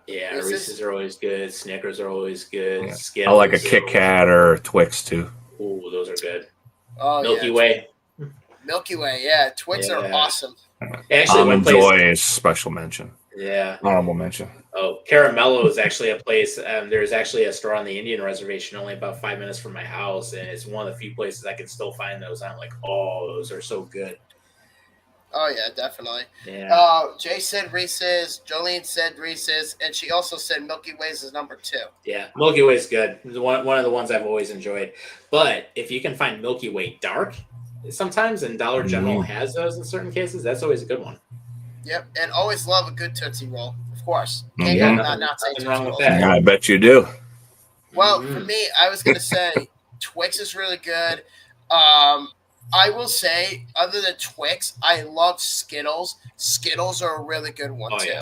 Yeah, Reese's are always good. Snickers are always good. Yeah. Skittles I like a Kit Kat or a Twix, too. Ooh, those are good. Oh, Milky Way. Milky Way, yeah. Twix are awesome. Actually, Almond Joy is special mention. Yeah. Honorable mention. Oh, Caramello is actually a place. There's actually a store on the Indian Reservation only about 5 minutes from my house, and it's one of the few places I can still find those. I'm like, oh, those are so good. Oh, yeah, definitely. Yeah. Jay said Reese's. Jolene said Reese's. And she also said Milky Way's is number 2. Yeah, Milky Way's good. One of the ones I've always enjoyed. But if you can find Milky Way dark sometimes, and Dollar General has those in certain cases, that's always a good one. Yep, and always love a good Tootsie Roll, of course. Nothing wrong with that. Yeah, I bet you do. Well, for me, I was going to say Twix is really good. I will say, other than Twix, I love Skittles. Skittles are a really good one, too.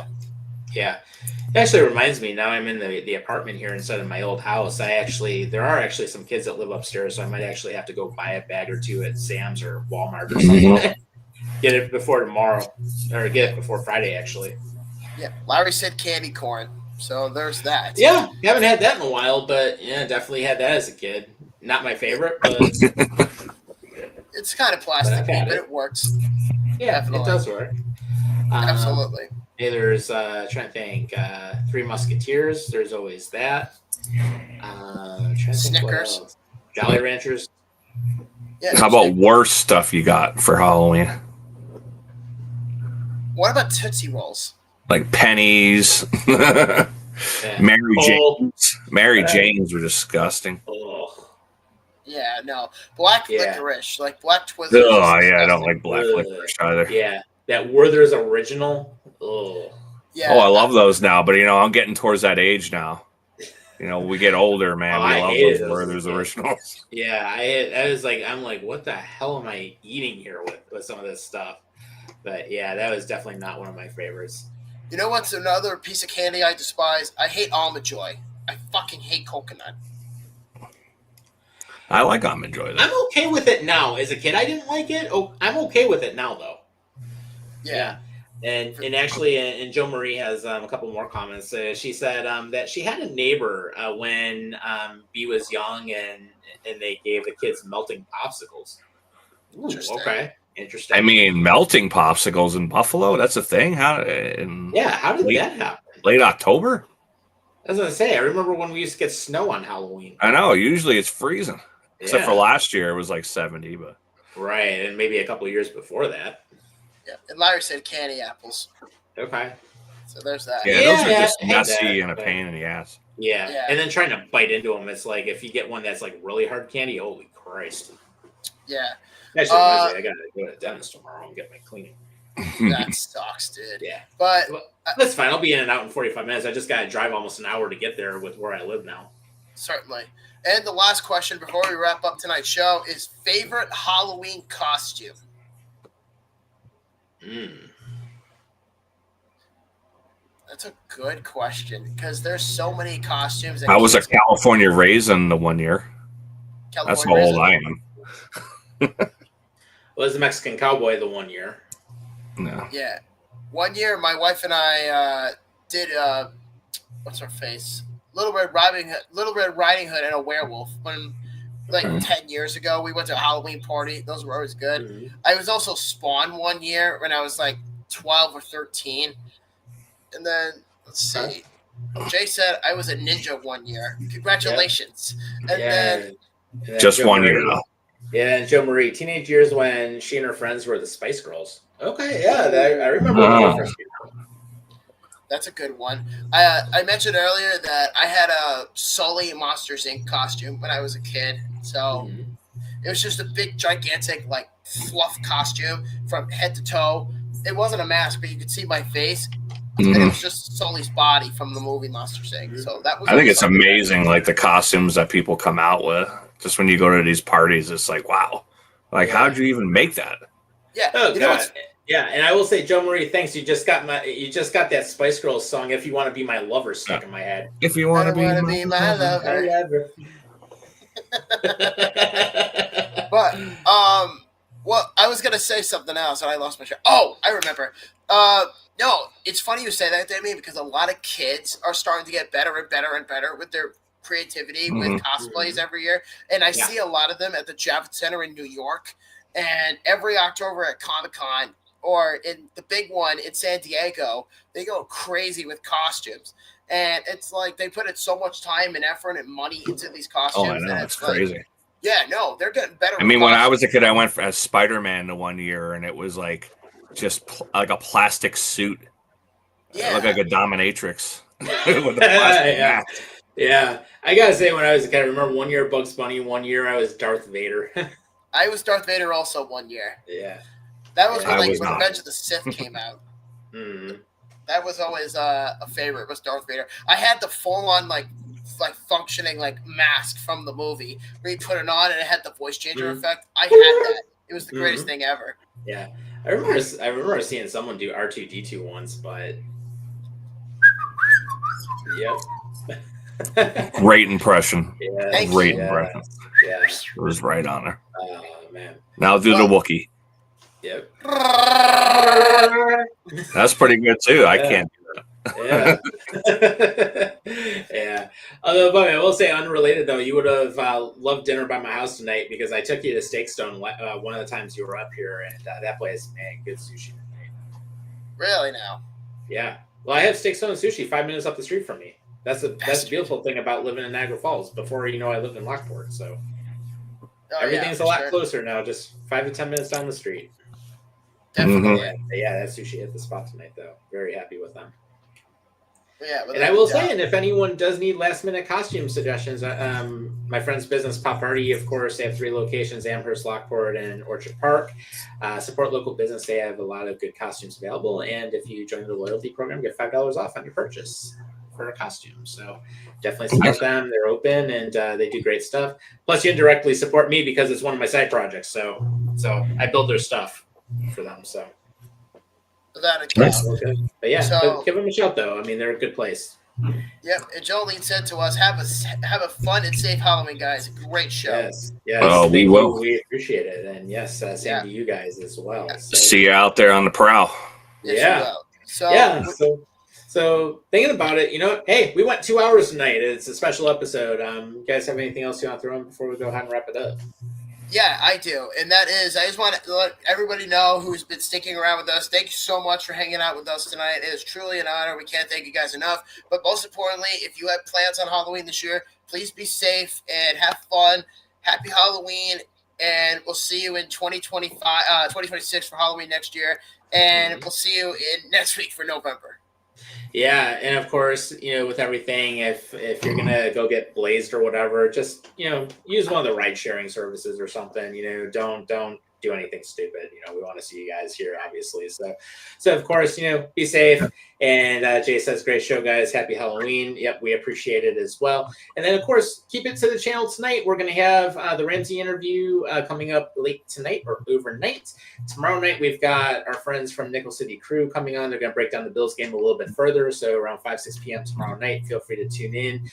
Yeah. It actually reminds me, now I'm in the apartment here instead of my old house. There are actually some kids that live upstairs, so I might actually have to go buy a bag or two at Sam's or Walmart or something. Get it before tomorrow, or get it before Friday, actually. Yeah, Larry said candy corn, so there's that. Yeah, haven't had that in a while, but yeah, definitely had that as a kid. Not my favorite, but it's kind of plastic, but it works. Yeah, definitely. It does work. Absolutely. Hey, there's trying to think. Three Musketeers. There's always that. Snickers. Jolly Ranchers. Yeah. How about worse stuff you got for Halloween? What about Tootsie Rolls? Like pennies. Mary Janes. Mary Janes are disgusting. Oh. Yeah, no. Black licorice, like black Twizzlers. Oh, yeah, I don't like black licorice either. Yeah, that Werther's original. Oh. Yeah. Oh, I love those now, but I'm getting towards that age now. We get older, man. We love those Werther's originals. Yeah, I'm like, what the hell am I eating here with some of this stuff? But yeah, that was definitely not one of my favorites. You know what's another piece of candy I despise? I hate Almond Joy. I fucking hate coconut. I like Almond Joy, though. I'm okay with it now. As a kid, I didn't like it. Oh, I'm okay with it now, though. Yeah. And actually, and Jo Marie has a couple more comments. She said that she had a neighbor when B was young, and they gave the kids melting popsicles. Ooh, okay, interesting. I mean, melting popsicles in Buffalo, that's a thing? How did that happen? Late October? I was going to say, I remember when we used to get snow on Halloween. I know, usually it's freezing. Except for last year, it was like 70. But right, and maybe a couple of years before that. Yeah, and Larry said candy apples. Okay. So there's that. Yeah, those are just messy and a pain in the ass. Yeah, and then trying to bite into them, it's like if you get one that's like really hard candy, holy Christ. Yeah. Actually, I got to go to the dentist tomorrow and get my cleaning. That sucks, dude. Yeah. But that's fine. I'll be in and out in 45 minutes. I just got to drive almost an hour to get there with where I live now. Certainly. And the last question before we wrap up tonight's show is favorite Halloween costume? That's a good question because there's so many costumes. I was a California raisin the one year. That's how old I am. Was the Mexican cowboy the one year? No. Yeah. 1 year, my wife and I did, what's her face? Little Red Riding Hood and a werewolf. When like 10 years ago. We went to a Halloween party. Those were always good. Mhm. I was also Spawn one year when I was like 12 or 13. And then, let's see. Jay said I was a ninja one year. Congratulations. And then And then Just Joe 1 year Marie. though. Yeah, and Joe Marie, teenage years when she and her friends were the Spice Girls. Okay, yeah, I remember when they first came out. that's a good one. I mentioned earlier that I had a Sully Monsters Inc. costume when I was a kid. So Mhm. it was just a big, gigantic, like, fluff costume from head to toe. It wasn't a mask, but you could see my face. And it Mhm. was just Sully's body from the movie Monsters Inc. So that was I think always it's something. amazing, like the costumes that people come out with. Just when you go to these parties, it's like, wow, like Yeah. how'd you even make that? Yeah. Oh you know God. what's Yeah, and I will say, Joe Marie, thanks. You just got that Spice Girls song, "If You Want to Be My Lover," stuck in my head. If you want I to wanna be be my lover. Lover. But well, I was gonna say something else and I lost my train. Oh, I remember. No, it's funny you say that, Damien, because a lot of kids are starting to get better and better and better with their creativity with Mhm. cosplays every year, and I see a lot of them at the Javits Center in New York, and every October at Comic-Con or in the big one in San Diego, they go crazy with costumes. And it's like they put in so much time and effort and money into these Oh, costumes. I know, and it's like, crazy. yeah, no, they're getting better. I mean, when I was a kid, I went as Spider-Man the 1 year, and it was like just like a plastic suit. Yeah. It looked like a dominatrix with a plastic mask. Yeah. I gotta say, when I was a kid, I remember 1 year Bugs Bunny, 1 year I was Darth Vader. I was Darth Vader also 1 year. Yeah. That was Yeah, when I like was not. Revenge of the Sith came out. Mhm. That was always a favorite. Was Darth Vader. I had the full on like functioning like mask from the movie where you put it on and it had the voice changer Mhm. effect. I had that. It was the greatest Mhm. thing ever. Yeah. I remember seeing someone do R2D2 once, but yep. Great impression. Yeah. Thank Great you. impression. Yeah. It was right on there. Oh man. Now do the Wookiee. Yep. That's pretty good too. I can't do that. Yeah. Yeah. Although, but I will say, unrelated though, you would have loved dinner by my house tonight because I took you to Steakstone one of the times you were up here, and that place, man, good sushi tonight. Really now? Yeah. Well, I have Steakstone Sushi 5 minutes up the street from me. That's the beautiful thing about living in Niagara Falls. Before, I lived in Lockport, so everything's a lot closer now. Just 5 to 10 minutes down the street. Definitely. Yeah, that sushi hit the spot tonight, though. Very happy with them. Yeah, and I will say, and if anyone does need last-minute costume suggestions, my friend's business, Pop Party, of course, they have 3 locations, Amherst, Lockport, and Orchard Park. Support local business. They have a lot of good costumes available, and if you join the loyalty program, get $5 off on your purchase for a costume. So definitely support them. They're open, and they do great stuff. Plus, you indirectly support me because it's one of my side projects. So I build their stuff for them. So without a Nice. doubt. But yeah, So- give them a shout though. I mean, they're a good place. Yep. And Jolene said to us, "Have a fun and safe Halloween, guys. Great show." Yes. Oh, we Thank will. you. We appreciate it, and yes, same to you guys as well. So, See you out there on the prowl. Yes, Yeah. you will. So yeah. So thinking about it, hey, we went 2 hours tonight. It's a special episode. You guys have anything else you want to throw in before we go ahead and wrap it up? yeah, I do, and that is, I just want to let everybody know who's been sticking around with us. Thank you so much for hanging out with us tonight. It is truly an honor. We can't thank you guys enough. But most importantly, if you have plans on Halloween this year, please be safe and have fun. Happy Halloween, and we'll see you in 2026 for Halloween next year, and we'll see you in next week for November. Yeah, and of course, with everything, if you're gonna go get blazed or whatever, just use one of the ride sharing services or something. Don't do anything stupid. We want to see you guys here, obviously. So of course, be safe. And Jay says, great show, guys. Happy Halloween. Yep, we appreciate it as well. And then, of course, keep it to the channel tonight. We're going to have the Ramsey interview coming up late tonight or overnight. Tomorrow night, we've got our friends from Nickel City Crew coming on. They're going to break down the Bills game a little bit further. So around 5-6 p.m. tomorrow night, feel free to tune in.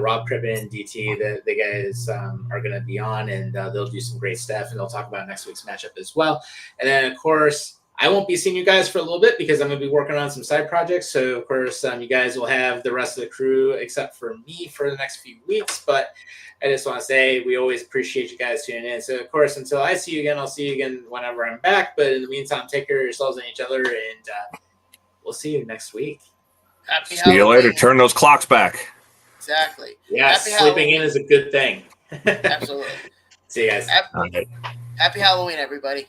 Rob Cribbin, DT, the guys are going to be on, and they'll do some great stuff, and they'll talk about next week's matchup as well. And then, of course, I won't be seeing you guys for a little bit because I'm going to be working on some side projects. So, of course, you guys will have the rest of the crew except for me for the next few weeks. But I just want to say we always appreciate you guys tuning in. So, of course, until I see you again, I'll see you again whenever I'm back. But in the meantime, take care of yourselves and each other, and we'll see you next week. Happy See you Halloween. later. Turn those clocks back. Exactly. Yeah, Happy sleeping Halloween. in is a good thing. Absolutely. See you guys. All right. Happy Halloween, everybody.